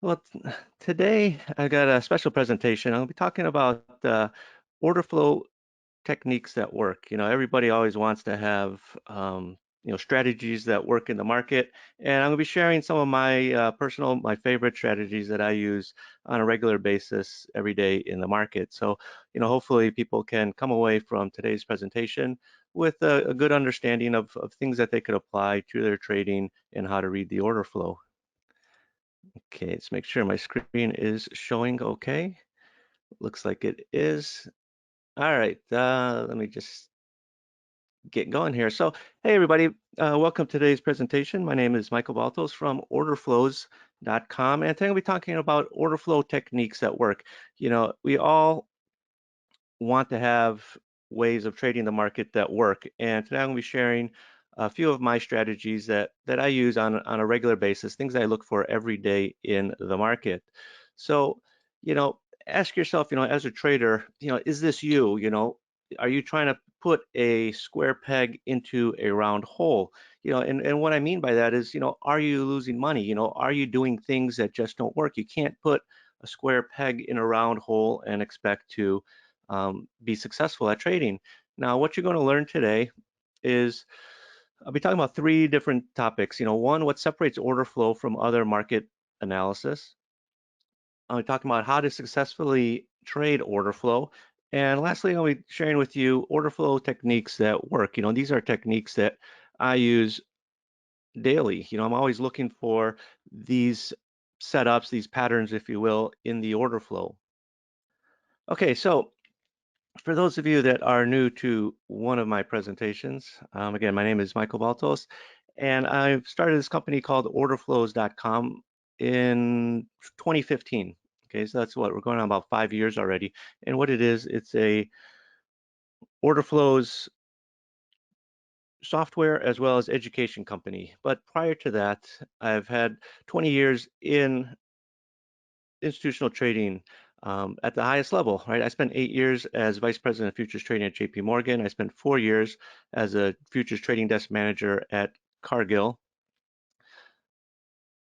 Well, today I got a special presentation. I'll be talking about order flow techniques that work. Everybody always wants to have strategies that work in the market, and I'm going to be sharing some of my my favorite strategies that I use on a regular basis every day in the market. So, hopefully people can come away from today's presentation with a good understanding of things that they could apply to their trading and how to read the order flow. Okay, let's make sure my screen is showing okay. Looks like it is. All right, let me just get going here. So, hey everybody, welcome to today's presentation. My name is Michael Valtos from orderflows.com, and today we'll be talking about order flow techniques that work. We all want to have ways of trading the market that work. And today I'm going to be sharing a few of my strategies that I use on a regular basis, things I look for every day in the market. So, you know, ask yourself, as a trader, is this you? Are you trying to put a square peg into a round hole? And what I mean by that is, are you losing money? Are you doing things that just don't work? You can't put a square peg in a round hole and expect to be successful at trading. Now, what you're going to learn today is I'll be talking about three different topics. One, what separates order flow from other market analysis. I'll be talking about how to successfully trade order flow. And lastly, I'll be sharing with you order flow techniques that work. These are techniques that I use daily. I'm always looking for these setups, these patterns, if you will, in the order flow. Okay, so for those of you that are new to one of my presentations, again, my name is Michael Valtos, and I've started this company called orderflows.com in 2015. Okay, so that's what we're going on about 5 years already. And what it is, it's a order flows software as well as education company. But prior to that, I've had 20 years in institutional trading at the highest level, right? I spent 8 years as vice president of futures trading at JP Morgan. I spent 4 years as a futures trading desk manager at Cargill.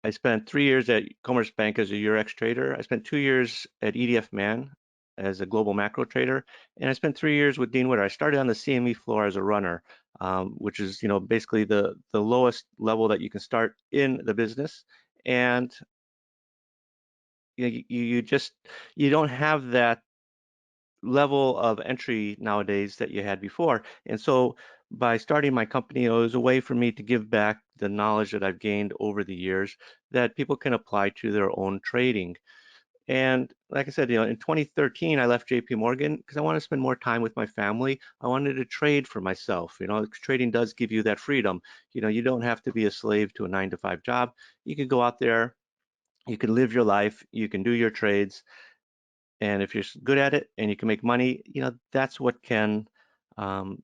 I spent 3 years at Commerce Bank as a Eurex trader. I spent 2 years at EDF Man as a global macro trader, and I spent 3 years with Dean Witter. I started on the CME floor as a runner, which is basically the lowest level that you can start in the business. And you don't have that level of entry nowadays that you had before. And so by starting my company, it was a way for me to give back the knowledge that I've gained over the years that people can apply to their own trading. And like I said, in 2013, I left JP Morgan because I wanted to spend more time with my family. I wanted to trade for myself. Trading does give you that freedom. You don't have to be a slave to a 9-to-5 job. You can go out there, you can live your life, you can do your trades, and if you're good at it and you can make money, that's what can um,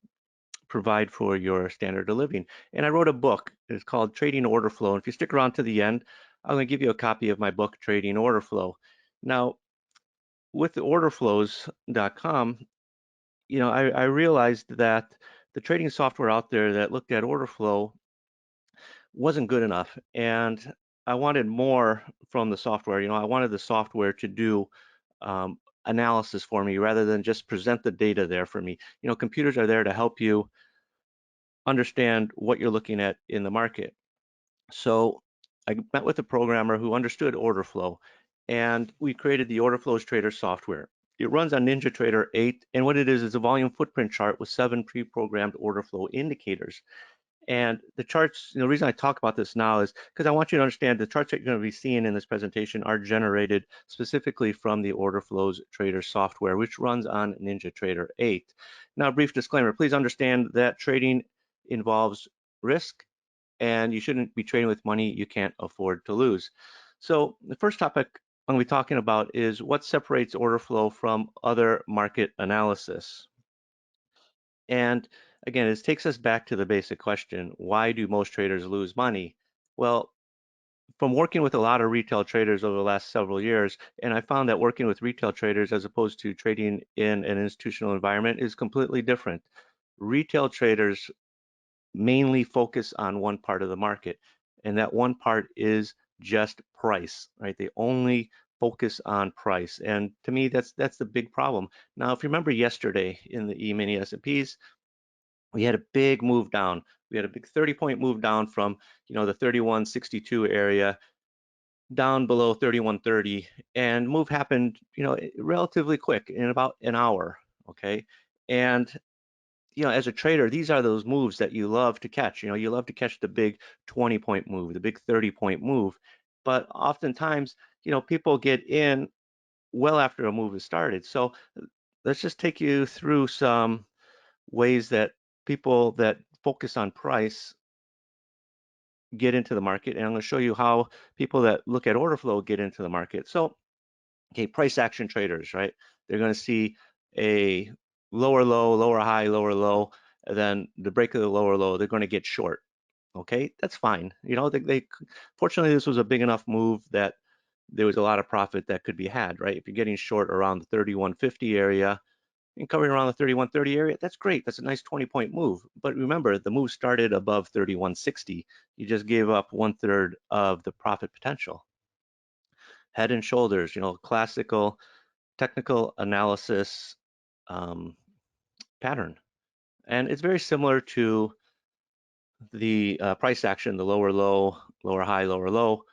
provide for your standard of living. And I wrote a book. It's called Trading Order Flow. And if you stick around to the end, I'm going to give you a copy of my book, Trading Order Flow. Now, with the orderflows.com, I realized that the trading software out there that looked at order flow wasn't good enough. And I wanted more from the software. I wanted the software to do analysis for me rather than just present the data there for me. Computers are there to help you understand what you're looking at in the market. So I met with a programmer who understood order flow, and we created the Order Flows Trader software. It runs on NinjaTrader 8, and what it is a volume footprint chart with 7 pre-programmed order flow indicators. And the charts, the reason I talk about this now is because I want you to understand the charts that you're going to be seeing in this presentation are generated specifically from the Order Flows Trader software, which runs on NinjaTrader 8. Now, a brief disclaimer, please understand that trading involves risk, and you shouldn't be trading with money you can't afford to lose. So the first topic I'm going to be talking about is what separates order flow from other market analysis. And again, this takes us back to the basic question, why do most traders lose money? Well, from working with a lot of retail traders over the last several years, and I found that working with retail traders as opposed to trading in an institutional environment is completely different. Retail traders mainly focus on one part of the market, and that one part is just price, right? They only focus on price. And to me, that's the big problem. Now, if you remember yesterday in the E-mini S&Ps, we had a big move down. We had a big 30-point move down from, the 3162 area down below 3130, and move happened, relatively quick in about an hour, okay? And as a trader, these are those moves that you love to catch. You love to catch the big 20-point move, the big 30-point move. But oftentimes, people get in well after a move has started. So let's just take you through some ways that people that focus on price get into the market. And I'm going to show you how people that look at order flow get into the market. So, okay, price action traders, right? They're going to see a lower low, lower high, lower low, and then the break of the lower low, they're going to get short. Okay, that's fine. Fortunately, this was a big enough move that there was a lot of profit that could be had, right? If you're getting short around the 3150 area and covering around the 3130 area, that's great. That's a nice 20-point move. But remember, the move started above 3160. You just gave up 1/3 of the profit potential. Head and shoulders, classical technical analysis um, pattern. And it's very similar to the price action, the lower low, lower high, lower low.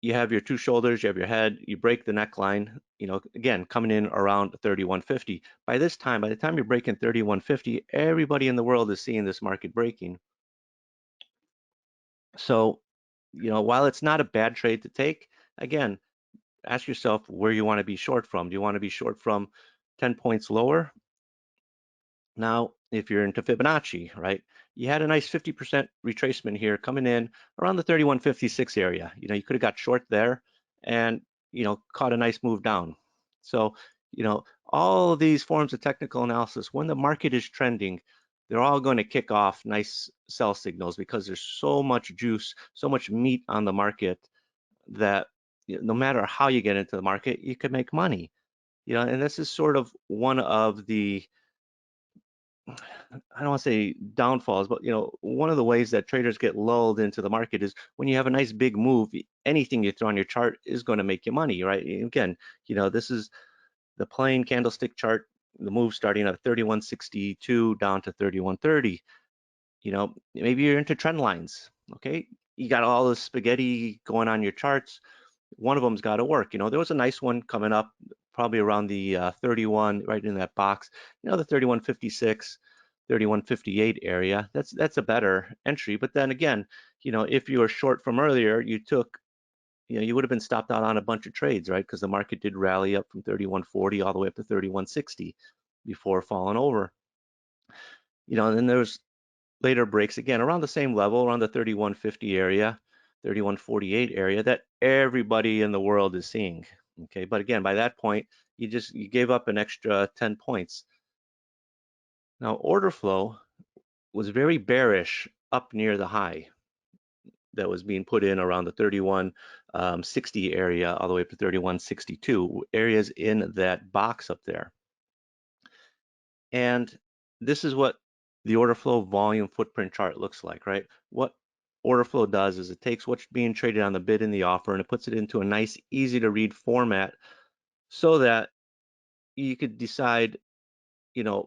You have your two shoulders, you have your head, you break the neckline, again, coming in around 3150. By the time you're breaking 3150, everybody in the world is seeing this market breaking. So, while it's not a bad trade to take, again, ask yourself where you want to be short from. Do you want to be short from 10 points lower? Now, if you're into Fibonacci, right, you had a nice 50% retracement here coming in around the 3156 area. You could have got short there and, caught a nice move down. So, all of these forms of technical analysis, when the market is trending, they're all going to kick off nice sell signals because there's so much juice, so much meat on the market that no matter how you get into the market, you can make money. And this is sort of one of the, I don't want to say downfalls, but one of the ways that traders get lulled into the market is when you have a nice big move, anything you throw on your chart is going to make you money, right? Again, this is the plain candlestick chart, the move starting at 3162 down to 3130. Maybe you're into trend lines, okay? You got all this spaghetti going on your charts. One of them's got to work. There was a nice one coming up probably around the 31, right in that box, the 3156, 3158 area. That's a better entry. But then again, if you were short from earlier, you took, you would have been stopped out on a bunch of trades, right? Because the market did rally up from 3140 all the way up to 3160 before falling over. And then there's later breaks again around the same level, around the 3150 area, 3148 area that everybody in the world is seeing. Okay, but again, by that point, you gave up an extra 10 points. Now, order flow was very bearish up near the high that was being put in around the 3160 area all the way up to 3162, areas in that box up there. And this is what the order flow volume footprint chart looks like, right? What order flow does is it takes what's being traded on the bid and the offer and it puts it into a nice, easy to read format so that you could decide,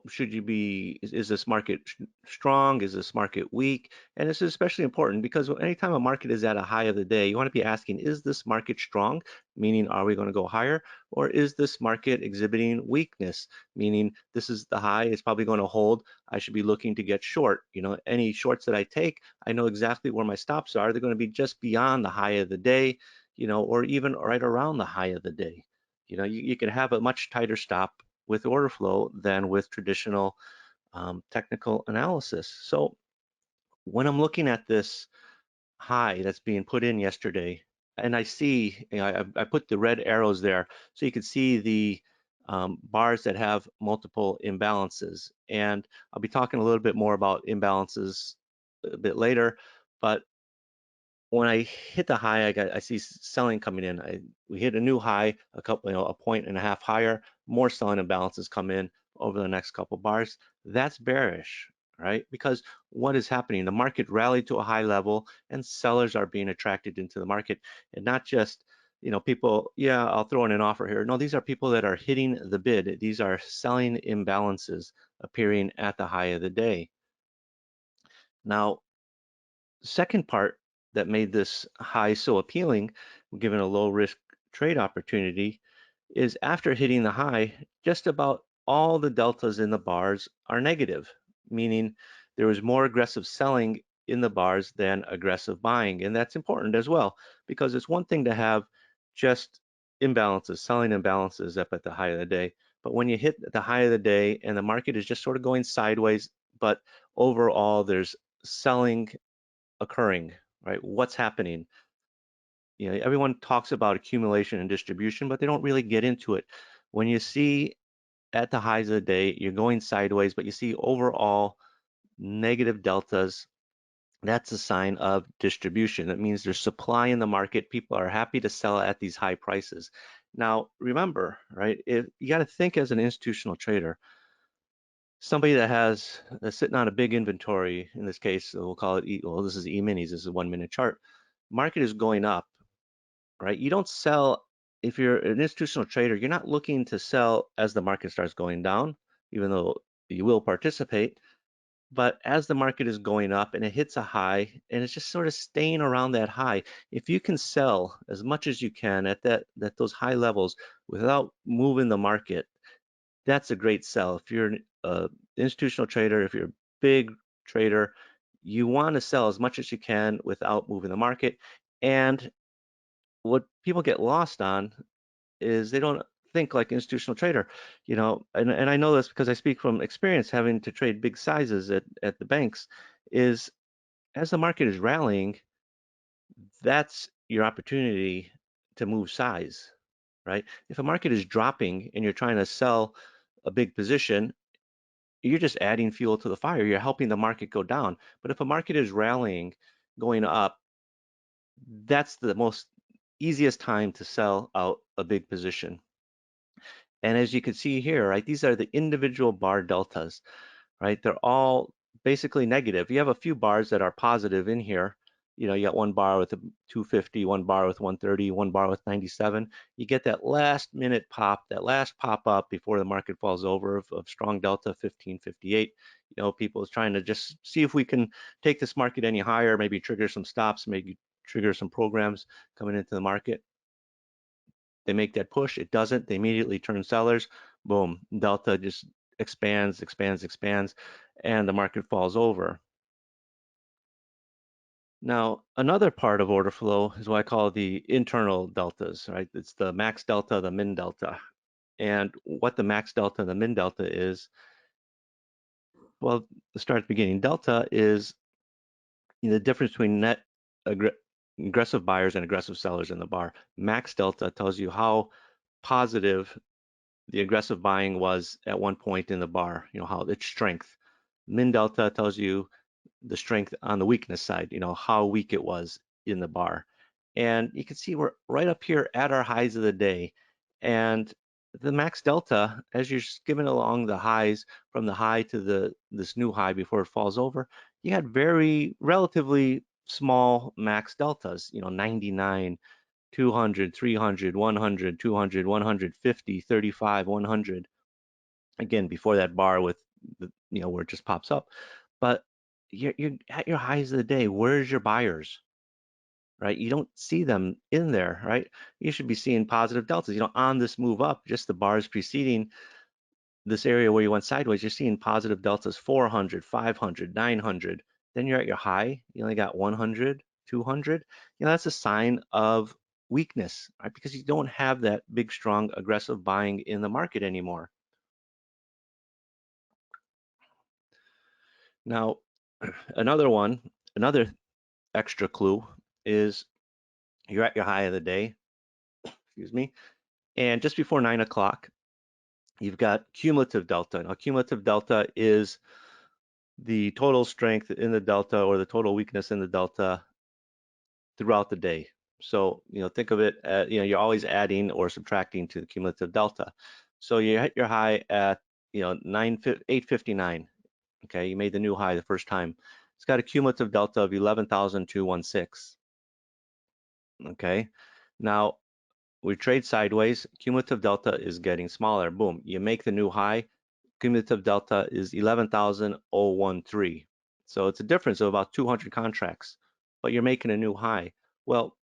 should you be, is this market strong? Is this market weak? And this is especially important because anytime a market is at a high of the day, you want to be asking, is this market strong? Meaning, are we going to go higher? Or is this market exhibiting weakness? Meaning, this is the high, it's probably going to hold. I should be looking to get short. Any shorts that I take, I know exactly where my stops are. They're going to be just beyond the high of the day, or even right around the high of the day. You can have a much tighter stop with order flow than with traditional technical analysis. So when I'm looking at this high that's being put in yesterday, and I see, I put the red arrows there so you can see the bars that have multiple imbalances. And I'll be talking a little bit more about imbalances a bit later, but when I hit the high, I see selling coming in. We hit a new high, a point and a half higher. More selling imbalances come in over the next couple bars. That's bearish. right? Because what is happening? The market rallied to a high level and sellers are being attracted into the market, and not just, people, yeah, I'll throw in an offer here. No, these are people that are hitting the bid. These are selling imbalances appearing at the high of the day. Now, second part that made this high so appealing, given a low risk trade opportunity, is after hitting the high, just about all the deltas in the bars are negative, meaning there was more aggressive selling in the bars than aggressive buying. And that's important as well, because it's one thing to have just imbalances, selling imbalances up at the high of the day. But when you hit the high of the day and the market is just sort of going sideways, but overall there's selling occurring, right? What's happening? Everyone talks about accumulation and distribution, but they don't really get into it. When you see at the highs of the day, you're going sideways, but you see overall negative deltas, that's a sign of distribution. That means there's supply in the market. People are happy to sell at these high prices. Now, remember, right, if you got to think as an institutional trader, somebody that's sitting on a big inventory, in this case, we'll call it, well, this is E-minis, this is a 1-minute chart. Market is going up, right? You don't sell, if you're an institutional trader, you're not looking to sell as the market starts going down, even though you will participate. But as the market is going up and it hits a high and it's just sort of staying around that high, if you can sell as much as you can at those high levels without moving the market, that's a great sell. If you're an institutional trader, if you're a big trader, you want to sell as much as you can without moving the market. And what people get lost on is they don't think like institutional trader, and I know this because I speak from experience having to trade big sizes at the banks, is as the market is rallying, that's your opportunity to move size, right? If a market is dropping and you're trying to sell a big position, you're just adding fuel to the fire. You're helping the market go down. But if a market is rallying, going up, that's the most easiest time to sell out a big position. And as you can see here, right, these are the individual bar deltas, right? They're all basically negative. You have a few bars that are positive in here. You got one bar with a 250, one bar with 130, one bar with 97. You get that last minute pop, that last pop up before the market falls over of strong delta 1558. People is trying to just see if we can take this market any higher, maybe trigger some stops, maybe trigger some programs coming into the market. They make that push, it doesn't, they immediately turn sellers, boom, delta just expands, expands, expands, and the market falls over. Now, another part of order flow is what I call the internal deltas, right? It's the max delta, the min delta. And what the max delta and the min delta is, well, let's start at the beginning. Delta is the difference between net aggressive buyers and aggressive sellers in the bar. Max delta tells you how positive the aggressive buying was at one point in the bar, how its strength. Min delta tells you the strength on the weakness side, how weak it was in the bar. And you can see we're right up here at our highs of the day. And the max delta, as you're skimming along the highs from the high to this new high before it falls over, you had very relatively small max deltas, 99, 200, 300, 100, 200, 150, 35, 100. Again, before that bar with where it just pops up. But you're at your highs of the day. Where's your buyers, right? You don't see them in there, right? You should be seeing positive deltas, on this move up, just the bars preceding this area where you went sideways, you're seeing positive deltas 400, 500, 900. Then you're at your high, you only got 100, 200. That's a sign of weakness, right? Because you don't have that big, strong, aggressive buying in the market anymore. Now, another extra clue is you're at your high of the day, excuse me, and just before 9 o'clock, you've got cumulative delta. Now, cumulative delta is the total strength in the delta or the total weakness in the delta throughout the day. So, think of it as, you're always adding or subtracting to the cumulative delta. So you hit your high at, 8:59. Okay, you made the new high the first time. It's got a cumulative delta of 11,216. Okay, now we trade sideways, cumulative delta is getting smaller. Boom, you make the new high, cumulative delta is 11,013. So it's a difference of about 200 contracts, but you're making a new high. Well,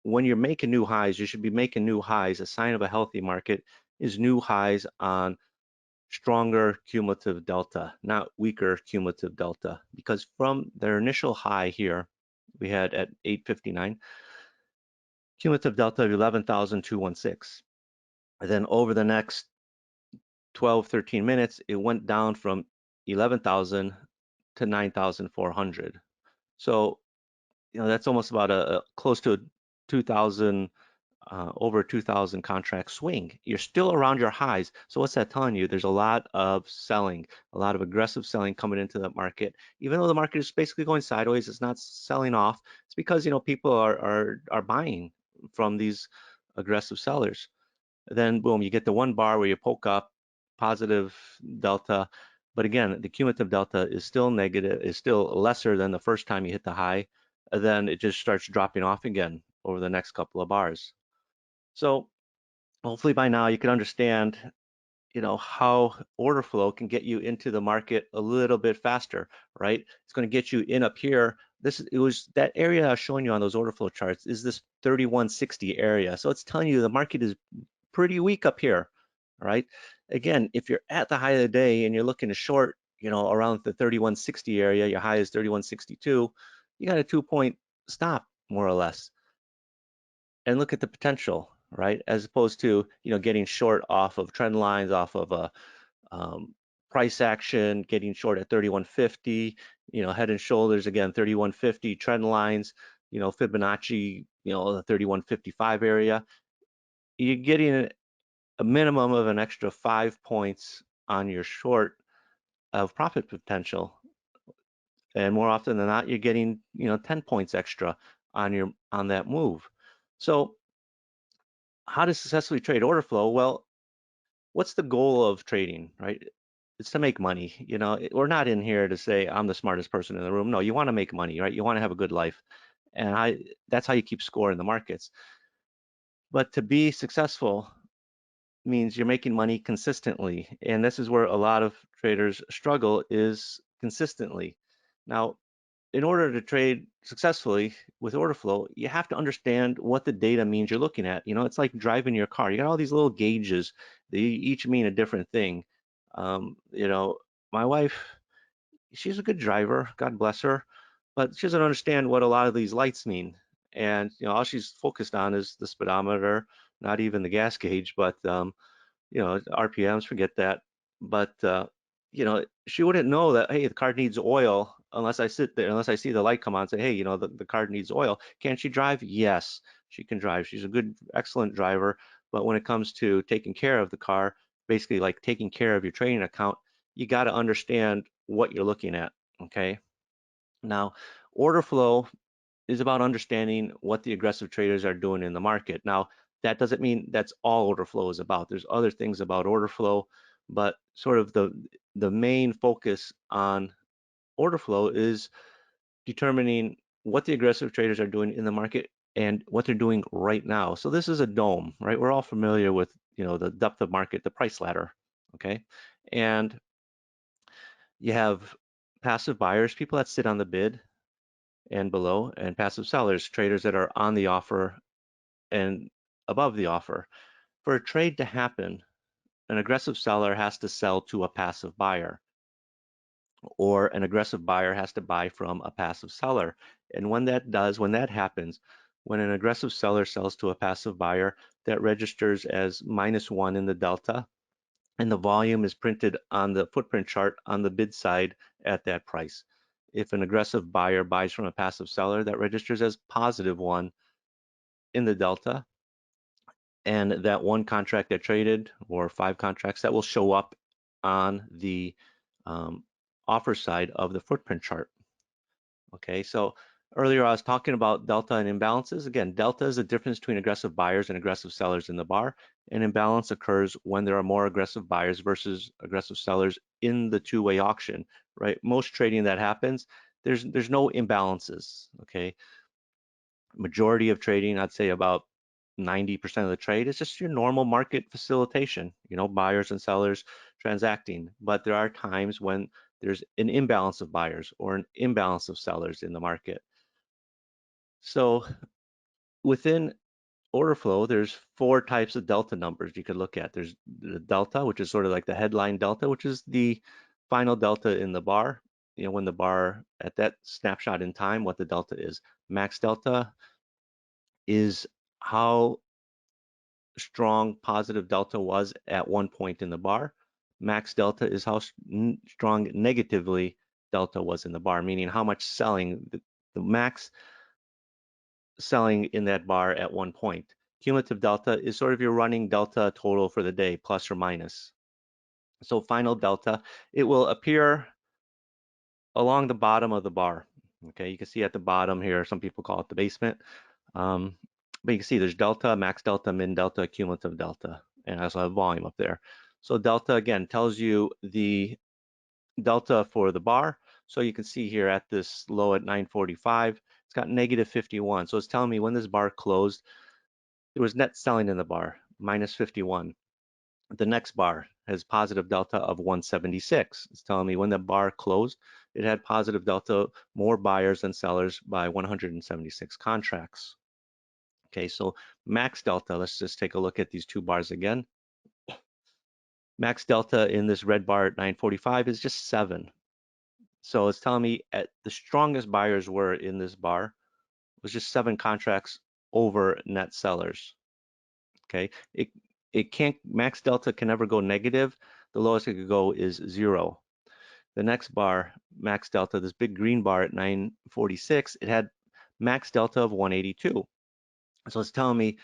when you're making new highs, you should be making new highs. A sign of a healthy market is new highs on stronger cumulative delta, not weaker cumulative delta, because from their initial high here, we had at 859, cumulative delta of 11,216. And then over the next 12, 13 minutes, it went down from 11,000 to 9,400. So, that's almost about a close to a 2,000, over 2,000 contract swing. You're still around your highs. So what's that telling you? There's a lot of selling, a lot of aggressive selling coming into the market. Even though the market is basically going sideways, it's not selling off. It's because, people are buying from these aggressive sellers. Then boom, you get the one bar where you poke up, positive delta. But again, the cumulative delta is still negative, is still lesser than the first time you hit the high. And then it just starts dropping off again over the next couple of bars. So hopefully by now you can understand, how order flow can get you into the market a little bit faster, right? It's going to get you in up here. It was that area I was showing you on those order flow charts is this 3160 area. So it's telling you the market is pretty weak up here, all right? Again, if you're at the high of the day and you're looking to short, around the 3160 area, your high is 3162, you got a 2-point stop more or less. And look at the potential, right? As opposed to, getting short off of trend lines, off of a price action, getting short at 3150, head and shoulders again, 3150 trend lines, Fibonacci, the 3155 area. You're getting a minimum of an extra 5 points on your short of profit potential. And more often than not, you're getting, 10 points extra on that move. So how to successfully trade order flow? Well, what's the goal of trading, right? It's to make money. We're not in here to say I'm the smartest person in the room. No, you want to make money, right? You want to have a good life. And that's how you keep score in the markets. But to be successful means you're making money consistently. And this is where a lot of traders struggle, is consistently. Now, in order to trade successfully with order flow, you have to understand what the data means you're looking at. It's like driving your car. You got all these little gauges. They each mean a different thing. My wife, she's a good driver, God bless her, but she doesn't understand what a lot of these lights mean. And all she's focused on is the speedometer, not even the gas gauge, but RPMs, forget that. But she wouldn't know that, hey, the car needs oil unless I sit there, unless I see the light come on and say, hey, the car needs oil. Can she drive? Yes, she can drive. She's a good, excellent driver. But when it comes to taking care of the car, basically like taking care of your trading account, you got to understand what you're looking at. Okay. Now, order flow is about understanding what the aggressive traders are doing in the market. Now, that doesn't mean that's all order flow is about. There's other things about order flow, but sort of the main focus on order flow is determining what the aggressive traders are doing in the market and what they're doing right now. So this is a dome, right? We're all familiar with, the depth of market, the price ladder, okay? And you have passive buyers, people that sit on the bid and below, and passive sellers, traders that are on the offer and above the offer. For a trade to happen, an aggressive seller has to sell to a passive buyer, or an aggressive buyer has to buy from a passive seller. And when that happens, when an aggressive seller sells to a passive buyer, that registers as -1 in the delta, and the volume is printed on the footprint chart on the bid side at that price. If an aggressive buyer buys from a passive seller, that registers as +1 in the delta, and that one contract that traded, or 5 contracts, that will show up on the offer side of the footprint chart. Okay, so earlier I was talking about delta and imbalances. Again, delta is the difference between aggressive buyers and aggressive sellers in the bar. An imbalance occurs when there are more aggressive buyers versus aggressive sellers in the two-way auction, right? Most trading that happens, there's no imbalances, okay? Majority of trading, I'd say about 90% of the trade is just your normal market facilitation, buyers and sellers transacting. But there are times when there's an imbalance of buyers or an imbalance of sellers in the market. So within order flow, there's 4 types of delta numbers you could look at. There's the delta, which is sort of like the headline delta, which is the final delta in the bar. When the bar at that snapshot in time, what the delta is. Max delta is how strong positive delta was at one point in the bar. Max delta is how strong negatively delta was in the bar, meaning how much selling, the max selling in that bar at one point. Cumulative delta is sort of your running delta total for the day, plus or minus. So final delta, it will appear along the bottom of the bar. Okay, you can see at the bottom here, some people call it the basement. But you can see there's delta, max delta, min delta, cumulative delta, and I also have volume up there. So delta, again, tells you the delta for the bar. So you can see here at this low at 945, it's got negative 51. So it's telling me when this bar closed, there was net selling in the bar, minus 51. The next bar has positive delta of 176. It's telling me when the bar closed, it had positive delta, more buyers than sellers by 176 contracts. Okay, so max delta, let's just take a look at these 2 bars again. Max delta in this red bar at 945 is just 7. So it's telling me at the strongest buyers were in this bar was just 7 contracts over net sellers. Okay, it can't, max delta can never go negative. The lowest it could go is 0. The next bar, max delta, this big green bar at 946, it had max delta of 182. So it's telling me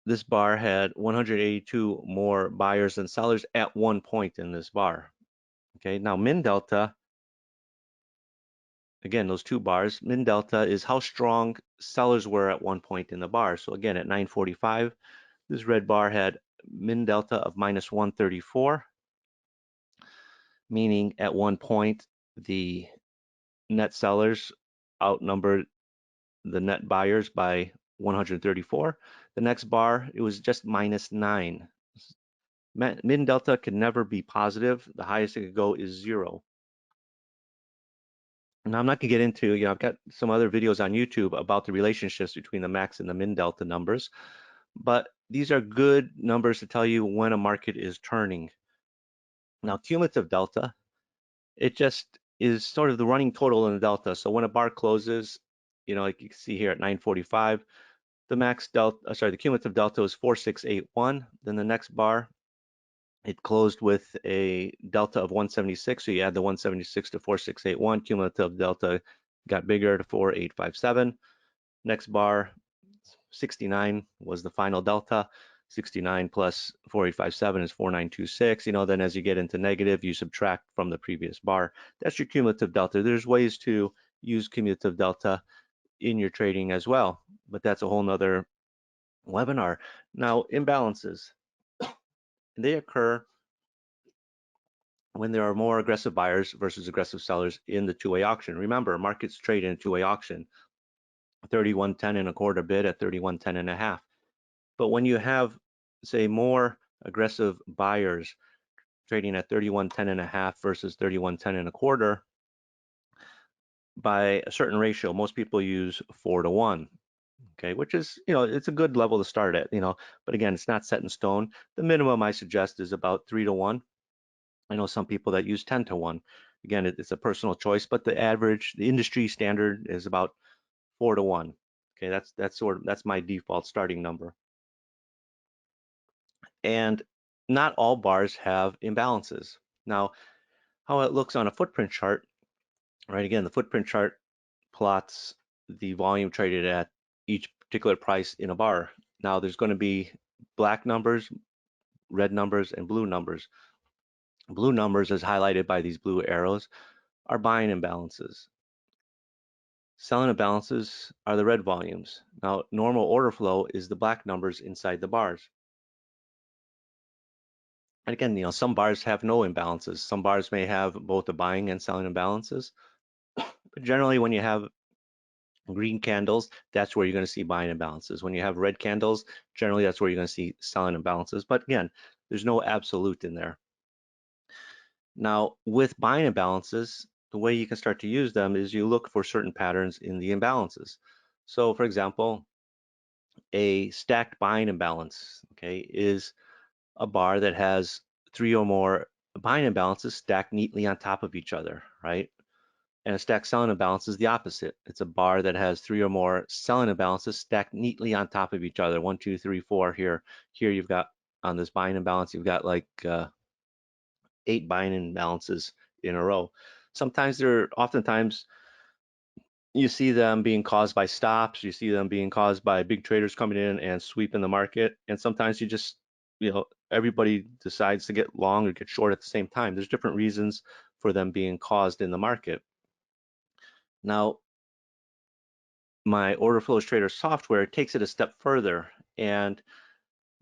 this bar had 182 more buyers than sellers at one point in this bar. Okay, now min delta, again, those 2 bars, min delta is how strong sellers were at one point in the bar. So again, at 945, this red bar had min delta of minus 134, meaning at one point the net sellers outnumbered the net buyers by 134. The next bar, it was just minus 9. Min delta can never be positive. The highest it could go is 0. Now I'm not gonna get into, I've got some other videos on YouTube about the relationships between the max and the min delta numbers, but these are good numbers to tell you when a market is turning. Now cumulative delta, it just is sort of the running total in the delta. So when a bar closes, like you can see here at 945, the max delta, the cumulative delta is 4681. Then the next bar, it closed with a delta of 176. So you add the 176 to 4681, cumulative delta got bigger to 4857. Next bar, 69 was the final delta. 69 plus 4857 is 4926. Then as you get into negative, you subtract from the previous bar. That's your cumulative delta. There's ways to use cumulative delta in your trading as well, but that's a whole nother webinar. Now, imbalances, they occur when there are more aggressive buyers versus aggressive sellers in the two-way auction. Remember, markets trade in a two-way auction, 31.10 and a quarter bid at 31.10 and a half. But when you have, say, more aggressive buyers trading at 31.10 and a half versus 31.10 and a quarter, by a certain ratio, most people use 4 to 1. Okay, which is, it's a good level to start at, but again, it's not set in stone. The minimum I suggest is about 3 to 1. I know some people that use 10 to 1. Again, it's a personal choice, but the average, the industry standard is about 4 to 1. Okay, that's my default starting number. And not all bars have imbalances. Now, how it looks on a footprint chart, right? Again, the footprint chart plots the volume traded at each particular price in a bar. Now, there's going to be black numbers, red numbers, and blue numbers. Blue numbers, as highlighted by these blue arrows, are buying imbalances. Selling imbalances are the red volumes. Now, normal order flow is the black numbers inside the bars. And again, some bars have no imbalances. Some bars may have both the buying and selling imbalances. But generally, when you have green candles, that's where you're going to see buying imbalances. When you have red candles, generally that's where you're going to see selling imbalances. But again, there's no absolute in there. Now, with buying imbalances, the way you can start to use them is you look for certain patterns in the imbalances. So, for example, a stacked buying imbalance, okay, is a bar that has 3 or more buying imbalances stacked neatly on top of each other, right? And a stacked selling imbalance is the opposite. It's a bar that has 3 or more selling imbalances stacked neatly on top of each other. 1, 2, 3, 4 here. Here you've got on this buying imbalance, you've got like 8 buying imbalances in a row. Oftentimes you see them being caused by stops. You see them being caused by big traders coming in and sweeping the market. And sometimes everybody decides to get long or get short at the same time. There's different reasons for them being caused in the market. Now, my order flows trader software takes it a step further, and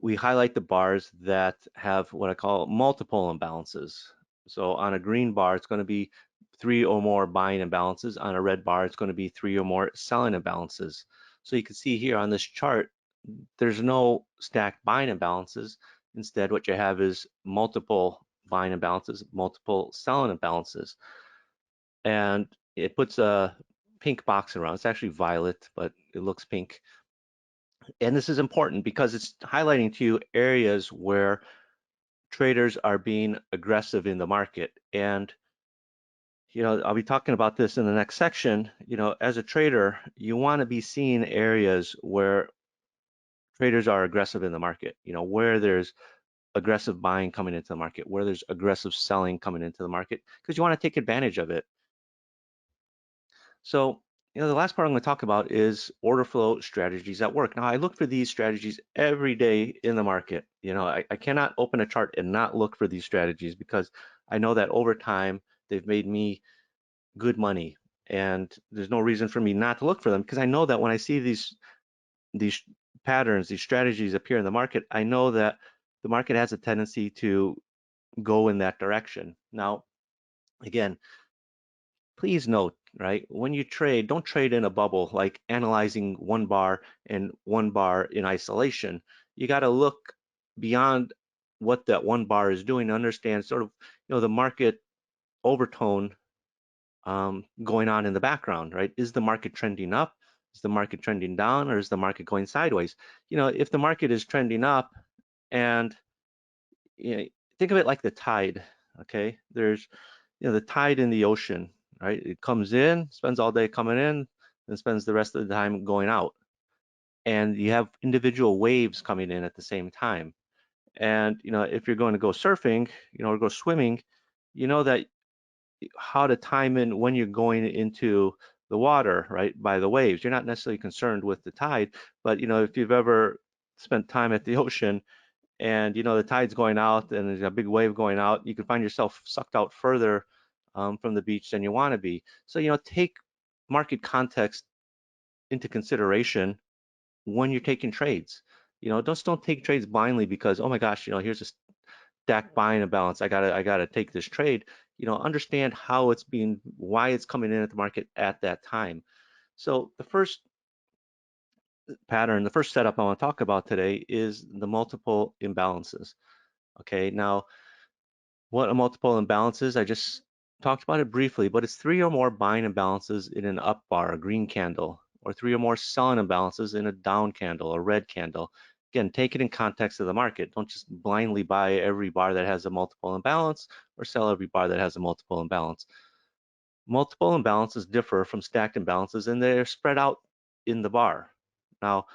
we highlight the bars that have what I call multiple imbalances. So on a green bar, it's going to be 3 or more buying imbalances. On a red bar, it's going to be 3 or more selling imbalances. So you can see here on this chart, there's no stacked buying imbalances. Instead, what you have is multiple buying imbalances, multiple selling imbalances. And it puts a pink box around. It's actually violet, but it looks pink. And this is important because it's highlighting to you areas where traders are being aggressive in the market. And I'll be talking about this in the next section. As a trader, you want to be seeing areas where traders are aggressive in the market, where there's aggressive buying coming into the market, where there's aggressive selling coming into the market, because you want to take advantage of it. So, the last part I'm going to talk about is order flow strategies at work. Now, I look for these strategies every day in the market. I cannot open a chart and not look for these strategies because I know that over time they've made me good money, and there's no reason for me not to look for them because I know that when I see these patterns, these strategies appear in the market, I know that the market has a tendency to go in that direction. Now, again, please note, right, when you trade, don't trade in a bubble, like analyzing one bar and one bar in isolation. You got to look beyond what that one bar is doing to understand sort of, the market overtone going on in the background, right? Is the market trending up? Is the market trending down, or is the market going sideways? If the market is trending up, and you know, think of it like the tide, okay? There's the tide in the ocean, right? It comes in, spends all day coming in, and spends the rest of the time going out. And you have individual waves coming in at the same time. And if you're going to go surfing, or go swimming, you know that how to time in when you're going into the water, right? By the waves. You're not necessarily concerned with the tide, but if you've ever spent time at the ocean and the tide's going out and there's a big wave going out, you can find yourself sucked out further from the beach than you want to be. So take market context into consideration when you're taking trades. Don't take trades blindly because, oh my gosh, here's a stack buying a balance. I gotta take this trade. Understand how it's being, why it's coming in at the market at that time. So the first pattern, the first setup I want to talk about today is the multiple imbalances. Okay, now what a multiple imbalance is, I just talked about it briefly, but it's 3 or more buying imbalances in an up bar, a green candle, or 3 or more selling imbalances in a down candle, a red candle. Again, take it in context of the market. Don't just blindly buy every bar that has a multiple imbalance or sell every bar that has a multiple imbalance. Multiple imbalances differ from stacked imbalances and they're spread out in the bar. Now,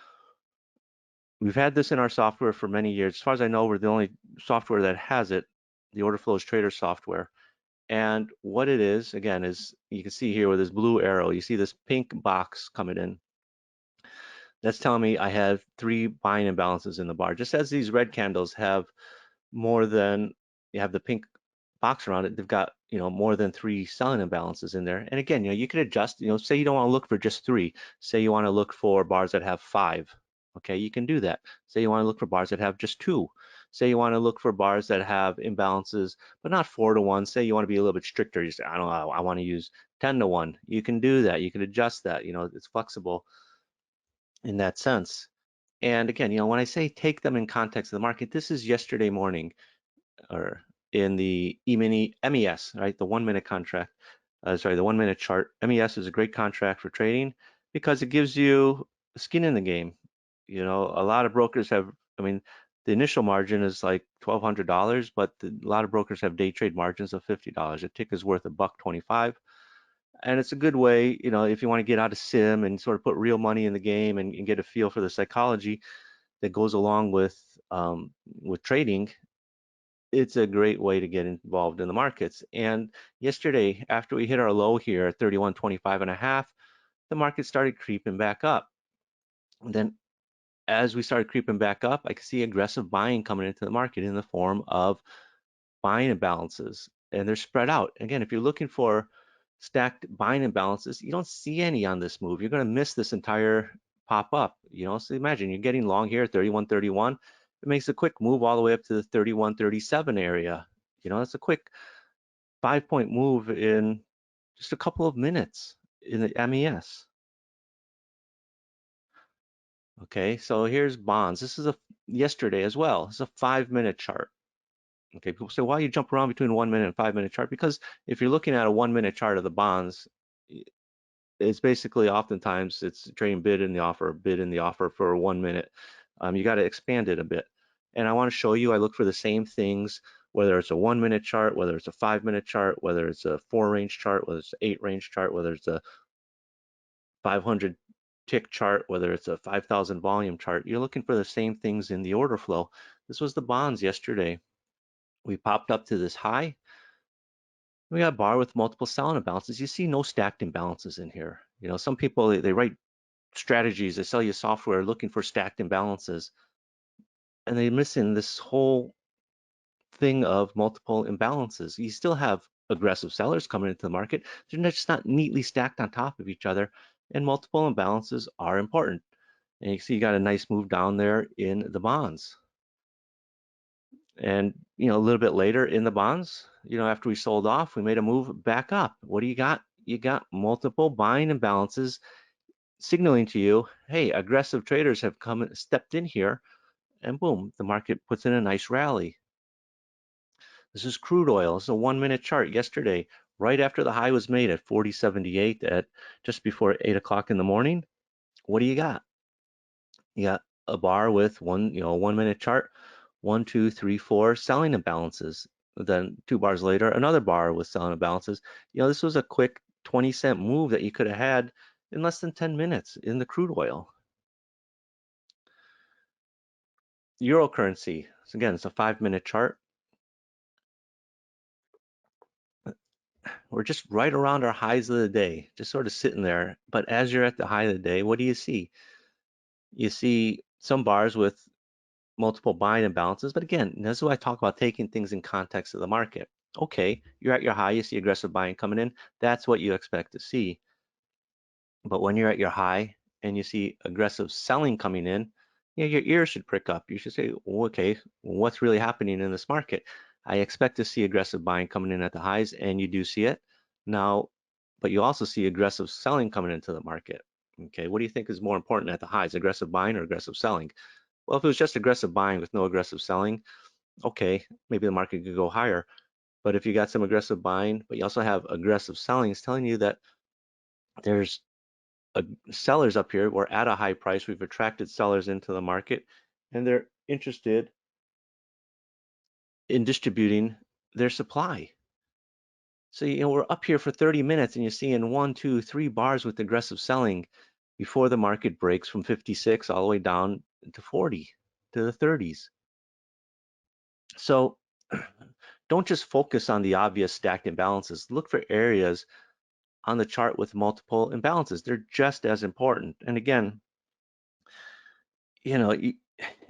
we've had this in our software for many years. As far as I know, we're the only software that has it, the order flows trader software. And what it is, again, is you can see here with this blue arrow, you see this pink box coming in. That's telling me I have 3 buying imbalances in the bar. Just as these red candles have more than, you have the pink box around it, they've got, more than 3 selling imbalances in there. And again, you can adjust, say you don't want to look for just 3. Say you want to look for bars that have 5. Okay, you can do that. Say you want to look for bars that have just 2. Say you want to look for bars that have imbalances, but not 4-to-1. Say you want to be a little bit stricter. You say, I don't know, I want to use 10-to-1. You can do that. You can adjust that. It's flexible in that sense. And again, when I say take them in context of the market, this is yesterday morning, or in the E-mini MES, right? The 1 minute contract, the 1 minute chart. MES is a great contract for trading because it gives you skin in the game. A lot of brokers have, I mean, the initial margin is like $1,200, but a lot of brokers have day trade margins of $50. A tick is worth $1.25. And it's a good way, if you want to get out of sim and sort of put real money in the game and get a feel for the psychology that goes along with trading. It's a great way to get involved in the markets. And yesterday, after we hit our low here at 31.25.5, the market started creeping back up. And then as we started creeping back up, I could see aggressive buying coming into the market in the form of buying imbalances, and they're spread out. Again, if you're looking for stacked buying imbalances, you don't see any on this move. You're going to miss this entire pop up. So imagine you're getting long here at 31.31. It makes a quick move all the way up to the 31.37 area. It's a quick 5-point move in just a couple of minutes in the MES. Okay, so here's bonds. This is a yesterday as well. It's a 5-minute chart. Okay, people say, why you jump around between 1 minute and 5-minute chart? Because if you're looking at a 1-minute chart of the bonds, it's basically oftentimes it's trading bid in the offer for 1 minute. You got to expand it a bit. And I want to show you, I look for the same things, whether it's a 1-minute chart, whether it's a 5-minute chart, whether it's a 4-range chart, whether it's an 8-range chart, whether it's a 500 tick chart, whether it's a 5,000 volume chart. You're looking for the same things in the order flow. This was the bonds yesterday. We popped up to this high. We got a bar with multiple selling imbalances. You see no stacked imbalances in here. Some people, they write strategies, they sell you software looking for stacked imbalances, and they're missing this whole thing of multiple imbalances. You still have aggressive sellers coming into the market. They're just not neatly stacked on top of each other, and multiple imbalances are important. And you see you got a nice move down there in the bonds. And a little bit later in the bonds, after we sold off, we made a move back up. What do you got? You got multiple buying imbalances signaling to you, hey, aggressive traders have stepped in here, and boom, the market puts in a nice rally. This is crude oil. This is a 1-minute chart yesterday, right after the high was made at 40.78 at just before 8 o'clock in the morning. What do you got? You got a bar with 1-minute chart, 1, 2, 3, 4 selling imbalances. Then 2 bars later, another bar with selling imbalances. This was a quick 20-cent move that you could have had in less than 10 minutes in the crude oil. Euro currency. So again, it's a 5-minute chart. We're just right around our highs of the day, just sort of sitting there. But as you're at the high of the day, what do you see? You see some bars with multiple buying imbalances. But again, this is why I talk about taking things in context of the market. Okay, you're at your high, you see aggressive buying coming in. That's what you expect to see. But when you're at your high and you see aggressive selling coming in, your ears should prick up. You should say, okay, what's really happening in this market? I expect to see aggressive buying coming in at the highs, and you do see it now, but you also see aggressive selling coming into the market. Okay, what do you think is more important at the highs, aggressive buying or aggressive selling? Well, if it was just aggressive buying with no aggressive selling, okay, maybe the market could go higher. But if you got some aggressive buying, but you also have aggressive selling, it's telling you that there's sellers up here. We're at a high price. We've attracted sellers into the market, and they're interested in distributing their supply. So, we're up here for 30 minutes and you're seeing 1, 2, 3 bars with aggressive selling before the market breaks from 56 all the way down to 40, to the 30s. So don't just focus on the obvious stacked imbalances. Look for areas on the chart with multiple imbalances. They're just as important. And again,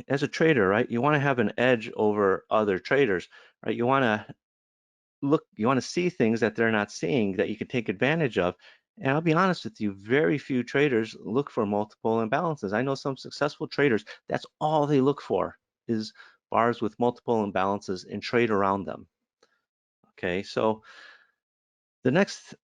as a trader, right, you want to have an edge over other traders, right? You want to see things that they're not seeing that you can take advantage of. And I'll be honest with you, very few traders look for multiple imbalances. I know some successful traders, that's all they look for is bars with multiple imbalances, and trade around them. Okay, so the next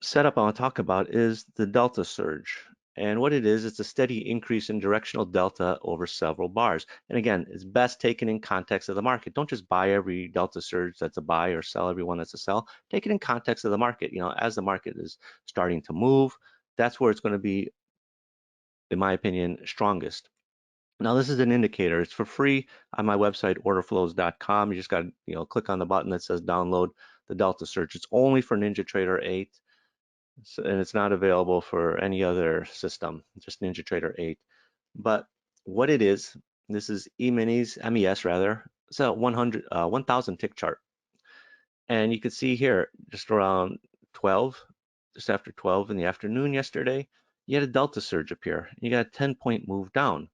setup I want to talk about is the delta surge. And what it is, it's a steady increase in directional delta over several bars. And again, it's best taken in context of the market. Don't just buy every delta surge that's a buy or sell every one that's a sell. Take it in context of the market. You know, as the market is starting to move, that's where it's going to be, in my opinion, strongest. Now this is an indicator. It's for free on my website, orderflows.com. You just got to, click on the button that says download the delta surge. It's only for NinjaTrader 8. And it's not available for any other system, just NinjaTrader 8. But what it is, this is MES rather. It's a 1,000 tick chart. And you can see here, just around 12, just after 12 in the afternoon yesterday, you had a delta surge appear. You got a 10-point move down.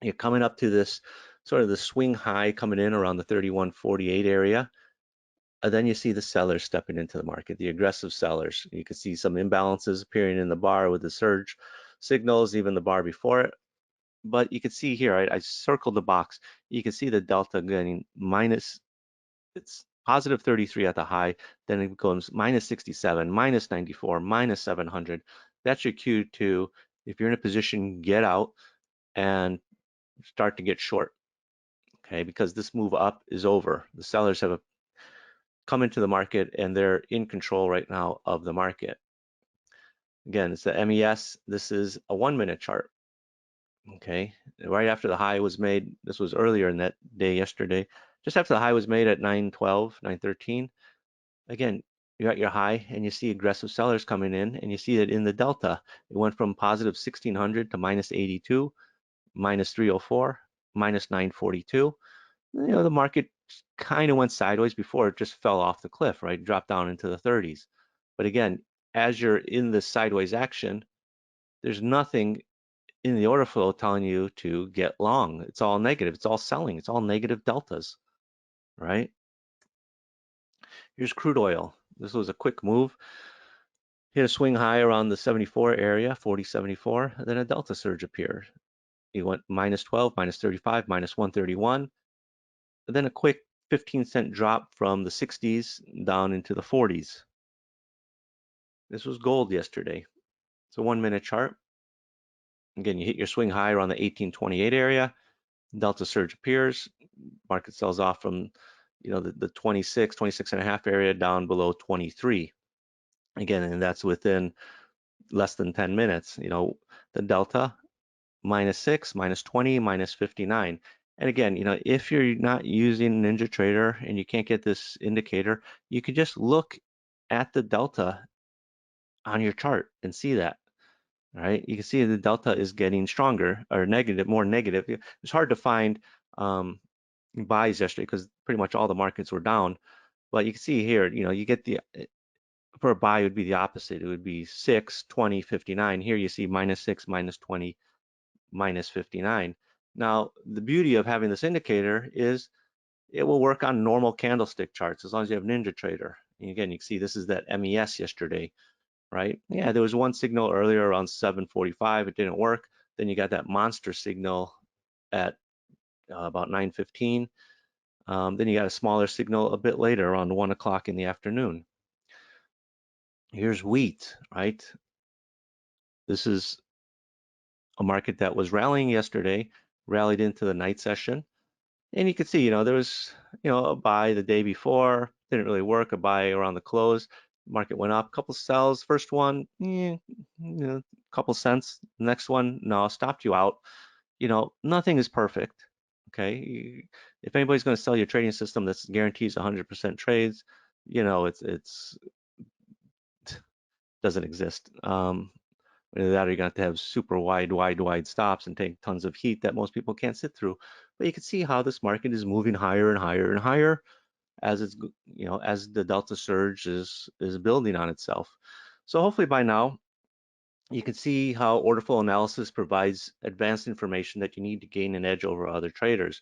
You're coming up to this sort of the swing high coming in around the 31.48 area. And then you see the sellers stepping into the market, the aggressive sellers. You can see some imbalances appearing in the bar with the surge signals, even the bar before it. But you can see here, I circled the box. You can see the delta getting minus, it's positive 33 at the high, then it goes minus 67, minus 94, minus 700. That's your cue to, if you're in a position, get out and start to get short, okay? Because this move up is over. The sellers have come into the market and they're in control right now of the market. Again, it's the MES. This is a 1-minute chart. Okay, right after the high was made, this was earlier in that day yesterday, just after the high was made at 9:12, 9:13. Again, you got your high and you see aggressive sellers coming in, and you see that in the delta, it went from positive 1600 to minus 82, minus 304, minus 942. The market kind of went sideways before it just fell off the cliff, right? Dropped down into the 30s. But again, as you're in this sideways action, there's nothing in the order flow telling you to get long. It's all negative. It's all selling. It's all negative deltas, right? Here's crude oil. This was a quick move. Hit a swing high around the 74 area, 40.74. Then a delta surge appeared. You went minus 12, minus 35, minus 131. Then a quick 15-cent drop from the 60s down into the 40s. This was gold yesterday. It's a 1-minute chart. Again, you hit your swing high around the 1828 area. Delta surge appears. Market sells off from, the 26, 26 and a half area down below 23. Again, and that's within less than 10 minutes. The delta minus 6, minus 20, minus 59. And again, if you're not using NinjaTrader and you can't get this indicator, you can just look at the delta on your chart and see that. All right, you can see the delta is getting stronger or negative, more negative. It's hard to find buys yesterday because pretty much all the markets were down. But you can see here, you get for a buy, it would be the opposite. It would be 6, 20, 59. Here you see minus 6, minus 20, minus 59. Now, the beauty of having this indicator is it will work on normal candlestick charts as long as you have NinjaTrader. And again, you can see this is that MES yesterday, right? Yeah, there was one signal earlier around 7:45. It didn't work. Then you got that monster signal at about 9:15. Then you got a smaller signal a bit later around 1 o'clock in the afternoon. Here's wheat, right? This is a market that was rallying yesterday, rallied into the night session. And you can see, there was, a buy the day before, didn't really work, a buy around the close. Market went up, a couple sells. First one, couple cents. Next one, no, stopped you out. Nothing is perfect. Okay, if anybody's going to sell your trading system that guarantees 100% trades, it's doesn't exist. Either that or you're going to have to have super wide stops and take tons of heat that most people can't sit through. But you can see how this market is moving higher and higher and higher as it's, as the delta surge is building on itself. So hopefully by now, you can see how order flow analysis provides advanced information that you need to gain an edge over other traders.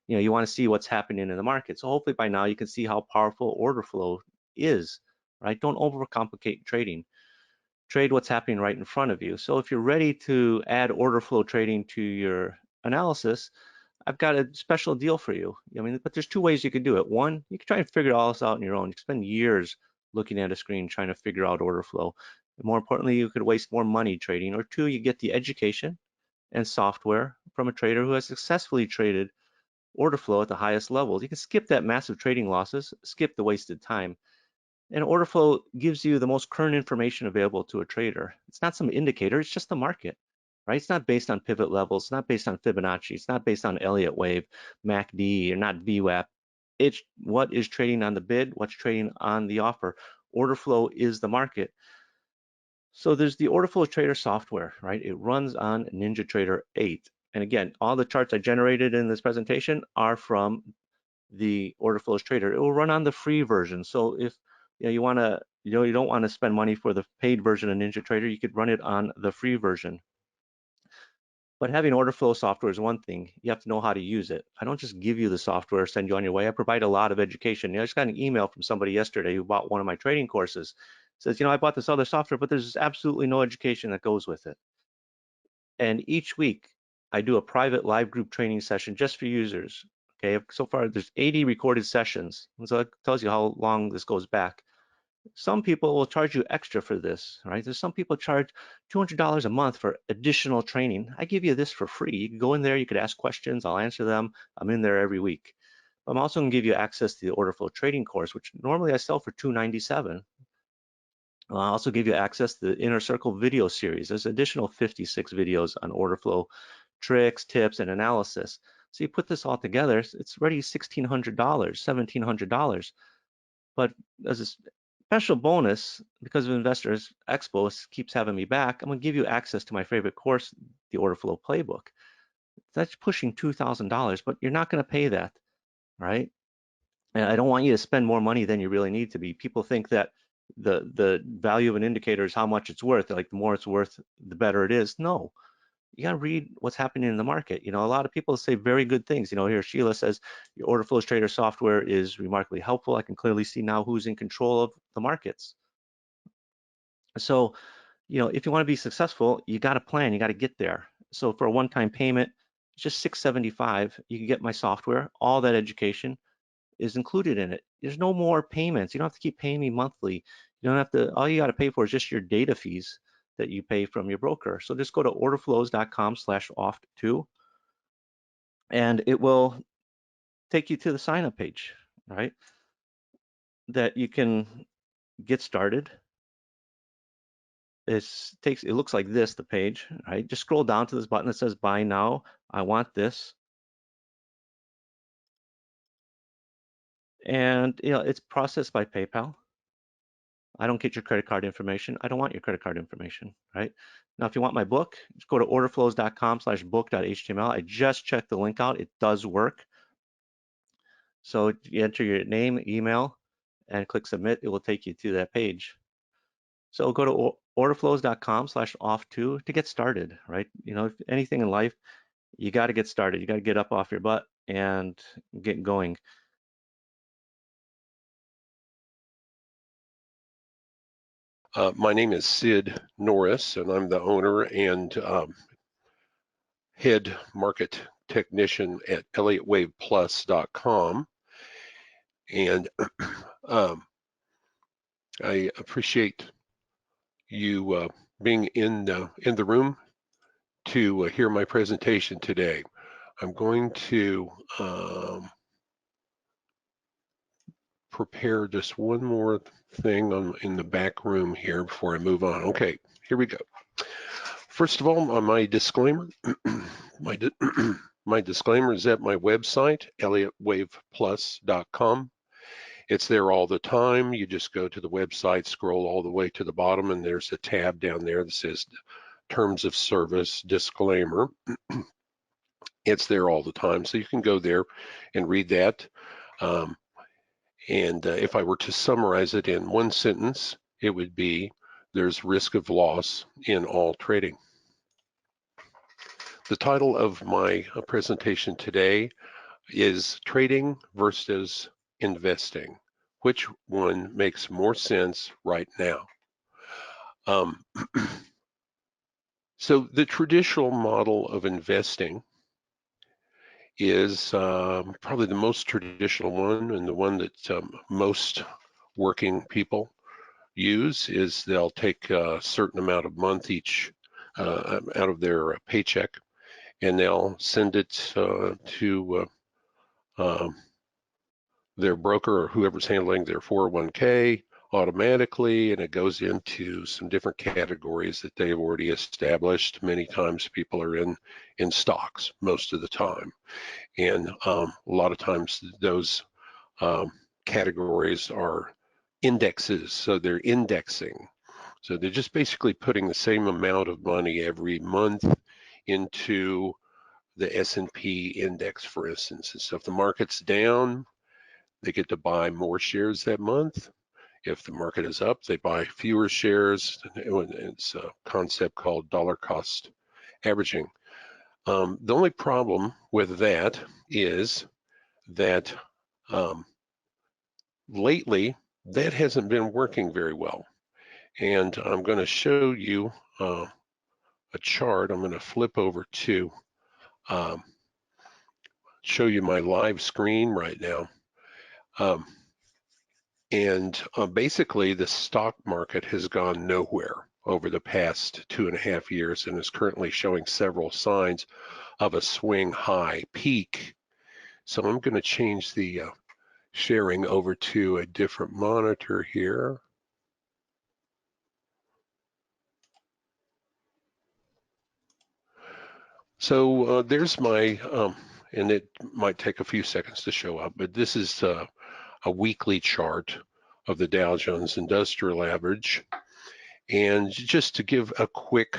You want to see what's happening in the market. So hopefully by now you can see how powerful order flow is, right? Don't overcomplicate trading. Trade what's happening right in front of you. So if you're ready to add order flow trading to your analysis, I've got a special deal for you. I mean, but there's two ways you could do it. One, you can try and figure all this out on your own. You can spend years looking at a screen trying to figure out order flow. And more importantly, you could waste more money trading. Or two, you get the education and software from a trader who has successfully traded order flow at the highest levels. You can skip that massive trading losses, skip the wasted time. And order flow gives you the most current information available to a trader. It's not some indicator, it's just the market, right? It's not based on pivot levels, it's not based on Fibonacci, it's not based on Elliott wave, MACD, or not VWAP. It's what is trading on the bid, what's trading on the offer. Order flow is the market. So there's the order flow trader software, right? It runs on NinjaTrader 8. And again, all the charts I generated in this presentation are from the order flows trader. It will run on the free version. So if you want to, you don't want to spend money for the paid version of NinjaTrader, you could run it on the free version. But having order flow software is one thing. You have to know how to use it. I don't just give you the software, send you on your way. I provide a lot of education. I just got an email from somebody yesterday who bought one of my trading courses. Says, I bought this other software, but there's absolutely no education that goes with it. And each week, I do a private live group training session just for users. Okay, so far there's 80 recorded sessions. So that tells you how long this goes back. Some people will charge you extra for this, right? There's some people charge $200 a month for additional training. I give you this for free. You can go in there, you could ask questions, I'll answer them. I'm in there every week. I'm also gonna give you access to the order flow trading course, which normally I sell for $297. I'll also give you access to the Inner Circle video series. There's additional 56 videos on order flow tricks, tips, and analysis. So you put this all together, it's already $1,600, $1,700. But as a special bonus, because of Investors Expos keeps having me back, I'm gonna give you access to my favorite course, the Order Flow Playbook. That's pushing $2,000, but you're not gonna pay that, right? And I don't want you to spend more money than you really need to be. People think that the value of an indicator is how much it's worth. Like the more it's worth, the better it is. No, you got to read what's happening in the market. A lot of people say very good things. Here Sheila says your order flows trader software is remarkably helpful. I can clearly see now who's in control of the markets. So, if you want to be successful, you got to plan, you got to get there. So for a one-time payment, just $675, you can get my software, all that education is included in it. There's no more payments. You don't have to keep paying me monthly. You don't have to, all you got to pay for is just your data fees that you pay from your broker. So just go to orderflows.com/oft2 and it will take you to the sign up page, right? That you can get started. It looks like this, the page, right? Just scroll down to this button that says buy now. I want this. And it's processed by PayPal. I don't get your credit card information. I don't want your credit card information, right? Now, if you want my book, just go to orderflows.com/book.html. I just checked the link out. It does work. So you enter your name, email, and click submit. It will take you to that page. So go to orderflows.com/off2 to get started, right? If anything in life, you got to get started. You got to get up off your butt and get going. My name is Sid Norris, and I'm the owner and head market technician at ElliottWavePlus.com. And I appreciate you being in the room to hear my presentation today. I'm going to prepare just one more thing in the back room here before I move on. Okay, here we go. First of all, my disclaimer, my disclaimer is at my website, ElliottWavePlus.com. It's there all the time. You just go to the website, scroll all the way to the bottom, and there's a tab down there that says Terms of Service Disclaimer. It's there all the time, so you can go there and read that. And if I were to summarize it in one sentence, it would be, there's risk of loss in all trading. The title of my presentation today is Trading versus Investing. Which one makes more sense right now? So the traditional model of investing is probably the most traditional one, and the one that most working people use. Is they'll take a certain amount of month each out of their paycheck, and they'll send it to um, their broker or whoever's handling their 401k automatically, and it goes into some different categories that they've already established. Many times people are in stocks most of the time, and a lot of times those um, categories are indexes, so they're indexing. So they're just basically putting the same amount of money every month into the S&P index, for instance. And so if the market's down, they get to buy more shares that month. If the market is up, they buy fewer shares. It's a concept called dollar cost averaging. The only problem with that is that um, lately that hasn't been working very well. And I'm going to show you a chart. I'm going to flip over to um, show you my live screen right now. Um, and basically, the stock market has gone nowhere over the past 2.5 years and is currently showing several signs of a swing high peak. So I'm going to change the sharing over to a different monitor here. So there's my, and it might take a few seconds to show up, but this is a weekly chart of the Dow Jones Industrial Average. And just to give a quick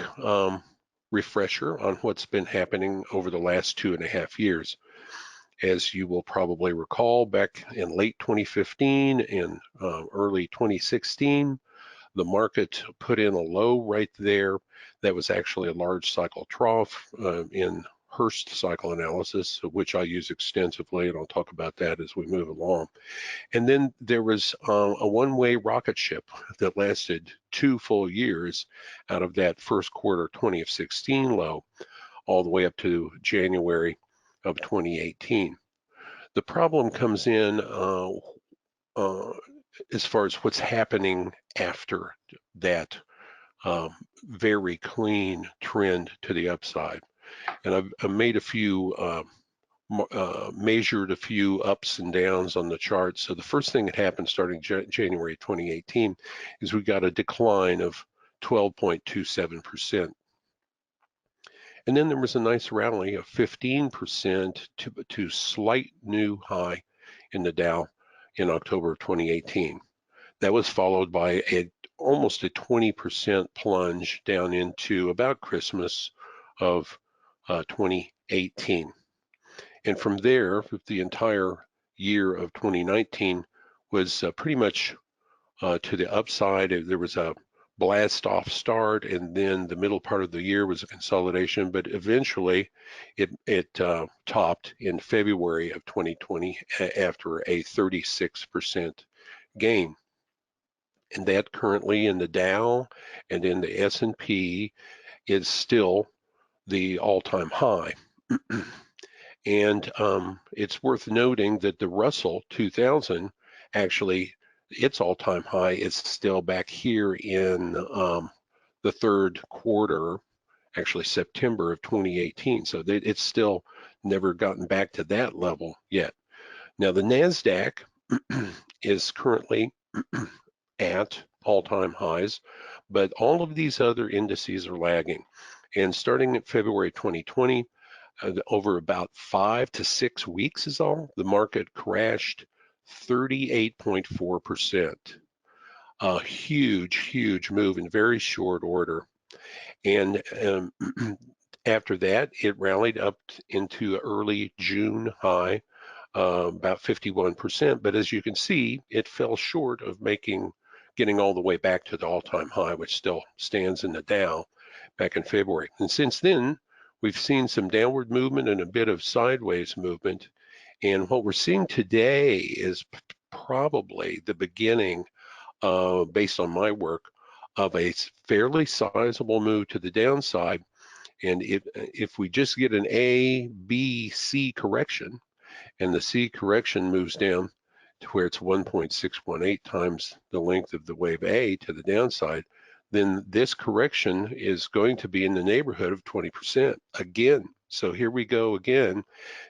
refresher on what's been happening over the last 2.5 years. As you will probably recall, back in late 2015 and early 2016, the market put in a low right there. That was actually a large cycle trough in Hurst cycle analysis, which I use extensively, and I'll talk about that as we move along. And then there was a one-way rocket ship that lasted 2 full years out of that first quarter 2016 low all the way up to January of 2018. The problem comes in uh, as far as what's happening after that very clean trend to the upside. And I've made a few, measured a few ups and downs on the chart. So the first thing that happened starting January 2018 is we got a decline of 12.27%. And then there was a nice rally of 15% to slight new high in the Dow in October of 2018. That was followed by almost a 20% plunge down into about Christmas of 2018. And from there, the entire year of 2019 was pretty much to the upside. There was a blast off start, and then the middle part of the year was a consolidation, but eventually it topped in February of 2020 after a 36% gain. And that currently in the Dow and in the S&P is still the all-time high. And it's worth noting that the Russell 2000 actually, its all-time high is still back here in the third quarter, actually September of 2018. So it's still never gotten back to that level yet. Now the NASDAQ is currently at all-time highs, but all of these other indices are lagging. And starting in February 2020, over about 5 to 6 weeks is all, the market crashed 38.4%. A huge, huge move in very short order. And after that, it rallied up into early June high, about 51%. But as you can see, it fell short of getting all the way back to the all-time high, which still stands in the Dow back in February. And since then, we've seen some downward movement and a bit of sideways movement. And what we're seeing today is probably the beginning, based on my work, of a fairly sizable move to the downside. And if we just get an A, B, C correction, and the C correction moves down to where it's 1.618 times the length of the wave A to the downside, then this correction is going to be in the neighborhood of 20% again. So here we go again.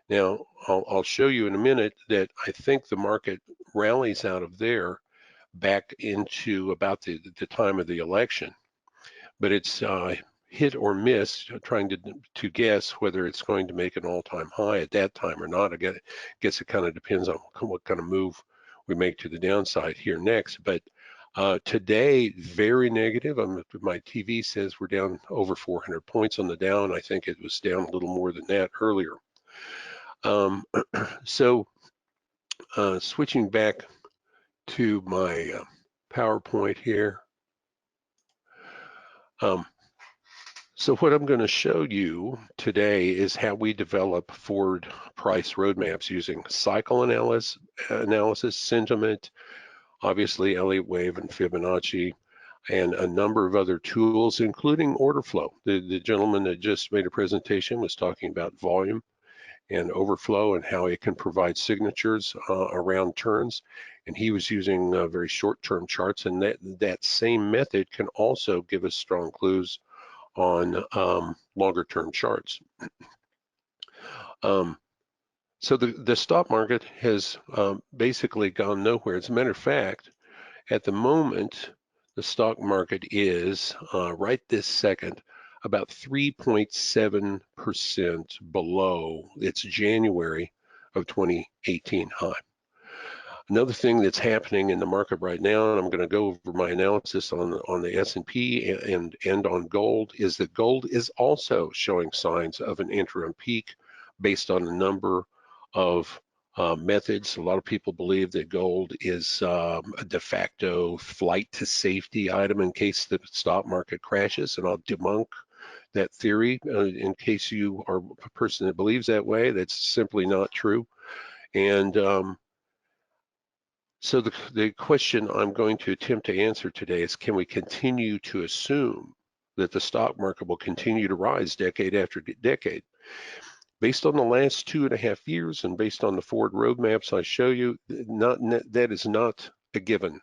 Now, I'll show you in a minute that I think the market rallies out of there back into about the time of the election. But it's hit or miss trying to guess whether it's going to make an all-time high at that time or not. I guess it kind of depends on what kind of move we make to the downside here next. But today, very negative. My TV says we're down over 400 points on the Dow, and I think it was down a little more than that earlier. So switching back to my PowerPoint here. So what I'm going to show you today is how we develop forward price roadmaps using cycle analysis, sentiment, obviously Elliott wave and Fibonacci, and a number of other tools, including order flow. The gentleman that just made a presentation was talking about volume and overflow and how it can provide signatures around turns. And he was using very short-term charts, and that same method can also give us strong clues on longer-term charts. So the stock market has basically gone nowhere. As a matter of fact, at the moment, the stock market is right this second about 3.7% below its January of 2018 high. Another thing that's happening in the market right now, and I'm going to go over my analysis on the S&P and on gold, is that gold is also showing signs of an interim peak based on a number of methods. A lot of people believe that gold is a de facto flight to safety item in case the stock market crashes, and I'll debunk that theory in case you are a person that believes that way. That's simply not true. And so the question I'm going to attempt to answer today is, can we continue to assume that the stock market will continue to rise decade after decade? Based on the last 2.5 years and based on the forward roadmaps I show you, that is not a given.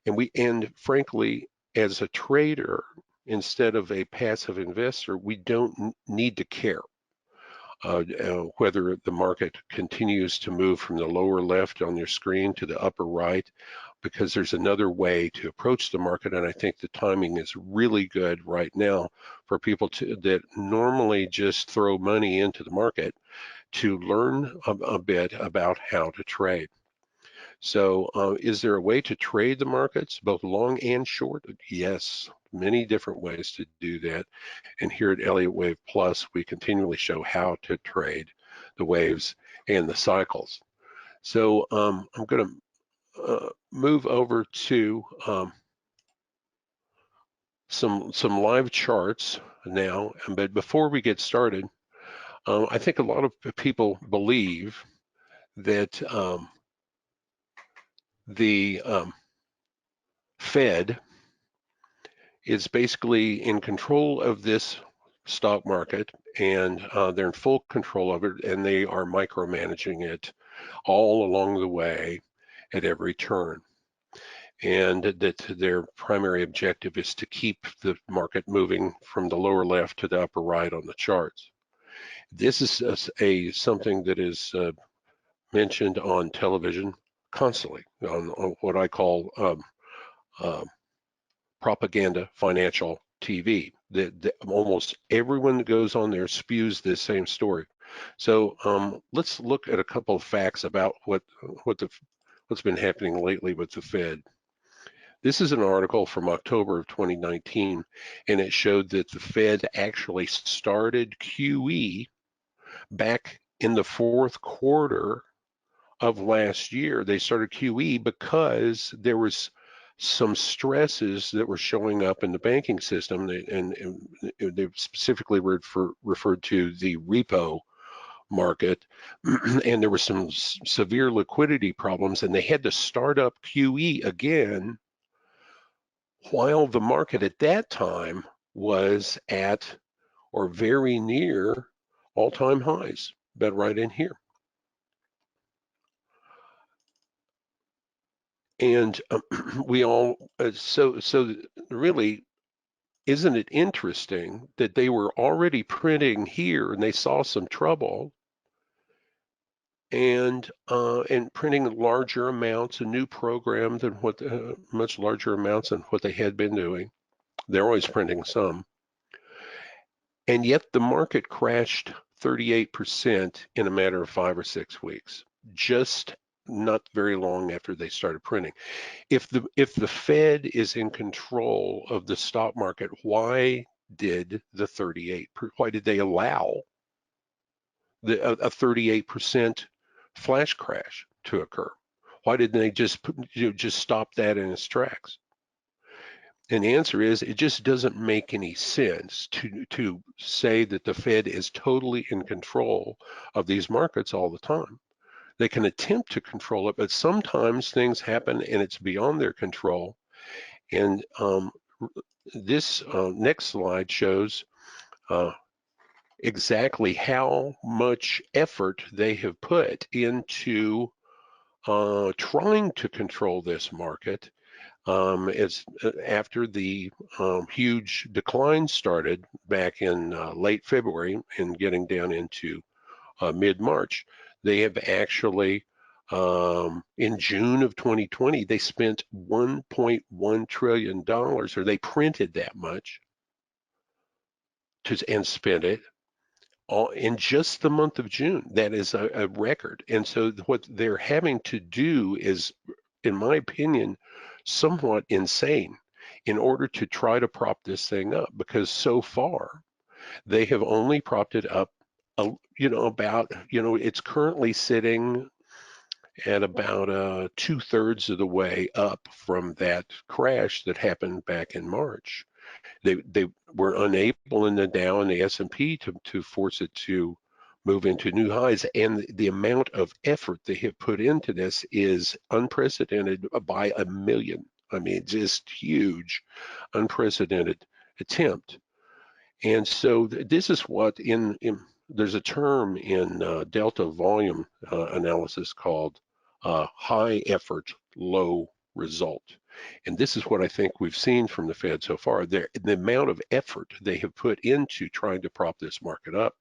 And frankly, as a trader, instead of a passive investor, we don't need to care whether the market continues to move from the lower left on your screen to the upper right, because there's another way to approach the market, and I think the timing is really good right now for people that normally just throw money into the market to learn a bit about how to trade. So is there a way to trade the markets, both long and short? Yes, many different ways to do that. And here at Elliott Wave Plus, we continually show how to trade the waves and the cycles. So I'm going to move over to some live charts now. But before we get started, I think a lot of people believe that the Fed is basically in control of this stock market, and they're in full control of it, and they are micromanaging it all along the way at every turn. And that their primary objective is to keep the market moving from the lower left to the upper right on the charts. This is something that is mentioned on television constantly on what I call propaganda financial TV. Almost everyone that goes on there spews this same story. So let's look at a couple of facts about what's been happening lately with the Fed. This is an article from October of 2019, and it showed that the Fed actually started QE back in the fourth quarter of last year. They started QE because there was some stresses that were showing up in the banking system, and they specifically referred to the repo market, and there were some severe liquidity problems, and they had to start up QE again while the market at that time was at or very near all-time highs, but right in here. And we all, so really, isn't it interesting that they were already printing here and they saw some trouble and printing larger amounts, a new program than what, much larger amounts than what they had been doing. They're always printing some. And yet the market crashed 38% in a matter of 5 or 6 weeks, just not very long after they started printing. If the Fed is in control of the stock market, why did why did they allow a 38% flash crash to occur? Why didn't they just stop that in its tracks? And the answer is it just doesn't make any sense to say that the Fed is totally in control of these markets all the time. They can attempt to control it, but sometimes things happen and it's beyond their control. And this next slide shows exactly how much effort they have put into trying to control this market. It's after the huge decline started back in late February and getting down into mid-March, they have actually, in June of 2020, they spent $1.1 trillion, or they printed that much and spent it all in just the month of June. That is a record. And so what they're having to do is, in my opinion, somewhat insane in order to try to prop this thing up, because so far they have only propped it up, it's currently sitting at about 2/3 of the way up from that crash that happened back in March. They were unable in the Dow and the S&P to force it to move into new highs, and the amount of effort they have put into this is unprecedented by a million. I mean, just huge, unprecedented attempt. And so this is what there's a term in delta volume analysis called high effort, low result. And this is what I think we've seen from the Fed so far. The amount of effort they have put into trying to prop this market up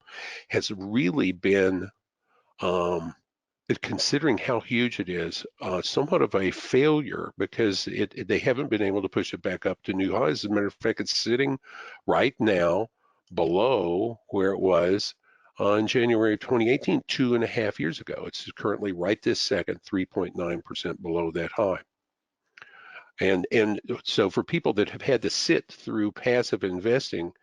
has really been, considering how huge it is, somewhat of a failure, because they haven't been able to push it back up to new highs. As a matter of fact, it's sitting right now below where it was in January of 2018, 2.5 years ago. It's currently right this second, 3.9% below that high. And so for people that have had to sit through passive investing,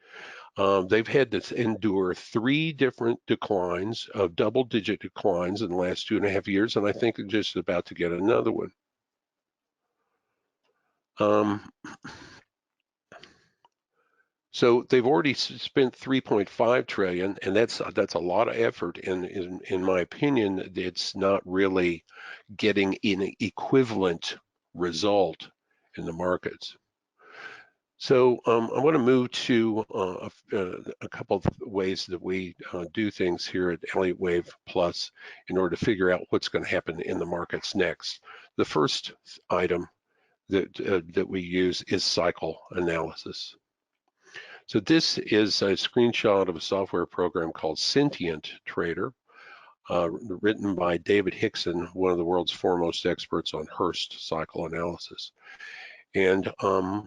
they've had to endure 3 different declines of double-digit declines in the last 2.5 years, and I think they're just about to get another one. So they've already spent 3.5 trillion, and that's a lot of effort. And in my opinion, it's not really getting an equivalent result in the markets. So I want to move to a couple of ways that we do things here at Elliott Wave Plus in order to figure out what's going to happen in the markets next. The first item that we use is cycle analysis. So this is a screenshot of a software program called Sentient Trader, written by David Hickson, one of the world's foremost experts on Hurst cycle analysis. And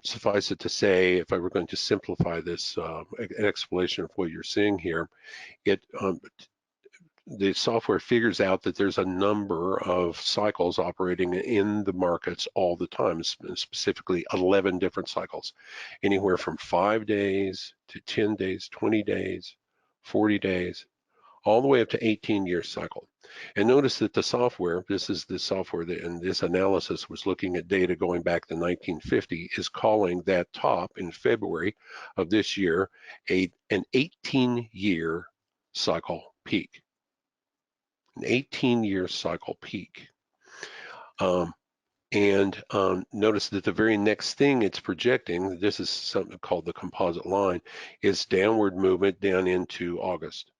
suffice it to say, if I were going to simplify this, an explanation of what you're seeing here, the software figures out that there's a number of cycles operating in the markets all the time, specifically 11 different cycles, anywhere from 5 days to 10 days, 20 days, 40 days, all the way up to 18-year cycle. And notice that the software, this is the software that in this analysis was looking at data going back to 1950, is calling that top in February of this year an 18-year cycle peak. An 18-year cycle peak. And notice that the very next thing it's projecting, this is something called the composite line, is downward movement down into August.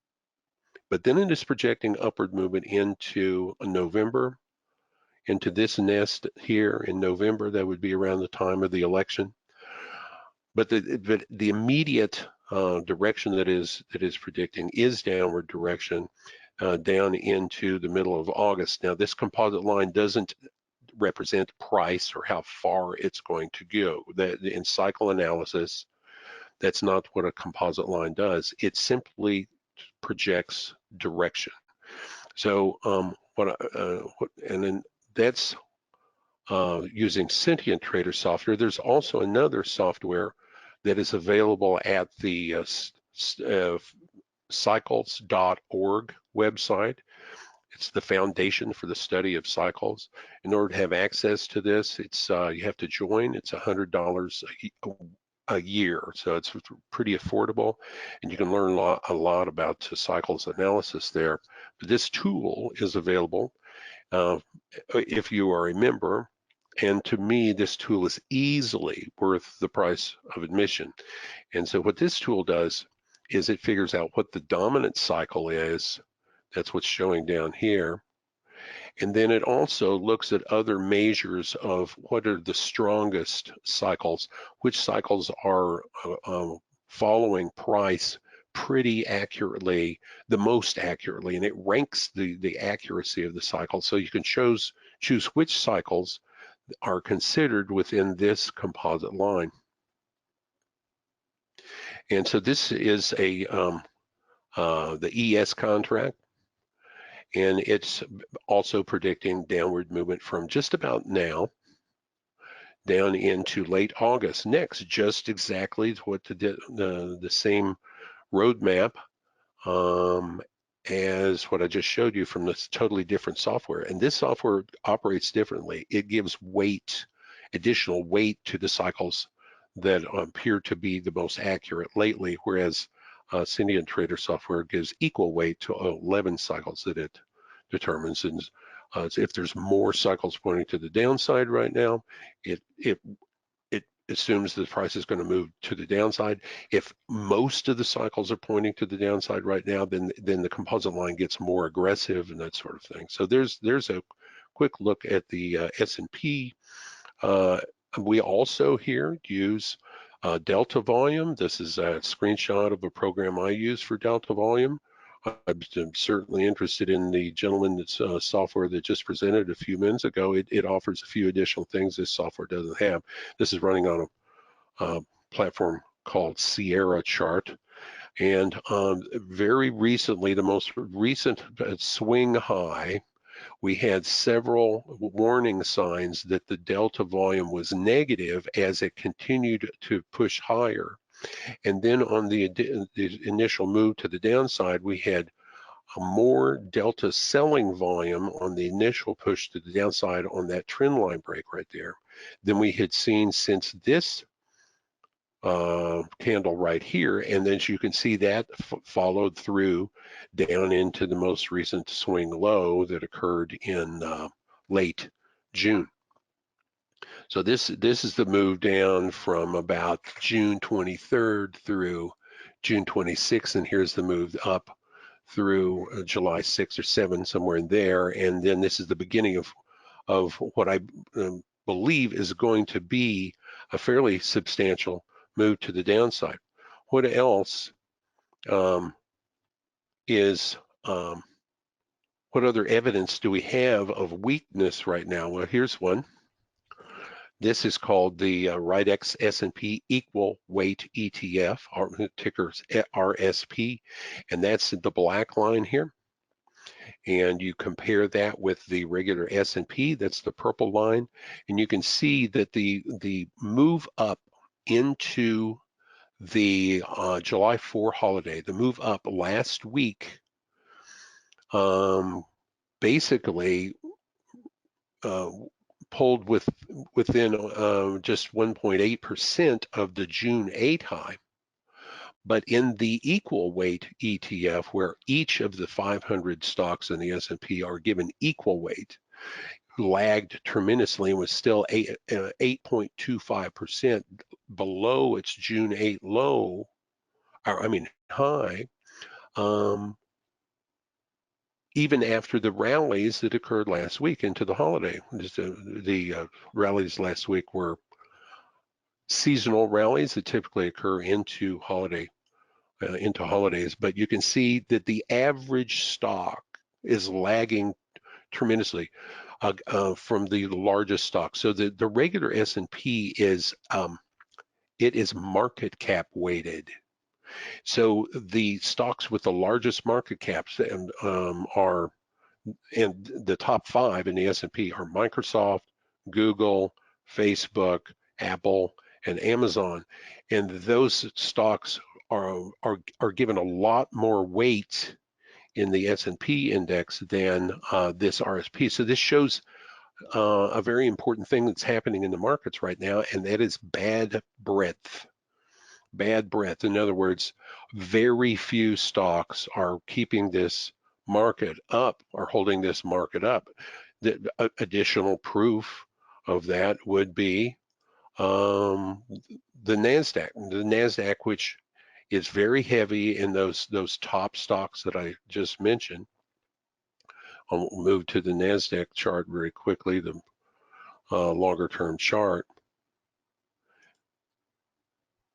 But then it is projecting upward movement into November, into this nest here in November. That would be around the time of the election. But the immediate direction that is predicting is downward direction down into the middle of August. Now, this composite line doesn't represent price or how far it's going to go. That in cycle analysis, that's not what a composite line does. It simply projects direction. So and then that's using Sentient Trader software. There's also another software that is available at the cycles.org website. It's the foundation for the study of cycles. In order to have access to this, it's you have to join. It's $100 a year, so it's pretty affordable, and you can learn a lot about cycles analysis there. But this tool is available if you are a member, and to me, this tool is easily worth the price of admission. And so what this tool does is it figures out what the dominant cycle is. That's what's showing down here. And then it also looks at other measures of what are the strongest cycles, which cycles are following price pretty accurately, the most accurately, and it ranks the accuracy of the cycle. So you can choose which cycles are considered within this composite line. And so this is the ES contract, and it's also predicting downward movement from just about now down into late August. Next, just exactly what the same roadmap as what I just showed you from this totally different software. And this software operates differently. It gives weight, additional weight to the cycles that appear to be the most accurate lately, whereas Sentient Trader software gives equal weight to 11 cycles that it determines. And so if there's more cycles pointing to the downside right now, it assumes the price is going to move to the downside. If most of the cycles are pointing to the downside right now, then the composite line gets more aggressive and that sort of thing. So there's a quick look at the S&P. We also here use delta volume. This is a screenshot of a program I use for delta volume. I'm certainly interested in the gentleman's software that just presented a few minutes ago. It offers a few additional things this software doesn't have. This is running on a platform called Sierra Chart. And very recently, the most recent swing high, we had several warning signs that the delta volume was negative as it continued to push higher. And then on the initial move to the downside, we had a more delta selling volume on the initial push to the downside on that trend line break right there than we had seen since this candle right here. And then you can see that followed through down into the most recent swing low that occurred in late June. So this is the move down from about June 23rd through June 26th, and here's the move up through July 6th or 7th, somewhere in there. And then this is the beginning of what I believe is going to be a fairly substantial move to the downside. What else what other evidence do we have of weakness right now? Well, here's one. This is called the RIDEX S&P Equal Weight ETF, ticker's RSP, and that's the black line here. And you compare that with the regular S&P, that's the purple line, and you can see that the move up into the July 4 holiday, the move up last week, basically pulled within just 1.8% of the June 8 high. But in the equal weight ETF, where each of the 500 stocks in the S&P are given equal weight, lagged tremendously and was still 8.25% below its June 8 low, or I mean high, even after the rallies that occurred last week into the holiday. The rallies last week were seasonal rallies that typically occur into holidays, but you can see that the average stock is lagging tremendously from the largest stock. So the regular S&P is it is market cap weighted. So the stocks with the largest market caps are, and the top 5 in the S&P are Microsoft, Google, Facebook, Apple, and Amazon, and those stocks are given a lot more weight in the S&P index than this RSP. So this shows a very important thing that's happening in the markets right now, and that is bad breadth. Bad breadth. In other words, very few stocks are keeping this market up or holding this market up. The additional proof of that would be the NASDAQ. The NASDAQ, which is very heavy in those top stocks that I just mentioned. I'll move to the NASDAQ chart very quickly, the longer term chart.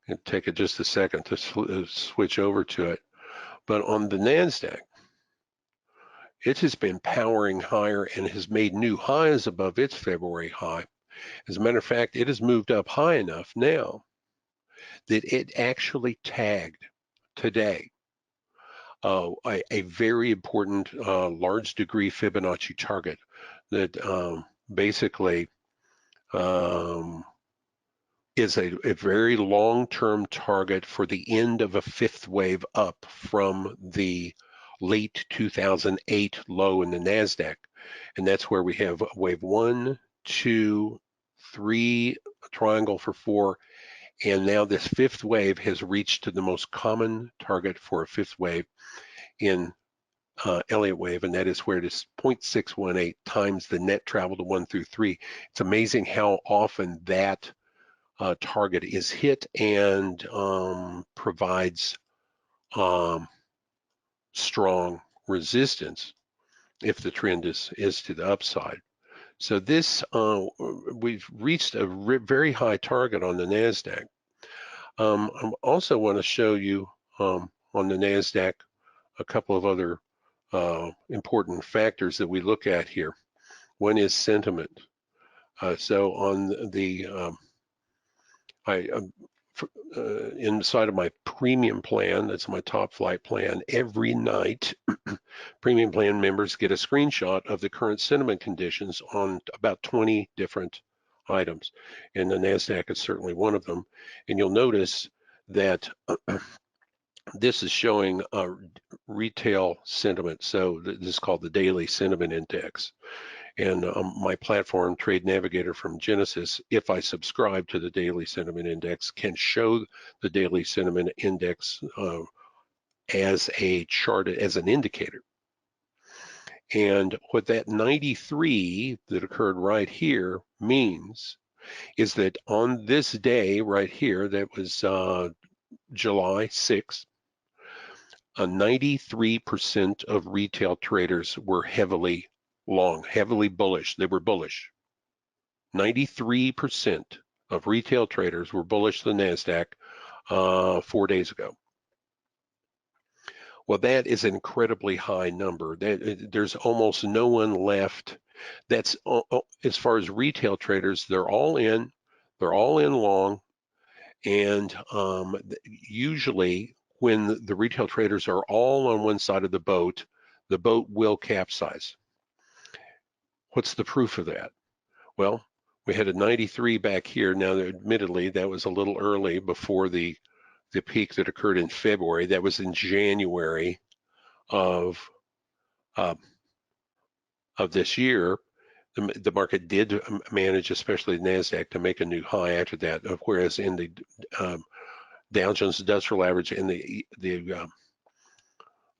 It'll take it just a second to switch over to it. But on the NASDAQ, it has been powering higher and has made new highs above its February high. As a matter of fact, it has moved up high enough now that it actually tagged today a very important large degree Fibonacci target that basically is a very long-term target for the end of a 5th wave up from the late 2008 low in the NASDAQ. And that's where we have wave 1, 2, 3, a triangle for 4, and now this 5th wave has reached to the most common target for a 5th wave in Elliott wave, and that is where it is 0.618 times the net travel to 1 through 3. It's amazing how often that target is hit and provides strong resistance if the trend is to the upside. So this, we've reached a very high target on the NASDAQ. I also want to show you on the NASDAQ a couple of other important factors that we look at here. One is sentiment. So on the inside of my premium plan, that's my top flight plan, every night premium plan members get a screenshot of the current sentiment conditions on about 20 different items, and the NASDAQ is certainly one of them. And you'll notice that this is showing retail sentiment. So this is called the daily sentiment index. And my platform, Trade Navigator from Genesis, if I subscribe to the daily sentiment index, can show the daily sentiment index as a chart, as an indicator. And what that 93 that occurred right here means is that on this day right here, that was July 6th, 93% of retail traders were heavily long, heavily bullish. They were bullish. 93% of retail traders were bullish the NASDAQ 4 days ago. Well, that is an incredibly high number. There's almost no one left. That's as far as retail traders, they're all in long, and usually when the retail traders are all on one side of the boat will capsize. What's the proof of that? Well, we had a 93 back here. Now, admittedly, that was a little early before the peak that occurred in February. That was in January of this year. The market did manage, especially the NASDAQ, to make a new high after that, whereas in the Dow Jones Industrial Average and the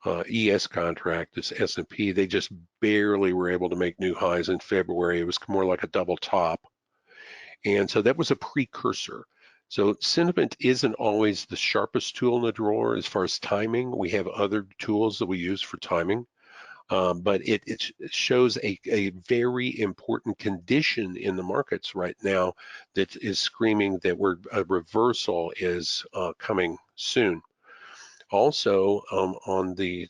ES contract, this S&P, they just barely were able to make new highs in February. It was more like a double top. And so that was a precursor. So sentiment isn't always the sharpest tool in the drawer as far as timing. We have other tools that we use for timing. But it shows a very important condition in the markets right now that is screaming that a reversal is coming soon. Also, on the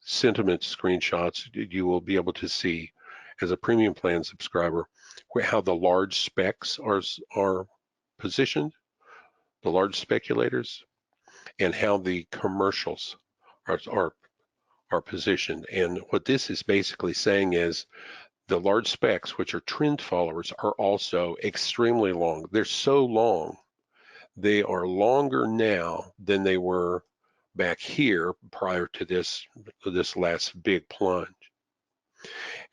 sentiment screenshots, you will be able to see, as a premium plan subscriber, how the large specs are positioned, the large speculators, and how the commercials are positioned. And what this is basically saying is the large specs, which are trend followers, are also extremely long. They're so long, they are longer now than they were back here prior to this last big plunge.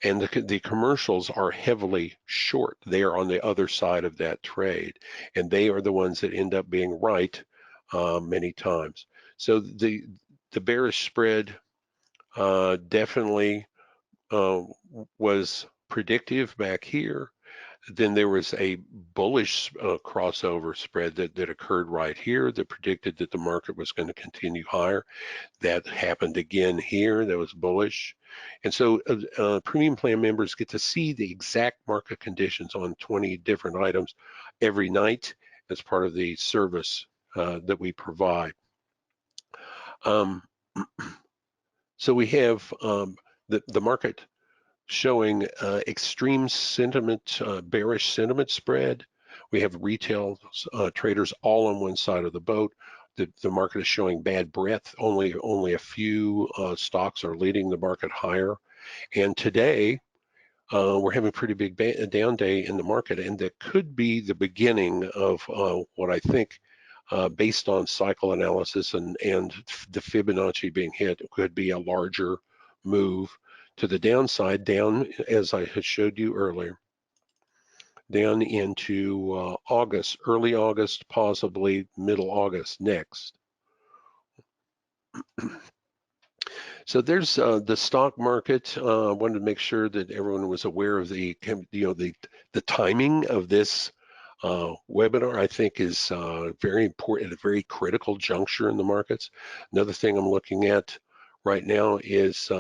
And the commercials are heavily short. They are on the other side of that trade, and they are the ones that end up being right many times. So the bearish spread definitely was predictive back here. Then there was a bullish crossover spread that occurred right here that predicted that the market was going to continue higher. That happened again here. That was bullish. And so premium plan members get to see the exact market conditions on 20 different items every night as part of the service that we provide. So we have the market showing extreme sentiment, bearish sentiment spread. We have retail traders all on one side of the boat. The market is showing bad breadth. Only a few stocks are leading the market higher. And today, we're having a pretty big down day in the market, and that could be the beginning of what I think, based on cycle analysis and the Fibonacci being hit, could be a larger move to the downside, down, as I had showed you earlier, down into August, early August, possibly middle August next. So there's the stock market. I wanted to make sure that everyone was aware of the timing of this webinar. I think is very important, at a very critical juncture in the markets. Another thing I'm looking at right now is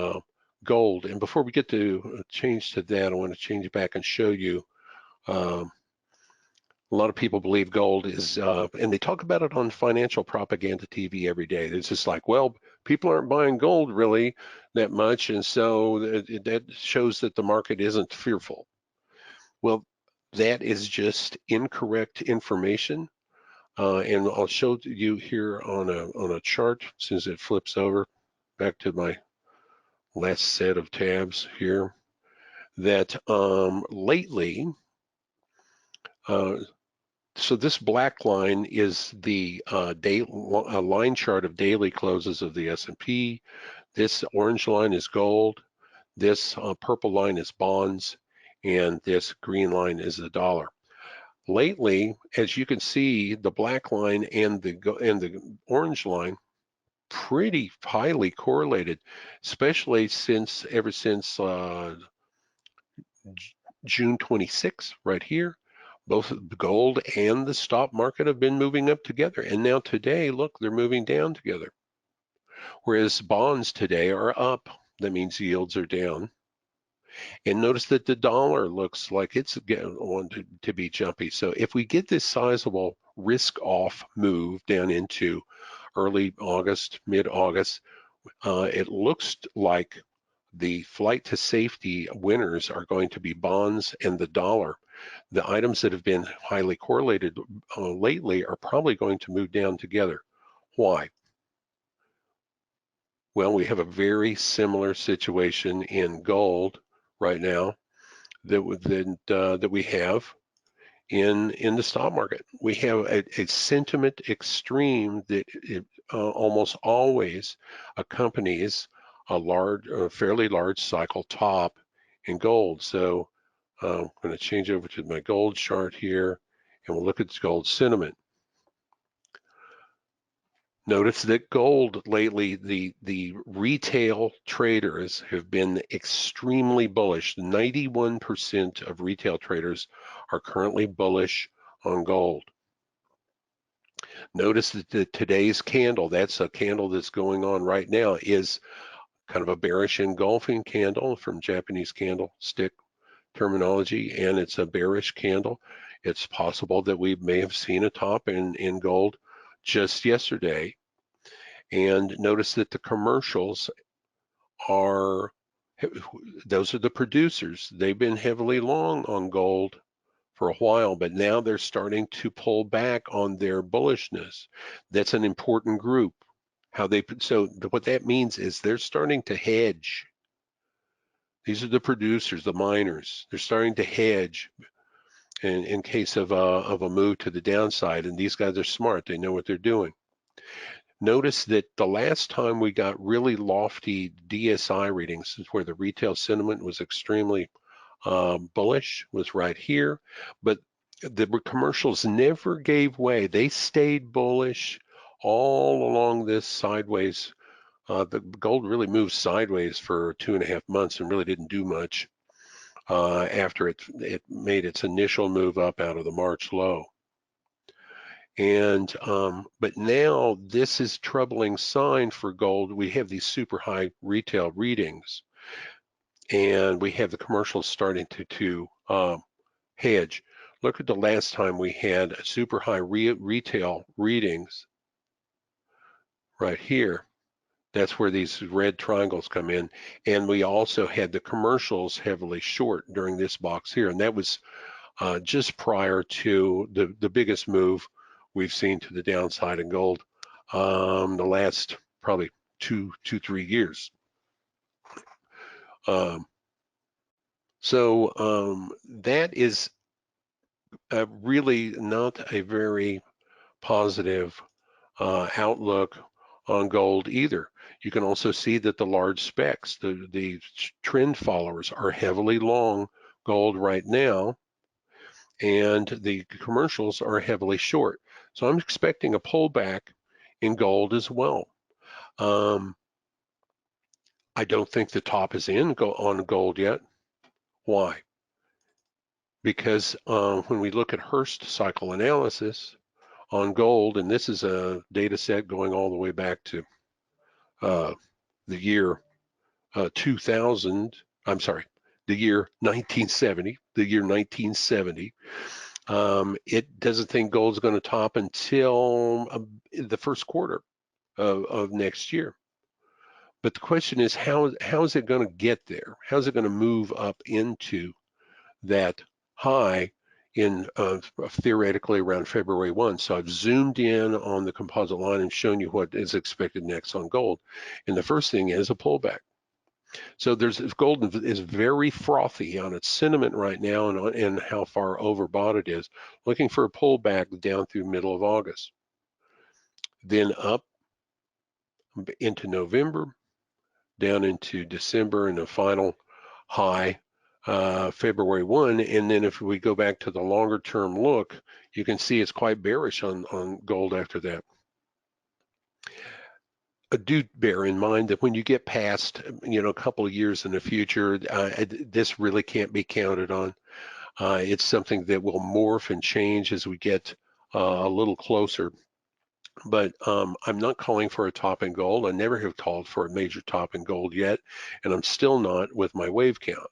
gold. And before we get to change to that, I want to change back and show you. A lot of people believe gold is, and they talk about it on financial propaganda TV every day. It's just like, well, people aren't buying gold really that much, and so that shows that the market isn't fearful. Well, that is just incorrect information, and I'll show you here on a chart since it flips over back to my last set of tabs here. That lately. So this black line is the line chart of daily closes of the S&P. This orange line is gold. This purple line is bonds, and this green line is the dollar. Lately, as you can see, the black line and the orange line pretty highly correlated, especially ever since June 26th, right here. Both the gold and the stock market have been moving up together. And now today, look, they're moving down together. Whereas bonds today are up. That means yields are down. And notice that the dollar looks like it's going to be jumpy. So if we get this sizable risk off move down into early August, mid-August, it looks like the flight to safety winners are going to be bonds and the dollar. The items that have been highly correlated lately are probably going to move down together. Why? Well, we have a very similar situation in gold right now that we have in the stock market. We have a sentiment extreme that almost always accompanies a fairly large cycle top in gold. So I'm going to change over to my gold chart here, and we'll look at gold sentiment. Notice that gold lately, the retail traders have been extremely bullish. 91% of retail traders are currently bullish on gold. Notice that today's candle, that's a candle that's going on right now, is kind of a bearish engulfing candle from Japanese candlestick terminology, and it's a bearish candle. It's possible that we may have seen a top in gold just yesterday. And notice that the commercials are, those are the producers. They've been heavily long on gold for a while, but now they're starting to pull back on their bullishness. That's an important group. So what that means is they're starting to hedge. These are the producers, the miners. They're starting to hedge in case of a move to the downside. And these guys are smart. They know what they're doing. Notice that the last time we got really lofty DSI readings, where the retail sentiment was extremely bullish, was right here. But the commercials never gave way. They stayed bullish all along this sideways. The gold really moved sideways for 2.5 months and really didn't do much after it made its initial move up out of the March low. And but now this is troubling sign for gold. We have these super high retail readings, and we have the commercials starting to hedge. Look at the last time we had super high retail readings right here. That's where these red triangles come in. And we also had the commercials heavily short during this box here. And that was just prior to the biggest move we've seen to the downside in gold the last probably 3 years. That is really not a very positive outlook on gold either. You can also see that the large specs, the trend followers, are heavily long gold right now, and the commercials are heavily short. So I'm expecting a pullback in gold as well. I don't think the top is on gold yet. Why? Because when we look at Hurst cycle analysis on gold, and this is a data set going all the way back to the year 2000, I'm sorry, the year 1970, it doesn't think gold's going to top until the first quarter of next year. But the question is, how is it going to get there? How is it going to move up into that high in theoretically around February 1? So I've zoomed in on the composite line and shown you what is expected next on gold. And the first thing is a pullback. So gold is very frothy on its sentiment right now and how far overbought it is, looking for a pullback down through middle of August. Then up into November, down into December, and a final high February 1. And then if we go back to the longer term look, you can see it's quite bearish on gold after that. Do bear in mind that when you get past, a couple of years in the future, this really can't be counted on. It's something that will morph and change as we get a little closer. But I'm not calling for a top in gold. I never have called for a major top in gold yet, and I'm still not with my wave count.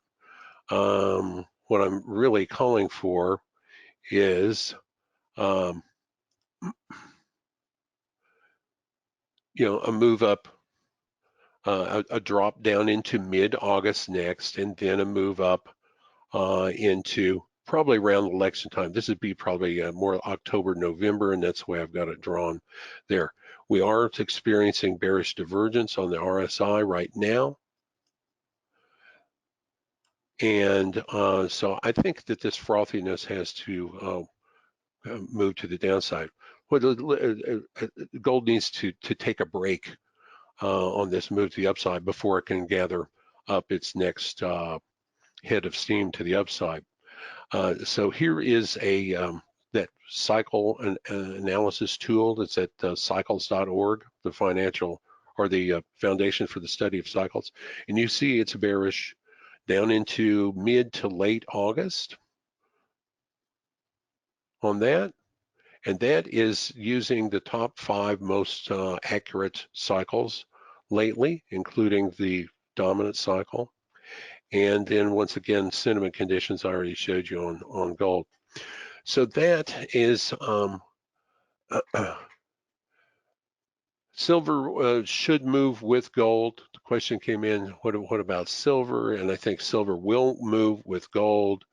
What I'm really calling for is, a move up, a drop down into mid-August next, and then a move up into probably around election time. This would be probably more October, November, and that's the way I've got it drawn there. We are experiencing bearish divergence on the RSI right now. And so I think that this frothiness has to move to the downside. Gold needs to take a break on this move to the upside before it can gather up its next head of steam to the upside. So here is a that cycle analysis tool that's at cycles.org, the financial or the Foundation for the Study of Cycles, and you see it's bearish down into mid to late August on that. And that is using the top 5 most accurate cycles lately, including the dominant cycle. And then once again, sentiment conditions I already showed you on gold. So that is silver should move with gold. The question came in, what about silver? And I think silver will move with gold.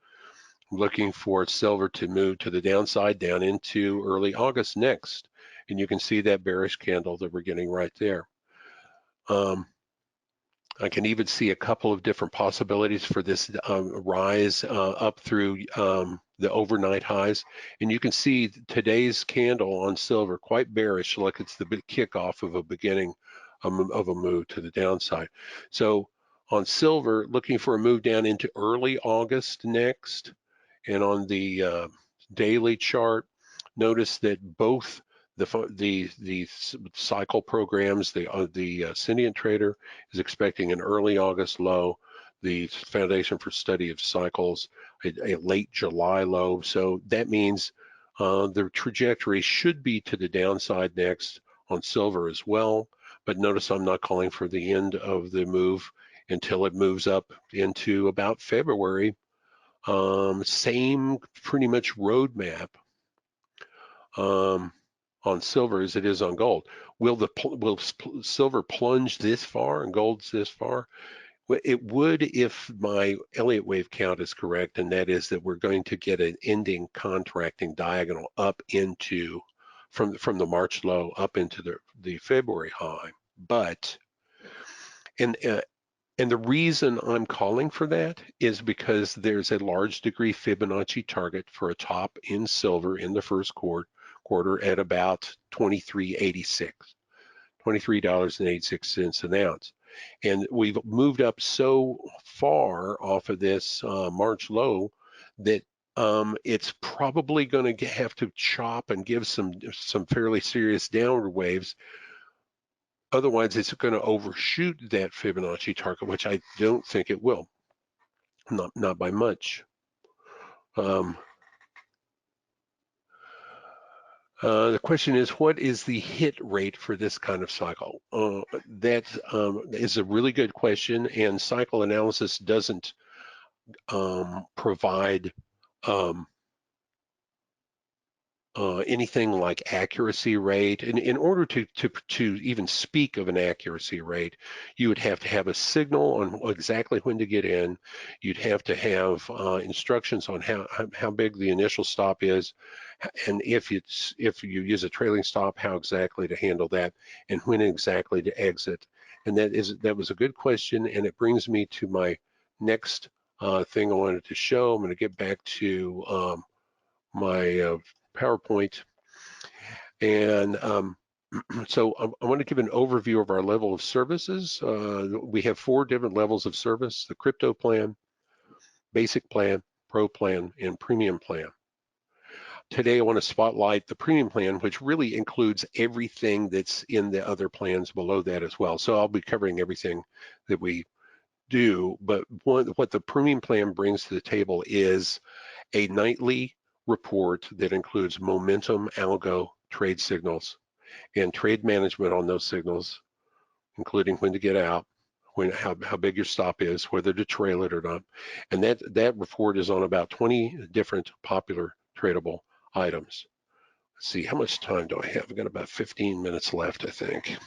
I'm looking for silver to move to the downside down into early August next. And you can see that bearish candle that we're getting right there. I can even see a couple of different possibilities for this rise up through the overnight highs. And you can see today's candle on silver quite bearish, like it's the kickoff of a beginning of a move to the downside. So on silver, looking for a move down into early August next. And on the daily chart, notice that both the cycle programs, the Ascendant Trader is expecting an early August low, the Foundation for Study of Cycles a late July low. So that means the trajectory should be to the downside next on silver as well. But notice I'm not calling for the end of the move until it moves up into about February. Same pretty much roadmap on silver as it is on gold. Will silver plunge this far and gold's this far? Well, it would if my Elliott wave count is correct, and that is that we're going to get an ending contracting diagonal up into from the March low up into the February high. But and the reason I'm calling for that is because there's a large degree Fibonacci target for a top in silver in the first quarter at about $23.86, $23.86 an ounce. And we've moved up so far off of this March low that it's probably going to have to chop and give some fairly serious downward waves. Otherwise, it's going to overshoot that Fibonacci target, which I don't think it will, not by much. The question is, what is the hit rate for this kind of cycle? That is a really good question, and cycle analysis doesn't provide anything like accuracy rate. And in order to even speak of an accuracy rate, you would have to have a signal on exactly when to get in. You'd have to have instructions on how big the initial stop is, and if you use a trailing stop, how exactly to handle that, and when exactly to exit. And that was a good question, and it brings me to my next thing I wanted to show. I'm going to get back to my PowerPoint. And so I want to give an overview of our level of services. We have 4 different levels of service: the crypto plan, basic plan, pro plan, and premium plan. Today I want to spotlight the premium plan, which really includes everything that's in the other plans below that as well. So I'll be covering everything that we do, but what the premium plan brings to the table is a nightly report that includes momentum, algo, trade signals, and trade management on those signals, including when to get out, how big your stop is, whether to trail it or not. And that report is on about 20 different popular tradable items. Let's see, how much time do I have? I've got about 15 minutes left, I think.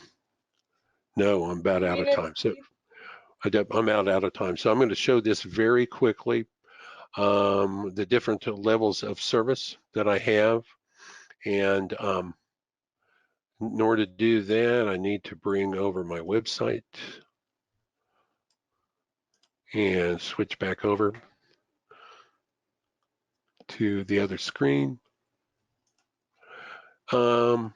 No, I'm about out of time. So I'm out of time. So I'm going to show this very quickly. The different levels of service that I have. And in order to do that, I need to bring over my website and switch back over to the other screen. Alrighty,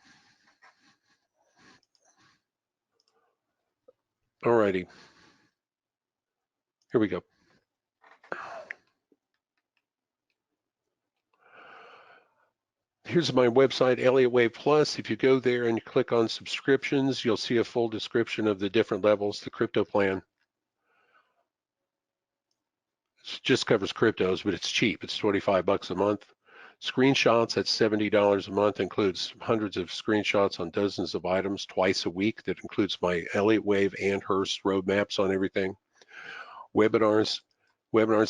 here we go. Here's my website, Elliott Wave Plus. If you go there and you click on subscriptions, you'll see a full description of the different levels. The crypto plan just covers cryptos, but it's cheap. It's 25 bucks a month. Screenshots at $70 a month, includes hundreds of screenshots on dozens of items twice a week. That includes my Elliott Wave and Hearst roadmaps on everything. Webinars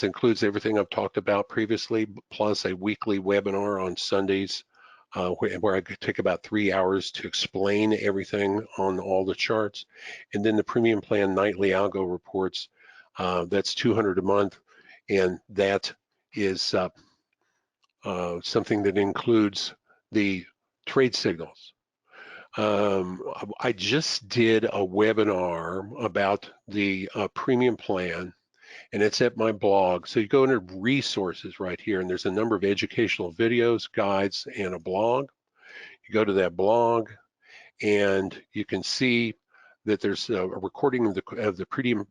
includes everything I've talked about previously, plus a weekly webinar on Sundays where I take about 3 hours to explain everything on all the charts. And then the premium plan nightly algo reports, that's $200 a month, and that is something that includes the trade signals. I just did a webinar about the premium plan, and it's at my blog. So you go under resources right here, and there's a number of educational videos, guides, and a blog. You go to that blog, and you can see that there's a recording of the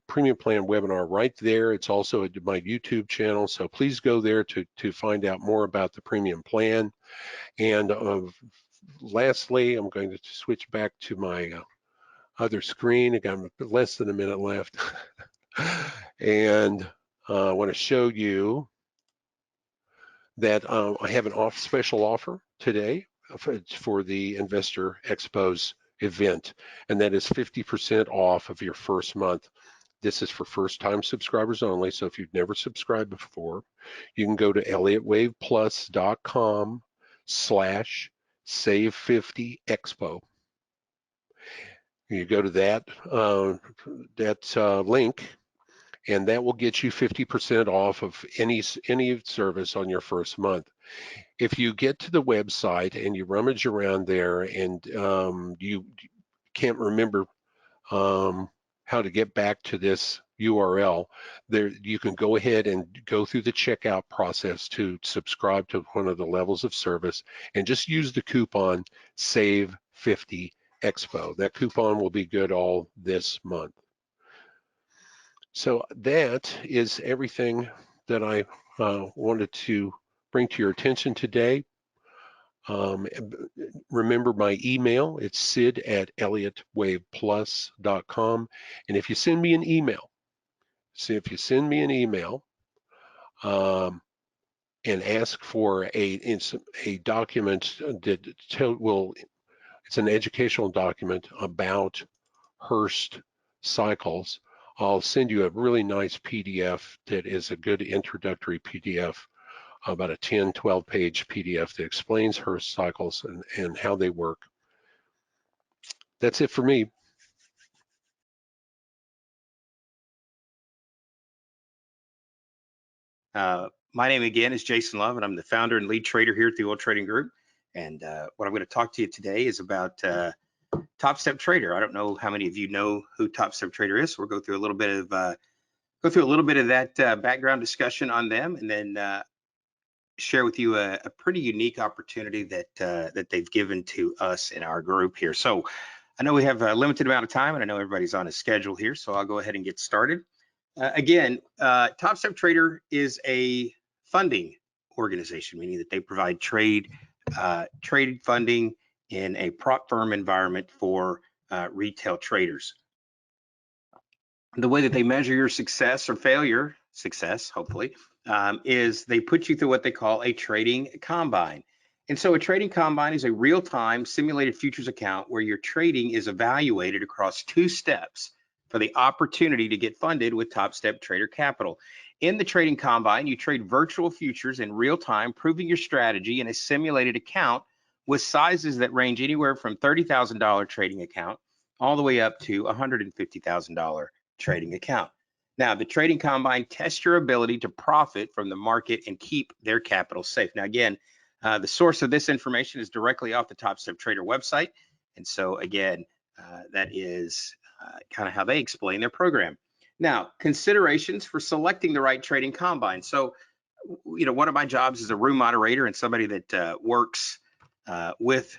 premium plan webinar right there. It's also at my YouTube channel, so please go there to find out more about the premium plan. And lastly, I'm going to switch back to my other screen. I got less than a minute left. And I want to show you that I have an special offer today for the InvestorExpos event, and that is 50% off of your first month. This is for first-time subscribers only, so if you've never subscribed before, you can go to elliottwaveplus.com/save50expo. You go to that link, and that will get you 50% off of any service on your first month. If you get to the website and you rummage around there and you can't remember how to get back to this URL, there you can go ahead and go through the checkout process to subscribe to one of the levels of service, and just use the coupon SAVE50EXPO. That coupon will be good all this month. So that is everything that I wanted to bring to your attention today. Remember my email, it's sid@elliottwaveplus.com. And if you send me an email, and ask for a document that it's an educational document about Hearst cycles, I'll send you a really nice PDF that is a good introductory PDF, about a 10, 12-page PDF that explains Hearst cycles and how they work. That's it for me. My name again is Jason Love, and I'm the founder and lead trader here at the Oil Trading Group. And what I'm going to talk to you today is about Top Step Trader. I don't know how many of you know who Top Step Trader is. So we'll go through a little bit of that background discussion on them, and then share with you a pretty unique opportunity that they've given to us in our group here. So I know we have a limited amount of time, and I know everybody's on a schedule here, so I'll go ahead and get started. Again, Top Step Trader is a funding organization, meaning that they provide trade funding in a prop firm environment for retail traders. The way that they measure your success or failure, hopefully, is they put you through what they call a trading combine. And so a trading combine is a real-time simulated futures account where your trading is evaluated across 2 steps for the opportunity to get funded with Top Step Trader Capital. In the trading combine, you trade virtual futures in real time, proving your strategy in a simulated account with sizes that range anywhere from $30,000 trading account all the way up to $150,000 trading account. Now, the trading combine tests your ability to profit from the market and keep their capital safe. Now, again, the source of this information is directly off the Top Step Trader website. And so again, that is kind of how they explain their program. Now, considerations for selecting the right trading combine. So, one of my jobs as a room moderator and somebody that works with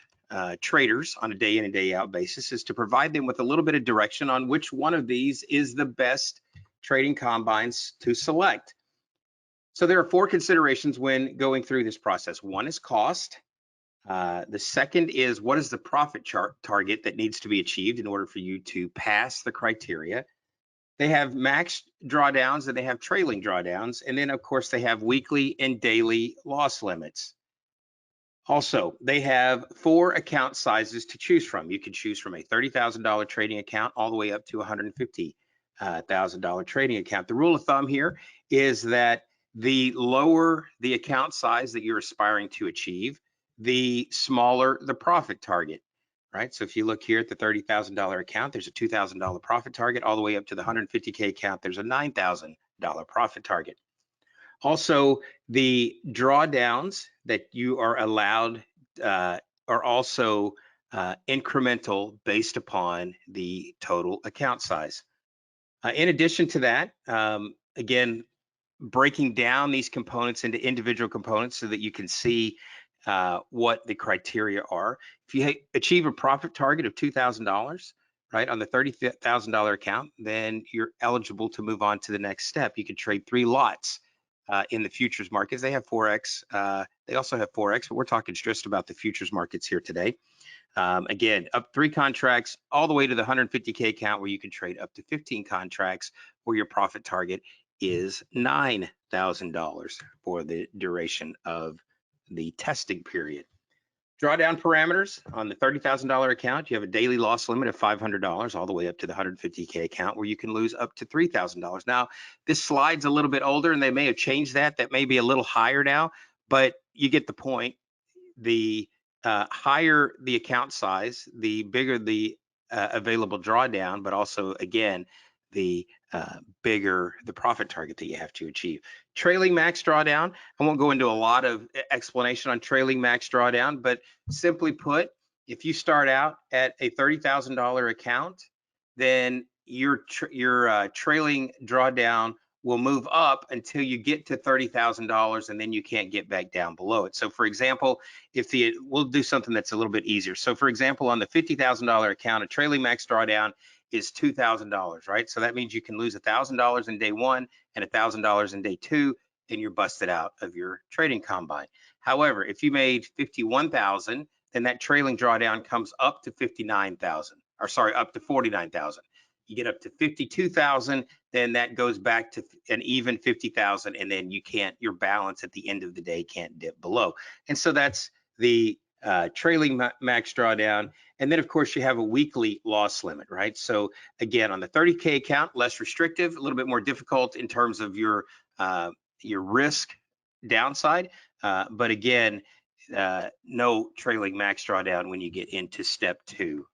traders on a day in and day out basis is to provide them with a little bit of direction on which one of these is the best trading combines to select. So there are 4 considerations when going through this process. One is cost, The second is, what is the profit target that needs to be achieved in order for you to pass the criteria? They have max drawdowns and they have trailing drawdowns. And then, of course, they have weekly and daily loss limits. Also, they have 4 account sizes to choose from. You can choose from a $30,000 trading account all the way up to a $150,000 trading account. The rule of thumb here is that the lower the account size that you're aspiring to achieve, the smaller the profit target, right? So if you look here at the $30,000 account, there's a $2,000 profit target. All the way up to the 150K account, there's a $9,000 profit target. Also, the drawdowns that you are allowed are also incremental based upon the total account size. In addition to that, again, breaking down these components into individual components so that you can see what the criteria are. If you achieve a profit target of $2,000, right, on the $30,000 account, then you're eligible to move on to the next step. You can trade 3 lots in the futures markets. They have Forex. They also have Forex, but we're talking just about the futures markets here today. Again, up 3 contracts all the way to the 150K account where you can trade up to 15 contracts where your profit target is $9,000 for the duration of the testing period. Drawdown parameters on the $30,000 account, you have a daily loss limit of $500 all the way up to the 150K account where you can lose up to $3,000. Now, this slide's a little bit older and they may have changed that. That may be a little higher now, but you get the point. The higher the account size, the bigger the available drawdown, but also, again, the bigger the profit target that you have to achieve. Trailing max drawdown, I won't go into a lot of explanation on trailing max drawdown, but simply put, if you start out at a $30,000 account, then your trailing drawdown will move up until you get to $30,000 and then you can't get back down below it. So for example, we'll do something that's a little bit easier. So for example, on the $50,000 account, a trailing max drawdown is $2,000, right? So that means you can lose $1,000 in day 1 and $1,000 in day 2, and you're busted out of your trading combine. However, if you made 51,000, then that trailing drawdown comes up to 59,000, or sorry, up to 49,000. You get up to 52,000, then that goes back to an even 50,000, and then your balance at the end of the day can't dip below. And so that's the trailing max drawdown. And then of course you have a weekly loss limit, right? So again, on the 30K account, less restrictive, a little bit more difficult in terms of your risk downside. But again, no trailing max drawdown when you get into step 2.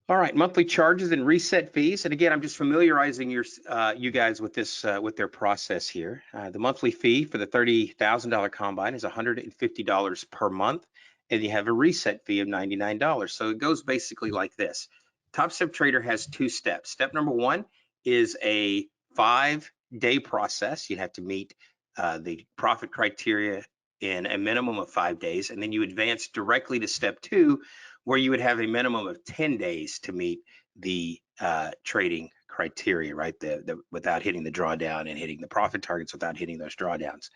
All right, monthly charges and reset fees. And again, I'm just familiarizing you guys with this, with their process here. The monthly fee for the $30,000 combine is $150 per month, and you have a reset fee of $99. So it goes basically like this. Top Step Trader has 2 steps. Step number 1 is a 5-day process. You have to meet the profit criteria in a minimum of 5 days, and then you advance directly to step 2, where you would have a minimum of 10 days to meet the trading criteria, right? Without hitting the drawdown and hitting the profit targets without hitting those drawdowns.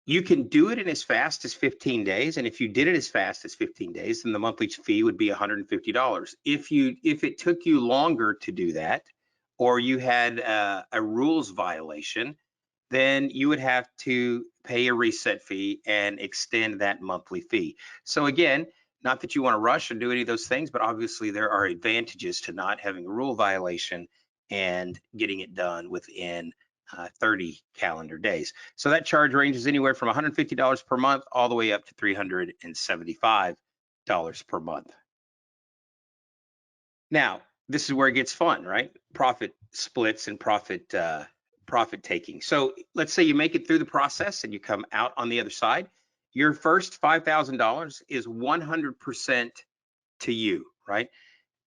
You can do it in as fast as 15 days. And if you did it as fast as 15 days, then the monthly fee would be $150. If it took you longer to do that, or you had a rules violation, then you would have to pay a reset fee and extend that monthly fee. So again, not that you want to rush and do any of those things, but obviously there are advantages to not having a rule violation and getting it done within 30 calendar days. So that charge ranges anywhere from $150 per month all the way up to $375 per month. Now, this is where it gets fun, right? Profit splits and profit taking. So let's say you make it through the process and you come out on the other side. Your first $5,000 is 100% to you, right?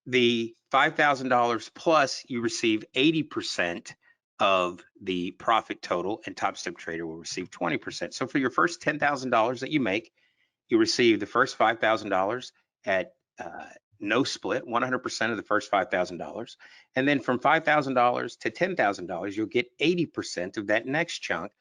The $5,000 plus you receive 80% of the profit total, and Top Step Trader will receive 20%. So for your first $10,000 that you make, you receive the first $5,000 at no split, 100% of the first $5,000. And then from $5,000 to $10,000, you'll get 80% of that next chunk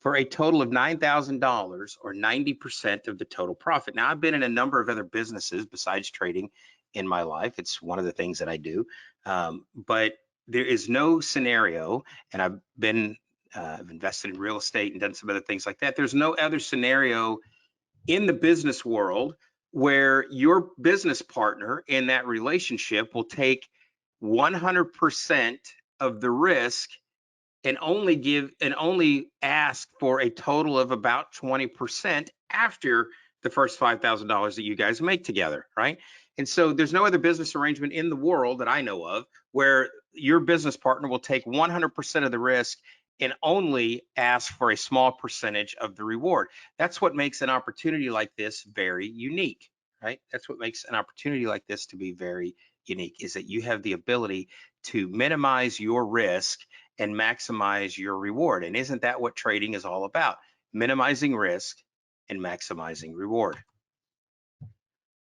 for a total of $9,000 or 90% of the total profit. Now, I've been in a number of other businesses besides trading in my life. It's one of the things that I do. But there is no scenario, and I've invested in real estate and done some other things like that. There's no other scenario in the business world where your business partner in that relationship will take 100% of the risk and only ask for a total of about 20% after the first $5,000 that you guys make together, right? And so there's no other business arrangement in the world that I know of where your business partner will take 100% of the risk and only ask for a small percentage of the reward. That's what makes an opportunity like this very unique, right? That's what makes an opportunity like this to be very unique, is that you have the ability to minimize your risk and maximize your reward. And isn't that what trading is all about? Minimizing risk and maximizing reward.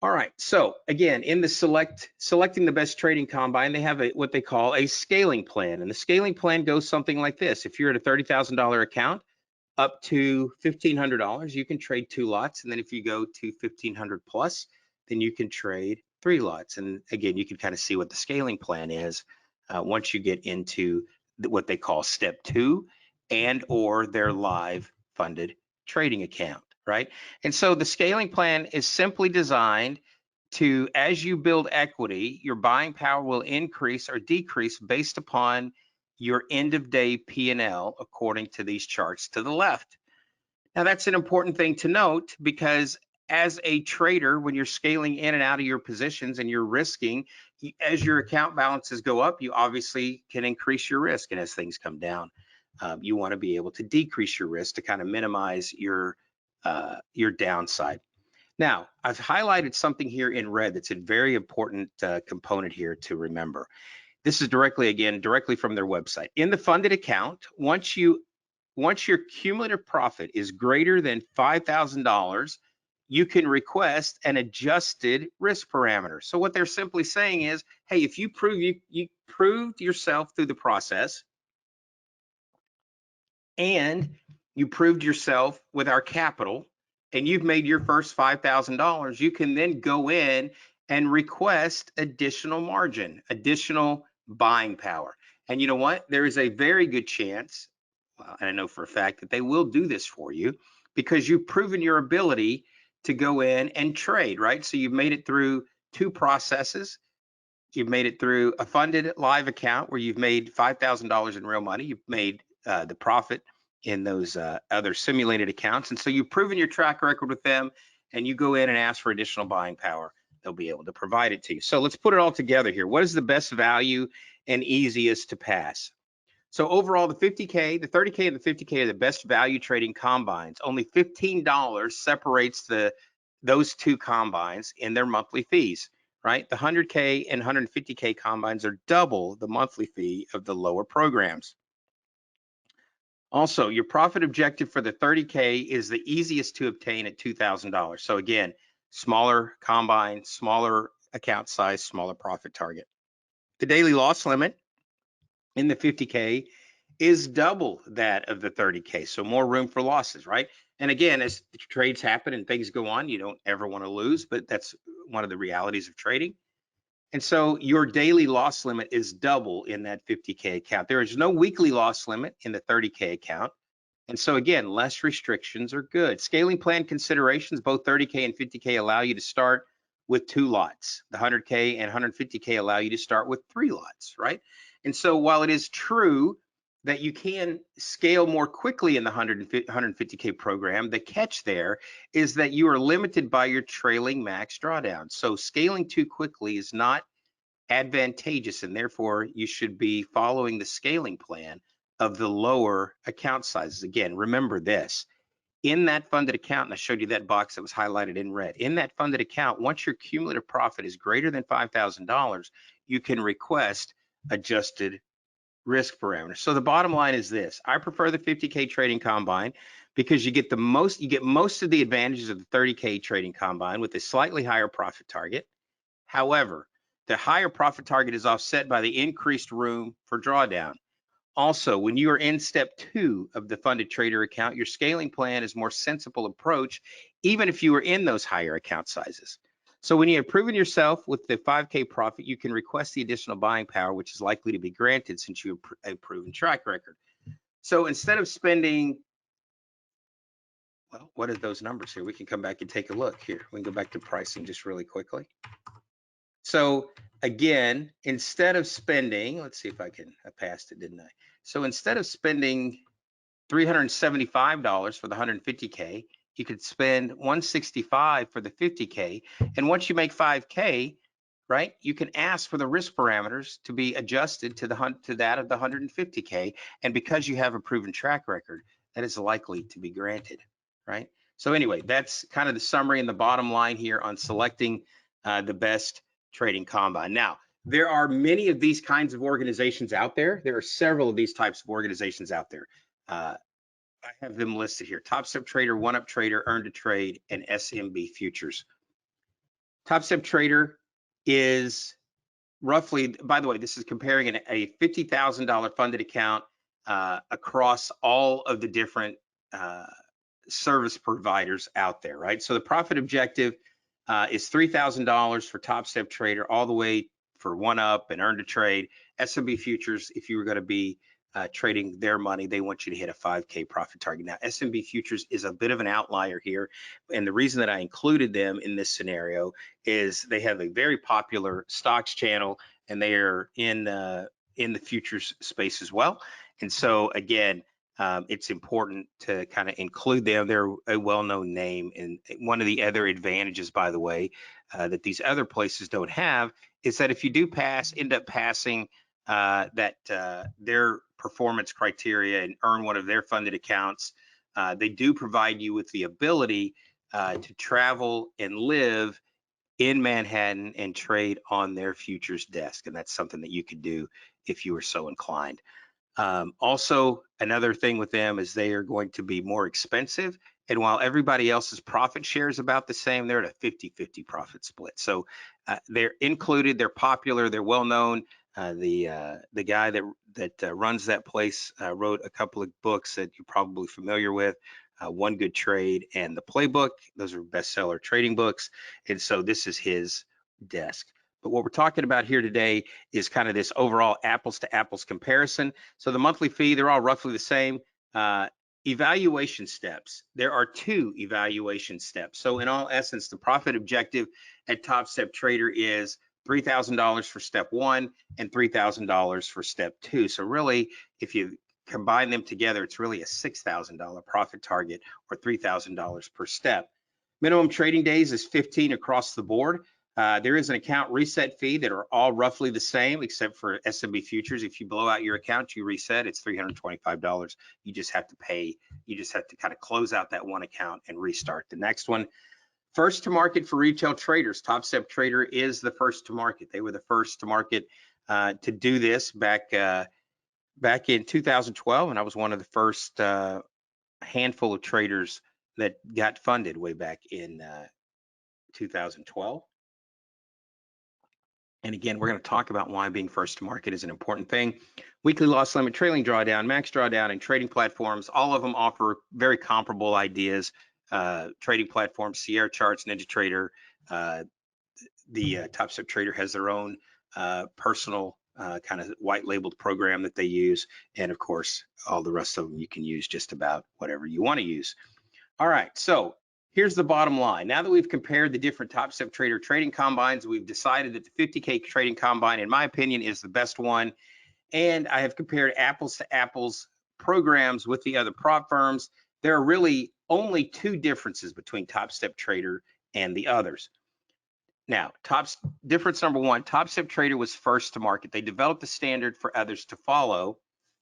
All right, so again, in the selecting the best trading combine, they have what they call a scaling plan. And the scaling plan goes something like this. If you're at a $30,000 account, up to $1,500, you can trade 2 lots. And then if you go to 1,500 plus, then you can trade 3 lots. And again, you can kind of see what the scaling plan is once you get into what they call step 2 and or their live funded trading account, right? And so the scaling plan is simply designed to, as you build equity, your buying power will increase or decrease based upon your end of day P&L according to these charts to the left. Now that's an important thing to note, because as a trader, when you're scaling in and out of your positions and you're risking, as your account balances go up, you obviously can increase your risk. And as things come down, you want to be able to decrease your risk to kind of minimize your downside. Now, I've highlighted something here in red that's a very important component here to remember. This is directly from their website. In the funded account, once your cumulative profit is greater than $5,000, you can request an adjusted risk parameter. So what they're simply saying is, hey, if you proved yourself through the process and you proved yourself with our capital and you've made your first $5,000, you can then go in and request additional margin, additional buying power. And you know what? There is a very good chance, and I know for a fact, that they will do this for you because you've proven your ability to go in and trade, right? So you've made it through 2 processes. You've made it through a funded live account where you've made $5,000 in real money. You've made the profit in those other simulated accounts. And so you've proven your track record with them, and you go in and ask for additional buying power. They'll be able to provide it to you. So let's put it all together here. What is the best value and easiest to pass? So overall, the 50K, the 30K, and the 50K are the best value trading combines. Only $15 separates those 2 combines in their monthly fees, right? The 100K and 150K combines are double the monthly fee of the lower programs. Also, your profit objective for the 30K is the easiest to obtain at $2,000. So again, smaller combine, smaller account size, smaller profit target. The daily loss limit in the 50K is double that of the 30K. So more room for losses, right? And again, as trades happen and things go on, you don't ever want to lose, but that's one of the realities of trading. And so your daily loss limit is double in that 50K account. There is no weekly loss limit in the 30K account. And so again, less restrictions are good. Scaling plan considerations, both 30K and 50K allow you to start with 2 lots. The 100K and 150K allow you to start with 3 lots, right? And so while it is true that you can scale more quickly in the 150K program, the catch there is that you are limited by your trailing max drawdown. So scaling too quickly is not advantageous, and therefore you should be following the scaling plan of the lower account sizes. Again, remember this. In that funded account, and I showed you that box that was highlighted in red, in that funded account, once your cumulative profit is greater than $5,000, you can request adjusted risk parameters. So the bottom line is this: I prefer the 50K trading combine because you get most of the advantages of the 30K trading combine with a slightly higher profit target. However, the higher profit target is offset by the increased room for drawdown. Also, when you are in step 2 of the funded trader account, your scaling plan is more sensible approach, even if you are in those higher account sizes. So when you have proven yourself with the 5K profit, you can request the additional buying power, which is likely to be granted since you have a proven track record. So instead of spending, well, what are those numbers here? We can come back and take a look here. We can go back to pricing just really quickly. So again, instead of spending, let's see if I passed it, didn't I? So instead of spending $375 for the 150K, you could spend $165 for the 50K. And once you make 5K, right, you can ask for the risk parameters to be adjusted to that of the 150K. And because you have a proven track record, that is likely to be granted, right? So anyway, that's kind of the summary and the bottom line here on selecting the best trading combine. Now, there are many of these kinds of organizations out there. There are several of these types of organizations out there. I have them listed here: Top Step Trader, One Up Trader, Earn to Trade, and SMB Futures. Top Step Trader is roughly, by the way, this is comparing a $50,000 funded account across all of the different service providers out there, right? So the profit objective is $3,000 for Top Step Trader, all the way for One Up and Earn to Trade. SMB Futures, if you were going to be trading their money, they want you to hit a 5K profit target. Now, SMB Futures is a bit of an outlier here, and the reason that I included them in this scenario is they have a very popular stocks channel, and they are in the futures space as well. And so again, it's important to kind of include them. They're a well-known name, and one of the other advantages, by the way, that these other places don't have is that if you do end up passing their performance criteria and earn one of their funded accounts, they do provide you with the ability to travel and live in Manhattan and trade on their futures desk. And that's something that you could do if you were so inclined. Also, another thing with them is they are going to be more expensive. And while everybody else's profit share is about the same, they're at a 50-50 profit split. So they're included, they're popular, they're well known. The guy that runs that place wrote a couple of books that you're probably familiar with, One Good Trade and The Playbook. Those are bestseller trading books. And so this is his desk. But what we're talking about here today is kind of this overall apples to apples comparison. So the monthly fee, they're all roughly the same. Evaluation steps. There are 2 evaluation steps. So in all essence, the profit objective at Top Step Trader is $3,000 for step 1 and $3,000 for step 2. So really, if you combine them together, it's really a $6,000 profit target, or $3,000 per step. Minimum trading days is 15 across the board. There is an account reset fee that are all roughly the same, except for SMB Futures. If you blow out your account, you reset, it's $325. You just have to pay. You just have to kind of close out that one account and restart the next one. First to market for retail traders. Top Step Trader is the first to market. They were the first to market to do this back in 2012, and I was one of the first handful of traders that got funded way back in 2012. And again, we're going to talk about why being first to market is an important thing. Weekly loss limit, trailing drawdown, max drawdown, and trading platforms, all of them offer very comparable ideas. Trading platforms, Sierra Charts, NinjaTrader, the Top Step Trader has their own personal kind of white labeled program that they use. And of course, all the rest of them, you can use just about whatever you want to use. All right, so here's the bottom line. Now that we've compared the different Top Step Trader trading combines, we've decided that the 50K trading combine, in my opinion, is the best one. And I have compared apples to apples programs with the other prop firms. There are really only 2 differences between Top Step Trader and the others. Now, difference number 1, Top Step Trader was first to market. They developed the standard for others to follow.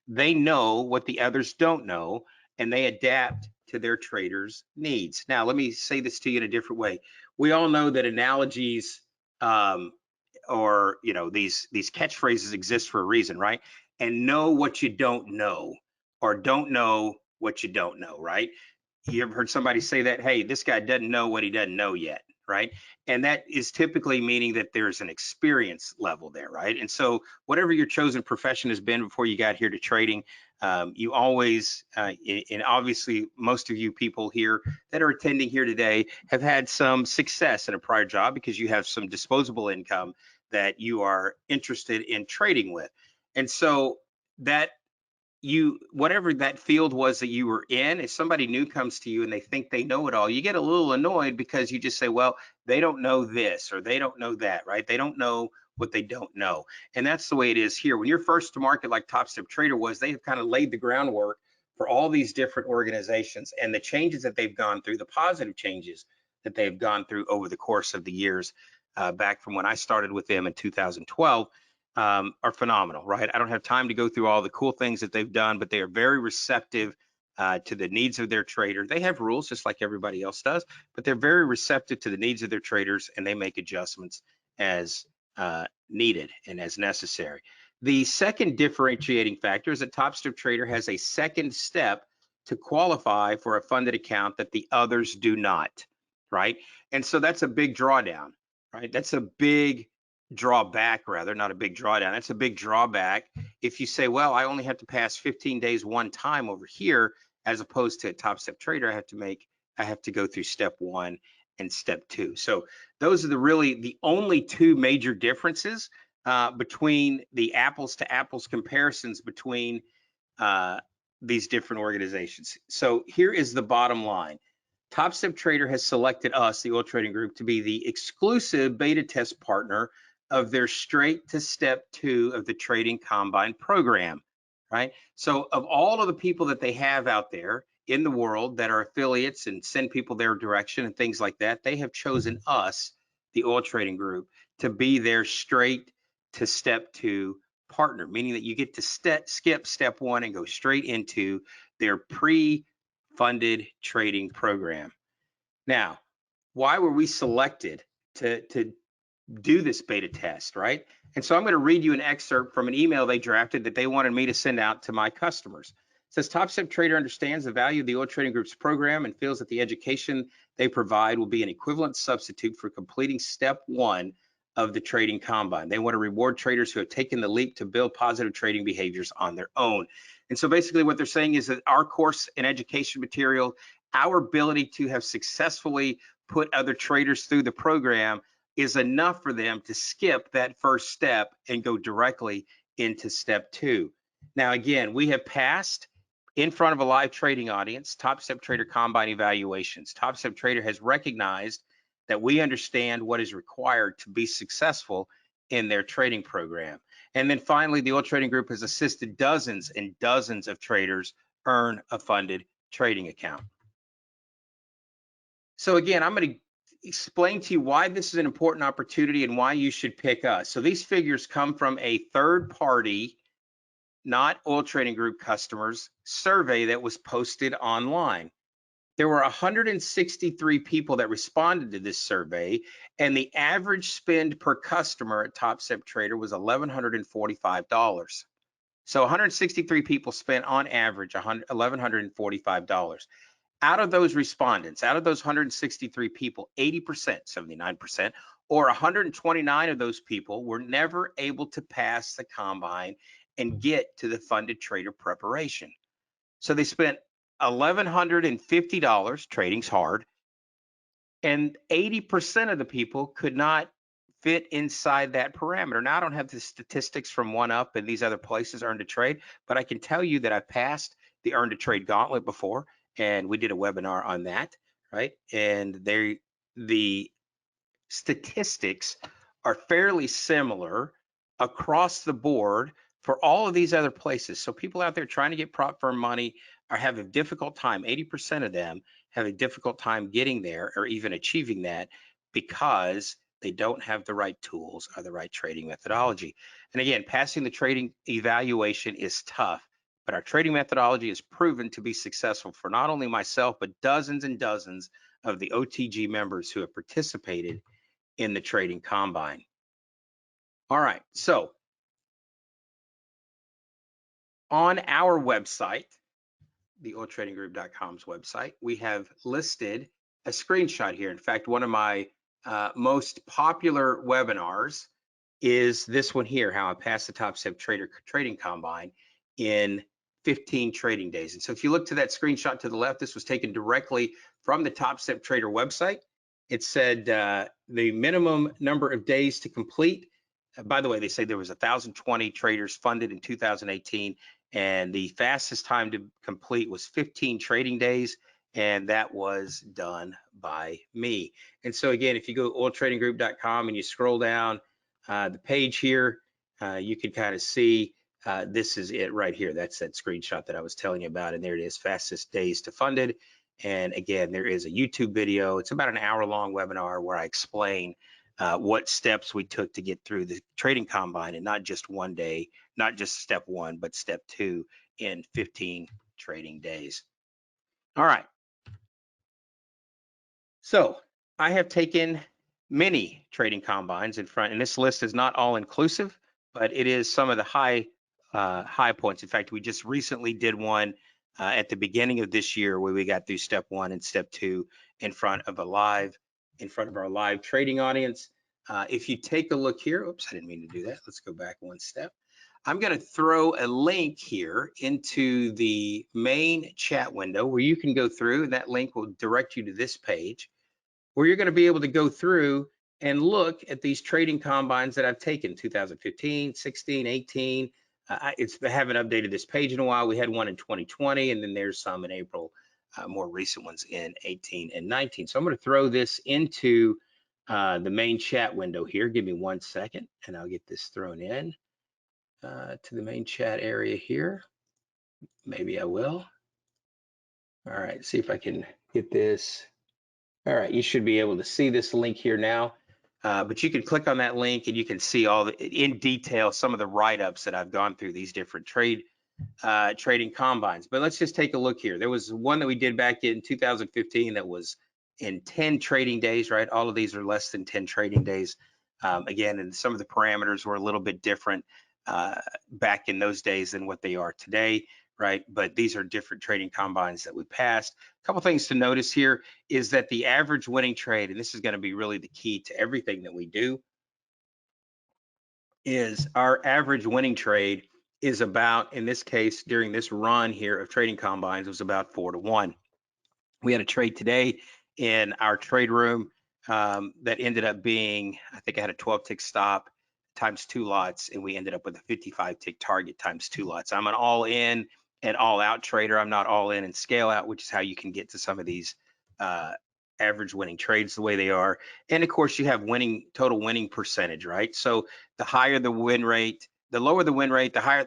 They know what the others don't know, and they adapt to their traders' needs. Now, let me say this to you in a different way. We all know that analogies or these catchphrases exist for a reason, right? And know what you don't know, or don't know what you don't know, right? You ever heard somebody say that? Hey, this guy doesn't know what he doesn't know yet, right? And that is typically meaning that there's an experience level there, right? And so whatever your chosen profession has been before you got here to trading, you always, and obviously most of you people here that are attending here today have had some success in a prior job because you have some disposable income that you are interested in trading with. And so that whatever that field was that you were in, if somebody new comes to you and they think they know it all, you get a little annoyed because you just say, well, they don't know this or they don't know that, right? They don't know what they don't know. And that's the way it is here. When you're first to market, like Top Step Trader was, they have kind of laid the groundwork for all these different organizations and the changes that they've gone through, the positive changes that they've gone through over the course of the years, back from when I started with them in 2012. Are phenomenal, right? I don't have time to go through all the cool things that they've done, but they are very receptive to the needs of their trader. They have rules just like everybody else does, but they're very receptive to the needs of their traders, and they make adjustments as needed and as necessary. The second differentiating factor is that Top Step Trader has a second step to qualify for a funded account that the others do not, right? And so that's a big drawdown, right? That's a big drawback, rather, not a big drawdown. That's a big drawback if you say, well, I only have to pass 15 days one time over here, as opposed to Top Step Trader, I have to go through step 1 and step 2. So those are the only two major differences between the apples to apples comparisons between these different organizations. So here is the bottom line. Top Step Trader has selected us, the Oil Trading Group, to be the exclusive beta test partner of their straight to step 2 of the Trading Combine program, right? So of all of the people that they have out there in the world that are affiliates and send people their direction and things like that, they have chosen us, the Oil Trading Group, to be their straight to step 2 partner, meaning that you get to skip step 1 and go straight into their pre-funded trading program. Now, why were we selected to do this beta test, right? And so I'm going to read you an excerpt from an email they drafted that they wanted me to send out to my customers. It says, Top Step Trader understands the value of the Oil Trading Group's program and feels that the education they provide will be an equivalent substitute for completing step 1 of the Trading Combine. They want to reward traders who have taken the leap to build positive trading behaviors on their own. And so basically what they're saying is that our course and education material, our ability to have successfully put other traders through the program, is enough for them to skip that first step and go directly into step 2. Now, again, we have passed in front of a live trading audience Top Step Trader Combine evaluations. Top Step Trader has recognized that we understand what is required to be successful in their trading program. And then finally, the Oil Trading Group has assisted dozens and dozens of traders earn a funded trading account. So again, I'm going to explain to you why this is an important opportunity and why you should pick us. So these figures come from a third party, not Oil Trading Group customers, survey that was posted online. There were 163 people that responded to this survey, and the average spend per customer at Top Step Trader was $1,145. So 163 people spent on average $1,145. Out of those respondents, out of those 163 people, 80%, 79%, or 129 of those people were never able to pass the combine and get to the funded trader preparation. So they spent $1,150, trading's hard, and 80% of the people could not fit inside that parameter. Now, I don't have the statistics from OneUp and these other places, Earn to Trade, but I can tell you that I've passed the Earn to Trade gauntlet before, and we did a webinar on that, right? And the statistics are fairly similar across the board for all of these other places. So people out there trying to get prop firm money are having a difficult time. 80% of them have a difficult time getting there or even achieving that because they don't have the right tools or the right trading methodology. And again, passing the trading evaluation is tough, but our trading methodology is proven to be successful for not only myself, but dozens and dozens of the OTG members who have participated in the Trading Combine. All right, so on our website, the oiltradinggroup.com's website, we have listed a screenshot here. In fact, one of my most popular webinars is this one here, how I passed the Top Step Trader Trading Combine in 15 trading days. And so if you look to that screenshot to the left, this was taken directly from the Top Step Trader website. It said the minimum number of days to complete. By the way, they say there was 1,020 traders funded in 2018, and the fastest time to complete was 15 trading days, and that was done by me. And so again, if you go to oiltradinggroup.com and you scroll down the page here, you can kind of see this is it right here. That's that screenshot that I was telling you about, and there it is, fastest days to funded. And again, there is a YouTube video. It's about an hour-long webinar where I explain what steps we took to get through the trading combine, and not just one day, not just step one, but step two in 15 trading days. All right. So I have taken many trading combines in front, and this list is not all inclusive, but it is some of the high points. In fact, we just recently did one at the beginning of this year where we got through step one and step two in front of our live trading audience. If you take a look here, oops, I didn't mean to do that. Let's go back one step. I'm going to throw a link here into the main chat window where you can go through, and that link will direct you to this page where you're going to be able to go through and look at these trading combines that I've taken, 2015, 16, 18. I haven't updated this page in a while. We had one in 2020, and then there's some in April, more recent ones in 18 and 19. So I'm going to throw this into the main chat window here. Give me 1 second, and I'll get this thrown in to the main chat area here. Maybe I will. All right, see if I can get this. All right, you should be able to see this link here now, but you can click on that link and you can see in detail some of the write-ups that I've gone through these different trading combines. But let's just take a look here. There was one that we did back in 2015 that was in 10 trading days, right? All of these are less than 10 trading days. Again, and some of the parameters were a little bit different back in those days than what they are today, right? But these are different trading combines that we passed. A couple things to notice here is that the average winning trade, and this is going to be really the key to everything that we do, is our average winning trade is about, in this case, during this run here of trading combines, was about 4 to 1. We had a trade today in our trade room that ended up being, I think I had a 12 tick stop times 2 lots, and we ended up with a 55 tick target times 2 lots. I'm an all in and all out trader. I'm not all in and scale out, which is how you can get to some of these average winning trades the way they are. And of course, you have total winning percentage, right? So the higher the win rate, the lower the win rate, the higher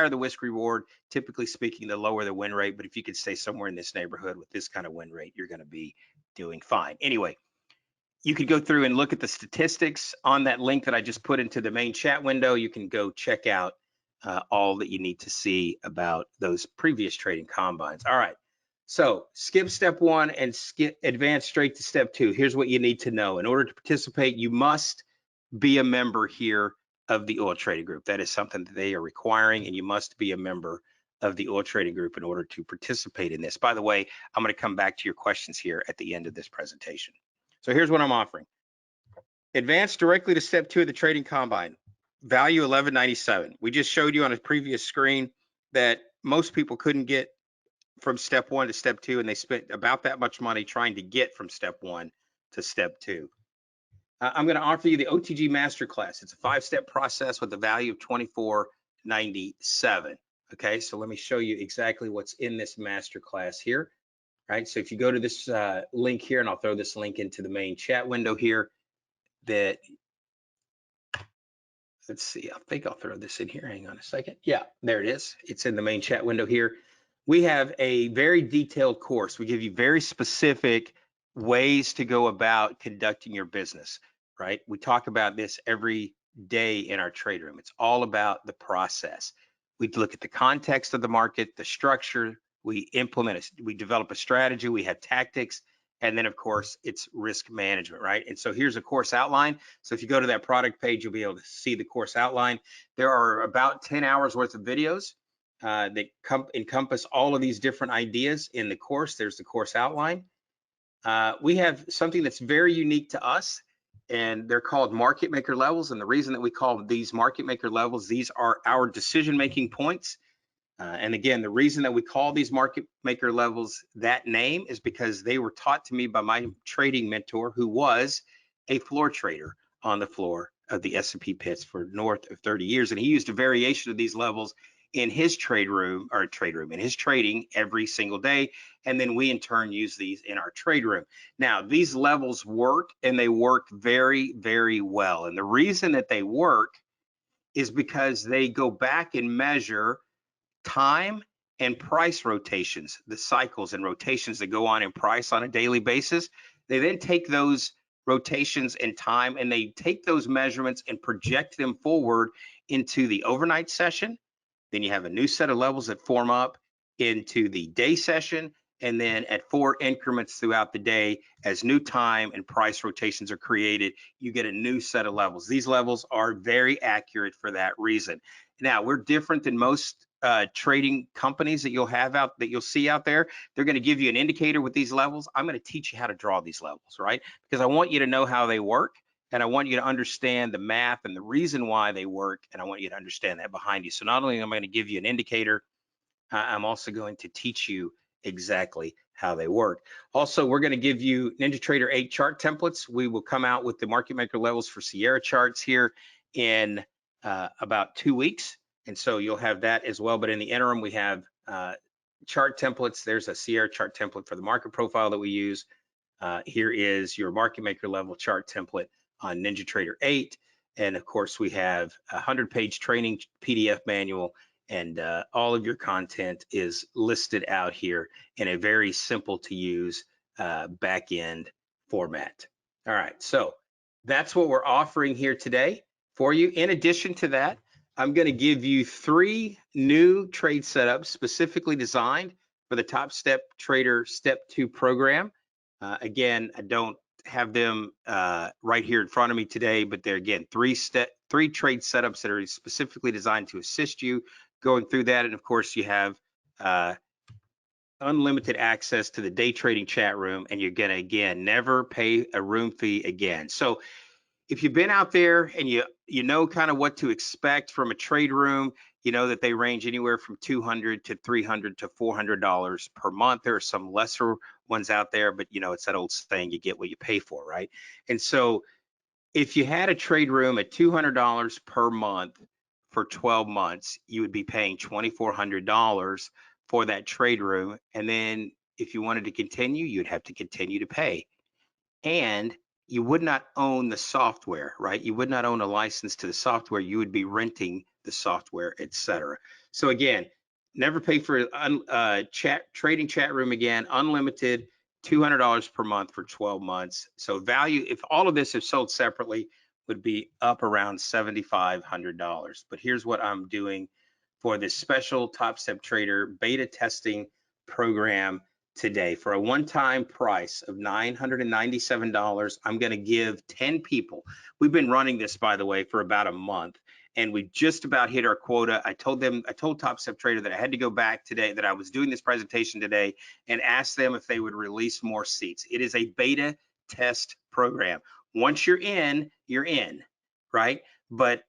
the risk reward. Typically speaking, the lower the win rate. But if you could stay somewhere in this neighborhood with this kind of win rate, you're going to be doing fine. Anyway, you could go through and look at the statistics on that link that I just put into the main chat window. You can go check out all that you need to see about those previous trading combines. All right. So skip step one and advance straight to step two. Here's what you need to know. In order to participate, you must be a member here of the Oil Trading Group. That is something that they are requiring, and you must be a member of the Oil Trading Group in order to participate in this. By the way, I'm going to come back to your questions here at the end of this presentation. So here's what I'm offering. Advance directly to step two of the trading combine. Value $11.97. We just showed you on a previous screen that most people couldn't get from step one to step two, and they spent about that much money trying to get from step one to step two. I'm going to offer you the OTG Masterclass. It's a 5-step process with a value of $24.97. Okay, so let me show you exactly what's in this masterclass here. Right, so if you go to this link here, and I'll throw this link into the main chat window here, let's see, I think I'll throw this in here. Hang on a second. Yeah, there it is. It's in the main chat window here. We have a very detailed course. We give you very specific ways to go about conducting your business, right? We talk about this every day in our trade room. It's all about the process. We look at the context of the market, the structure, we develop a strategy, we have tactics, and then of course it's risk management, right? And so here's a course outline. So if you go to that product page, you'll be able to see the course outline. There are about 10 hours worth of videos that encompass all of these different ideas in the course. There's the course outline. We have something that's very unique to us, and they're called market maker levels. And the reason that we call these market maker levels, these are our decision-making points. And again, the reason that we call these market maker levels that name is because they were taught to me by my trading mentor, who was a floor trader on the floor of the S&P pits for north of 30 years. And he used a variation of these levels in his in his trading every single day. And then we in turn use these in our trade room. Now, these levels work, and they work very, very well. And the reason that they work is because they go back and measure time and price rotations, the cycles and rotations that go on in price on a daily basis. They then take those rotations and time, and they take those measurements and project them forward into the overnight session. Then you have a new set of levels that form up into the day session, and then at 4 increments throughout the day, as new time and price rotations are created, you get a new set of levels. These levels are very accurate for that reason. Now, we're different than most trading companies that you'll see out there. They're going to give you an indicator with these levels. I'm going to teach you how to draw these levels, right? Because I want you to know how they work, and I want you to understand the math and the reason why they work, and I want you to understand that behind you. So not only am I going to give you an indicator, I'm also going to teach you exactly how they work. Also, we're going to give you NinjaTrader 8 chart templates. We will come out with the market maker levels for Sierra charts here in about 2 weeks. And so you'll have that as well. But in the interim, we have chart templates. There's a Sierra chart template for the market profile that we use. Here is your market maker level chart template on NinjaTrader 8. And of course, we have a 100-page training PDF manual, and all of your content is listed out here in a very simple to use back-end format. All right, so that's what we're offering here today for you. In addition to that, I'm going to give you 3 new trade setups specifically designed for the Top Step Trader Step 2 program. Again, I don't have them right here in front of me today, but they're again 3 trade setups that are specifically designed to assist you going through that. And of course, you have unlimited access to the day trading chat room, and you're going to again never pay a room fee again. So if you've been out there and you know kind of what to expect from a trade room, you know that they range anywhere from $200 to $300 to $400 per month. There are some lesser ones out there, but you know, it's that old saying, you get what you pay for, right? And so if you had a trade room at $200 per month for 12 months, you would be paying $2,400 for that trade room. And then if you wanted to continue, you'd have to continue to pay. And you would not own the software, right? You would not own a license to the software. You would be renting the software, etc. So again, never pay for trading chat room again, unlimited, $200 per month for 12 months. So value, if all of this is sold separately, would be up around $7,500. But here's what I'm doing for this special Top Step Trader beta testing program today. For a one-time price of $997, I'm going to give 10 people. We've been running this, by the way, for about a month, and we just about hit our quota. I told Top Step Trader that I had to go back today, that I was doing this presentation today, and ask them if they would release more seats. It is a beta test program. Once you're in, right? But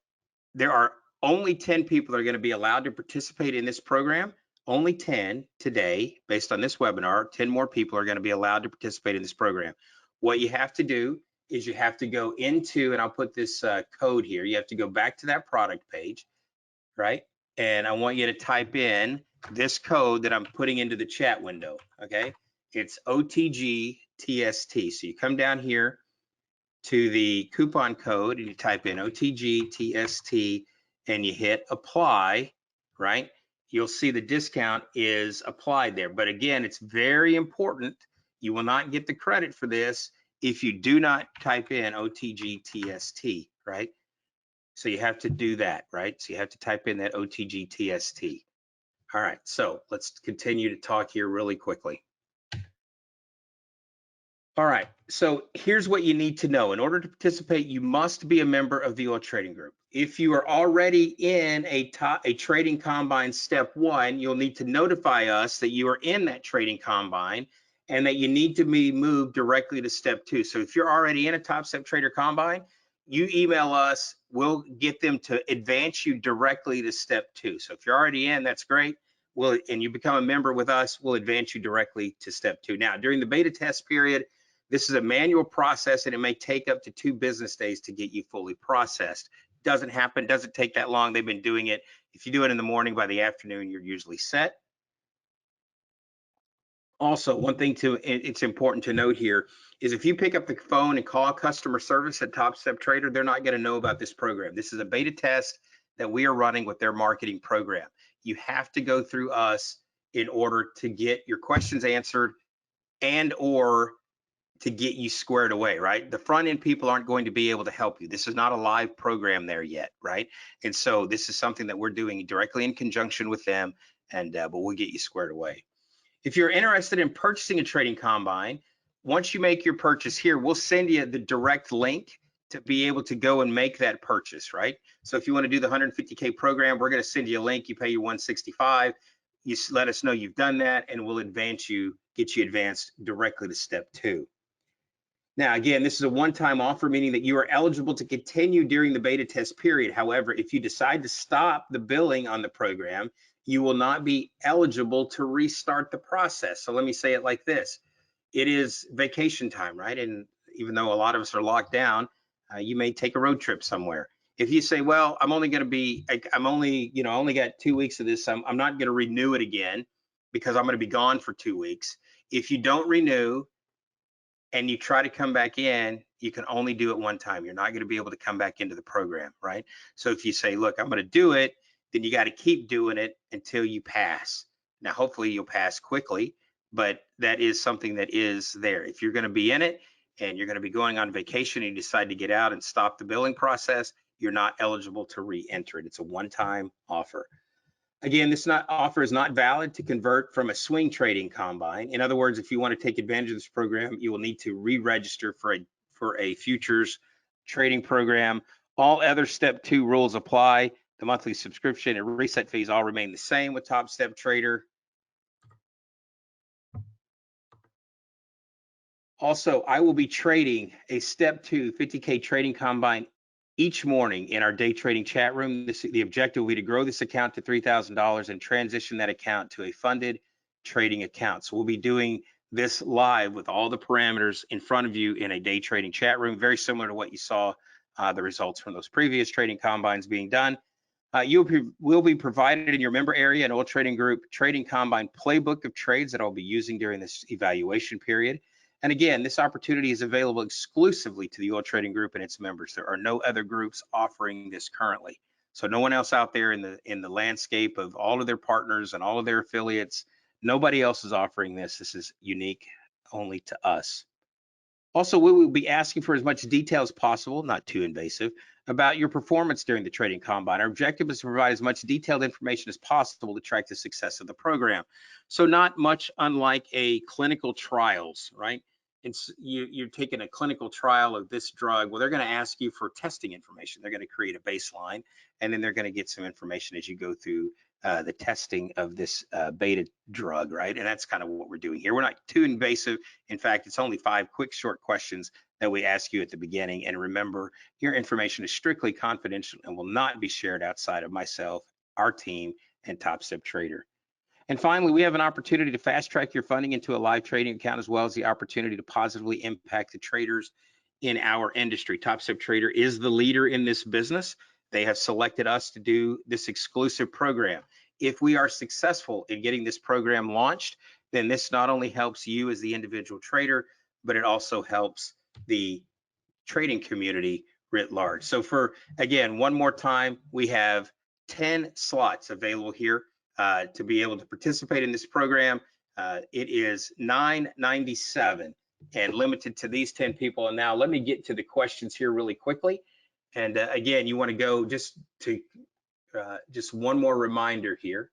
there are only 10 people that are going to be allowed to participate in this program. Only 10 today, based on this webinar. 10 more people are going to be allowed to participate in this program. What you have to do is you have to go into, and I'll put this code here, you have to go back to that product page, right? And I want you to type in this code that I'm putting into the chat window, okay? It's OTGTST. So you come down here to the coupon code and you type in OTGTST and you hit apply, right? You'll see the discount is applied there. But again, it's very important. You will not get the credit for this if you do not type in OTGTST, right? So you have to do that, right? So you have to type in that OTGTST. All right, so let's continue to talk here really quickly. All right, so here's what you need to know. In order to participate, you must be a member of the Oil Trading Group. If you are already in a trading combine step 1, you'll need to notify us that you are in that trading combine, and that you need to be moved directly to step 2. So if you're already in a Top Step Trader Combine, you email us, we'll get them to advance you directly to step 2. So if you're already in, that's great. And you become a member with us, we'll advance you directly to step 2. Now, during the beta test period, this is a manual process and it may take up to 2 business days to get you fully processed. Doesn't happen, doesn't take that long. They've been doing it. If you do it in the morning, by the afternoon, you're usually set. Also, one thing it's important to note here is if you pick up the phone and call customer service at Top Step Trader, they're not going to know about this program. This is a beta test that we are running with their marketing program. You have to go through us in order to get your questions answered and or to get you squared away, right? The front end people aren't going to be able to help you. This is not a live program there yet, right? And so this is something that we're doing directly in conjunction with them, and but we'll get you squared away. If you're interested in purchasing a trading combine, once you make your purchase here, we'll send you the direct link to be able to go and make that purchase, right? So if you want to do the 150K program, we're going to send you a link. You pay your 165. You let us know you've done that, and we'll advance you, get you advanced directly to step 2. Now, again, this is a one-time offer, meaning that you are eligible to continue during the beta test period. However, if you decide to stop the billing on the program, you will not be eligible to restart the process. So let me say it like this. It is vacation time, right? And even though a lot of us are locked down, you may take a road trip somewhere. If you say, well, I'm only going to be, I'm only, I only got 2 weeks of this, I'm not going to renew it again because I'm going to be gone for 2 weeks. If you don't renew, and you try to come back in, you can only do it one time. You're not going to be able to come back into the program, right? So if you say, look, I'm going to do it, then you got to keep doing it until you pass. Now, hopefully you'll pass quickly, but that is something that is there. If you're going to be in it and you're going to be going on vacation and you decide to get out and stop the billing process, you're not eligible to re-enter it. It's a one-time offer. Again, this offer is not valid to convert from a swing trading combine. In other words, if you want to take advantage of this program, you will need to re-register for a futures trading program. All other step 2 rules apply. The monthly subscription and reset fees all remain the same with Top Step Trader. Also, I will be trading a step 2 50K trading combine each morning in our day trading chat room. The objective will be to grow this account to $3,000 and transition that account to a funded trading account. So we'll be doing this live with all the parameters in front of you in a day trading chat room, very similar to what you saw the results from those previous trading combines being done. You will be provided in your member area an Oil Trading Group trading combine playbook of trades that I'll be using during this evaluation period. And again, this opportunity is available exclusively to the Oil Trading Group and its members. There are no other groups offering this currently. So no one else out there in the landscape of all of their partners and all of their affiliates, nobody else is offering this. This is unique only to us. Also, we will be asking for as much detail as possible, not too invasive, about your performance during the trading combine. Our objective is to provide as much detailed information as possible to track the success of the program. So not much unlike a clinical trials, right? You're taking a clinical trial of this drug. Well, they're going to ask you for testing information. They're going to create a baseline, and then they're going to get some information as you go through the testing of this beta drug, right? And that's kind of what we're doing here. We're not too invasive. In fact, it's only 5 quick, short questions that we ask you at the beginning. And remember, your information is strictly confidential and will not be shared outside of myself, our team, and Top Step Trader. And finally, we have an opportunity to fast track your funding into a live trading account, as well as the opportunity to positively impact the traders in our industry. Top Step Trader is the leader in this business. They have selected us to do this exclusive program. If we are successful in getting this program launched, then this not only helps you as the individual trader, but it also helps the trading community writ large. So again, one more time, we have 10 slots available here to be able to participate in this program. It is $9.97 and limited to these 10 people. And now let me get to the questions here really quickly. And again, you want to go just one more reminder here.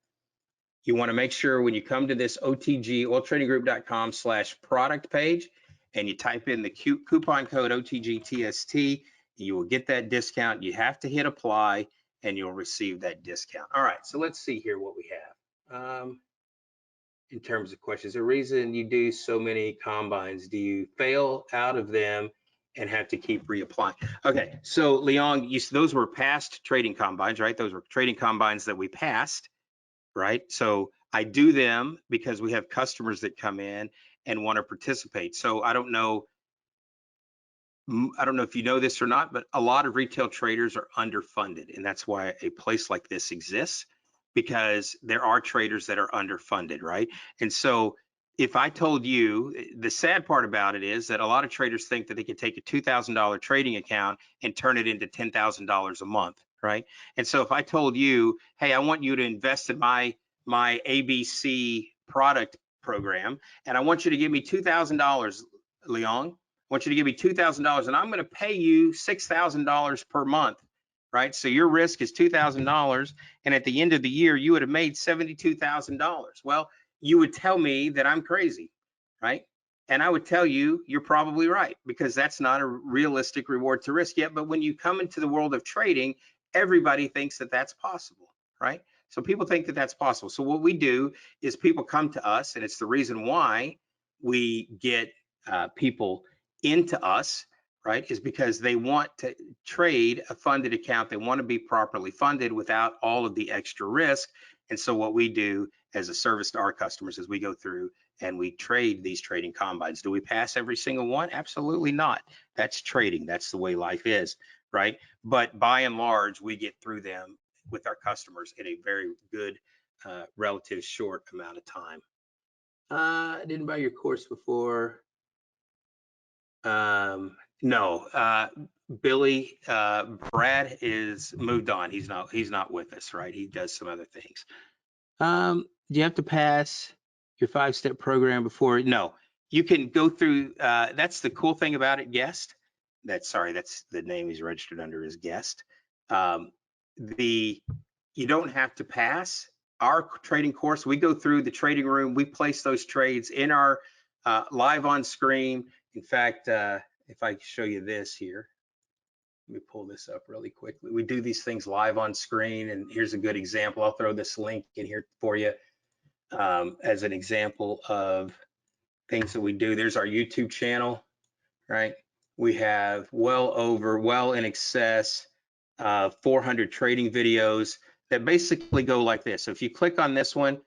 You want to make sure when you come to this OTG, oiltradinggroup.com/product page, and you type in the coupon code OTGTST, you will get that discount. You have to hit apply and you'll receive that discount. All right, so let's see here what we have. in terms of questions? The reason you do so many combines, do you fail out of them and have to keep reapplying? Okay, so Leon, those were past trading combines, right? Those were trading combines that we passed, right? So I do them because we have customers that come in and want to participate. So I don't know if you know this or not, but a lot of retail traders are underfunded, and that's why a place like this exists, because there are traders that are underfunded, right? And so if I told you, the sad part about it is that a lot of traders think that they can take a $2,000 trading account and turn it into $10,000 a month, right? And so if I told you, hey, I want you to invest in my ABC product program, and I want you to give me $2,000, Leon, I want you to give me $2,000 and I'm going to pay you $6,000 per month, right? So your risk is $2,000. And at the end of the year, you would have made $72,000. Well, you would tell me that I'm crazy, right? And I would tell you, you're probably right, because that's not a realistic reward to risk yet. But when you come into the world of trading, everybody thinks that that's possible, right? So people think that that's possible. So what we do is people come to us, and it's the reason why we get people into us, right, is because they want to trade a funded account. They want to be properly funded without all of the extra risk. And so what we do as a service to our customers is we go through and we trade these trading combines. Do we pass every single one? Absolutely not. That's trading. That's the way life is, right? But by and large, we get through them with our customers in a very good, relative short amount of time. I didn't buy your course before. No, Billy, Brad is moved on. He's not with us, right? He does some other things. Do you have to pass your 5-step program before? No, you can go through, that's the cool thing about it, Guest. That's the name he's registered under, is Guest. You don't have to pass our trading course. We go through the trading room. We place those trades in our live on screen. In fact, if I show you this here, let me pull this up really quickly. We do these things live on screen, and here's a good example. I'll throw this link in here for you as an example of things that we do. There's our YouTube channel, right? We have well in excess 400 trading videos that basically go like this. So if you click on this one,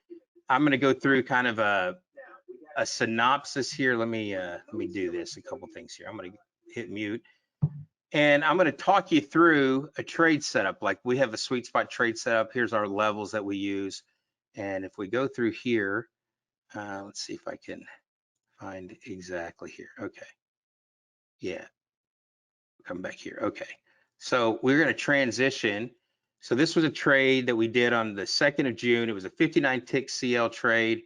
I'm going to go through kind of a synopsis here. Let me do this, a couple things here. I'm going to hit mute, and I'm going to talk you through a trade setup. Like, we have a sweet spot trade setup. Here's our levels that we use. And if we go through here, let's see if I can find exactly here. Okay. Yeah. Come back here. Okay. So we're going to transition. So this was a trade that we did on the 2nd of June. It was a 59 tick CL trade.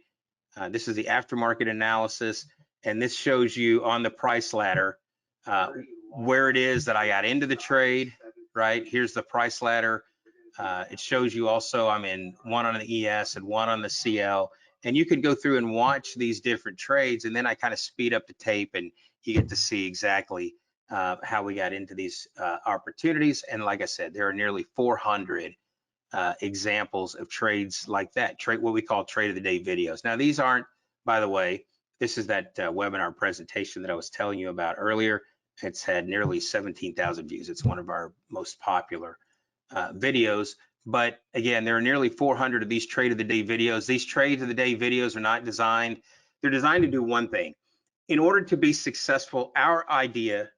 This is the aftermarket analysis, and this shows you on the price ladder where it is that I got into the trade, right? Here's the price ladder. It shows you also I'm in one on the ES and one on the CL, and you can go through and watch these different trades, and then I kind of speed up the tape and you get to see exactly how we got into these opportunities. And like I said, there are nearly 400 examples of trades like that, what we call trade of the day videos. Now, these aren't, by the way, this is that webinar presentation that I was telling you about earlier. It's had nearly 17,000 views. It's one of our most popular videos. But again, there are nearly 400 of these trade of the day videos. These trade of the day videos are not designed. They're designed to do one thing. In order to be successful, our idea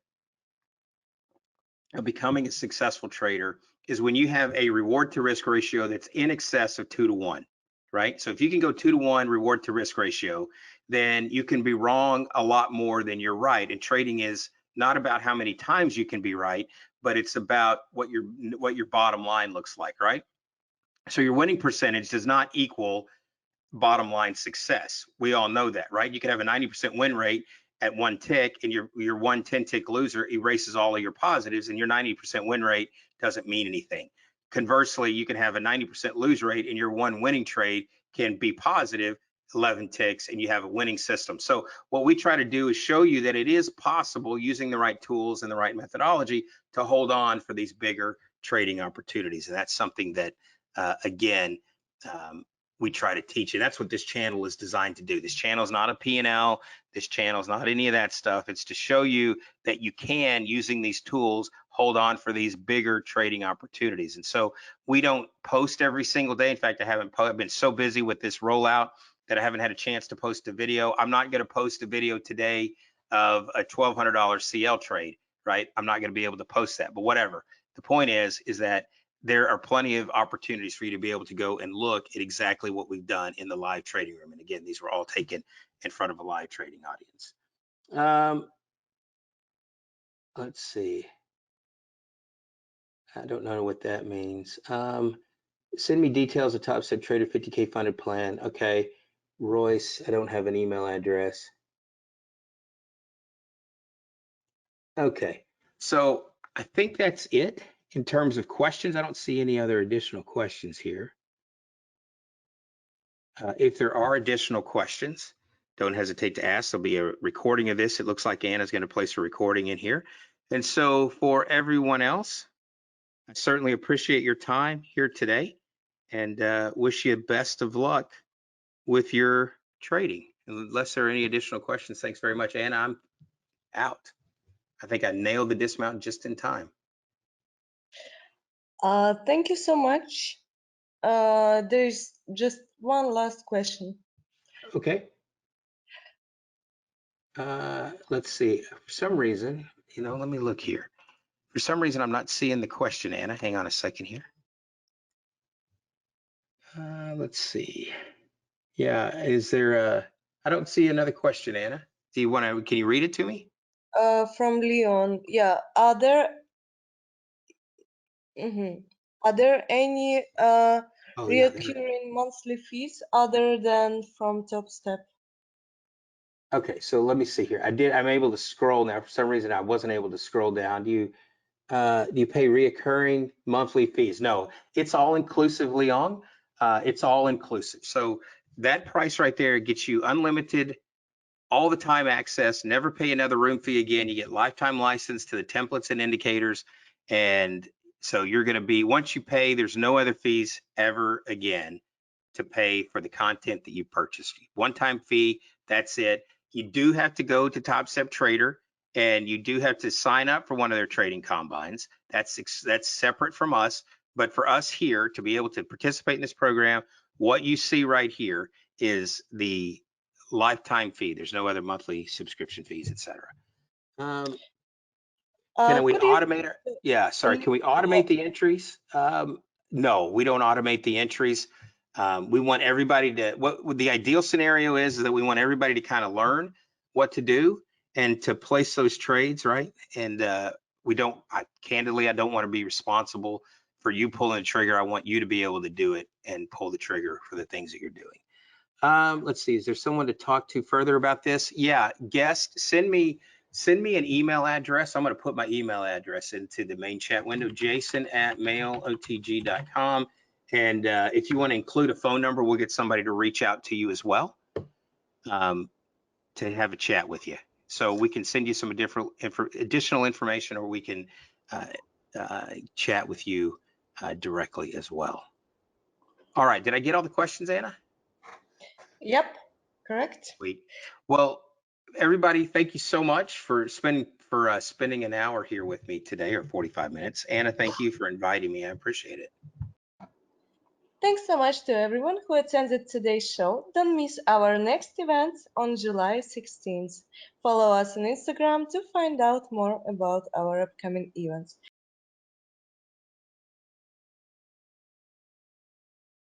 of becoming a successful trader is when you have a reward to risk ratio that's in excess of 2 to 1, right? So if you can go 2 to 1 reward to risk ratio, then you can be wrong a lot more than you're right. And trading is not about how many times you can be right, but it's about what your bottom line looks like, right? So your winning percentage does not equal bottom line success. We all know that, right? You can have a 90% win rate at one tick, and your 110 tick loser erases all of your positives, and your 90% win rate doesn't mean anything. Conversely, you can have a 90% lose rate, and your one winning trade can be positive 11 ticks, and you have a winning system. So what we try to do is show you that it is possible, using the right tools and the right methodology, to hold on for these bigger trading opportunities. And that's something that again, we try to teach you. That's what this channel is designed to do. This channel is not a P&L. This channel is not any of that stuff. It's to show you that you can, using these tools, hold on for these bigger trading opportunities. And so we don't post every single day. In fact, I've been so busy with this rollout that I haven't had a chance to post a video. I'm not going to post a video today of a $1,200 CL trade, right? I'm not going to be able to post that, but whatever. The point is that there are plenty of opportunities for you to be able to go and look at exactly what we've done in the live trading room. And again, these were all taken in front of a live trading audience. Let's see. I don't know what that means. Send me details of Top Step Trader 50K funded plan. Okay. Royce, I don't have an email address. Okay. So I think that's it in terms of questions. I don't see any other additional questions here. If there are additional questions, don't hesitate to ask. There'll be a recording of this. It looks like Anna's going to place a recording in here. And so for everyone else, I certainly appreciate your time here today and wish you best of luck with your trading. Unless there are any additional questions, thanks very much, Anna. I'm out. I think I nailed the dismount just in time. Thank you so much. There's just one last question. Okay. Let's see. For some reason, let me look here. For some reason, I'm not seeing the question, Anna. Hang on a second here. Let's see. Yeah, is there I don't see another question, Anna. Can you read it to me? From Leon. Yeah. Are there any recurring monthly fees other than from Top Step? Okay, so let me see here. I'm able to scroll now. For some reason, I wasn't able to scroll down. Do you pay reoccurring monthly fees? No, it's all inclusive, Leon. It's all inclusive. So that price right there gets you unlimited, all the time access, never pay another room fee again. You get lifetime license to the templates and indicators. And so you're going to be, once you pay, there's no other fees ever again to pay for the content that you purchased. One-time fee, that's it. You do have to go to Top Step Trader and you do have to sign up for one of their trading combines. That's separate from us. But for us here to be able to participate in this program, what you see right here is the lifetime fee. There's no other monthly subscription fees, etc. Can we automate it? Yeah, sorry. Can we automate the entries? No, we don't automate the entries. We want everybody to, what the ideal scenario is that we want everybody to kind of learn what to do and to place those trades, right? And candidly, I don't want to be responsible for you pulling the trigger. I want you to be able to do it and pull the trigger for the things that you're doing. Let's see, is there someone to talk to further about this? Yeah, guest, send me an email address. I'm going to put my email address into the main chat window, jason@mailotg.com. And if you want to include a phone number, we'll get somebody to reach out to you as well to have a chat with you. So we can send you some additional information, or we can chat with you directly as well. All right, did I get all the questions, Anna? Yep, correct. Sweet. Well, everybody, thank you so much for spending an hour here with me today, or 45 minutes. Anna, thank you for inviting me. I appreciate it. Thanks so much to everyone who attended today's show. Don't miss our next event on July 16th. Follow us on Instagram to find out more about our upcoming events.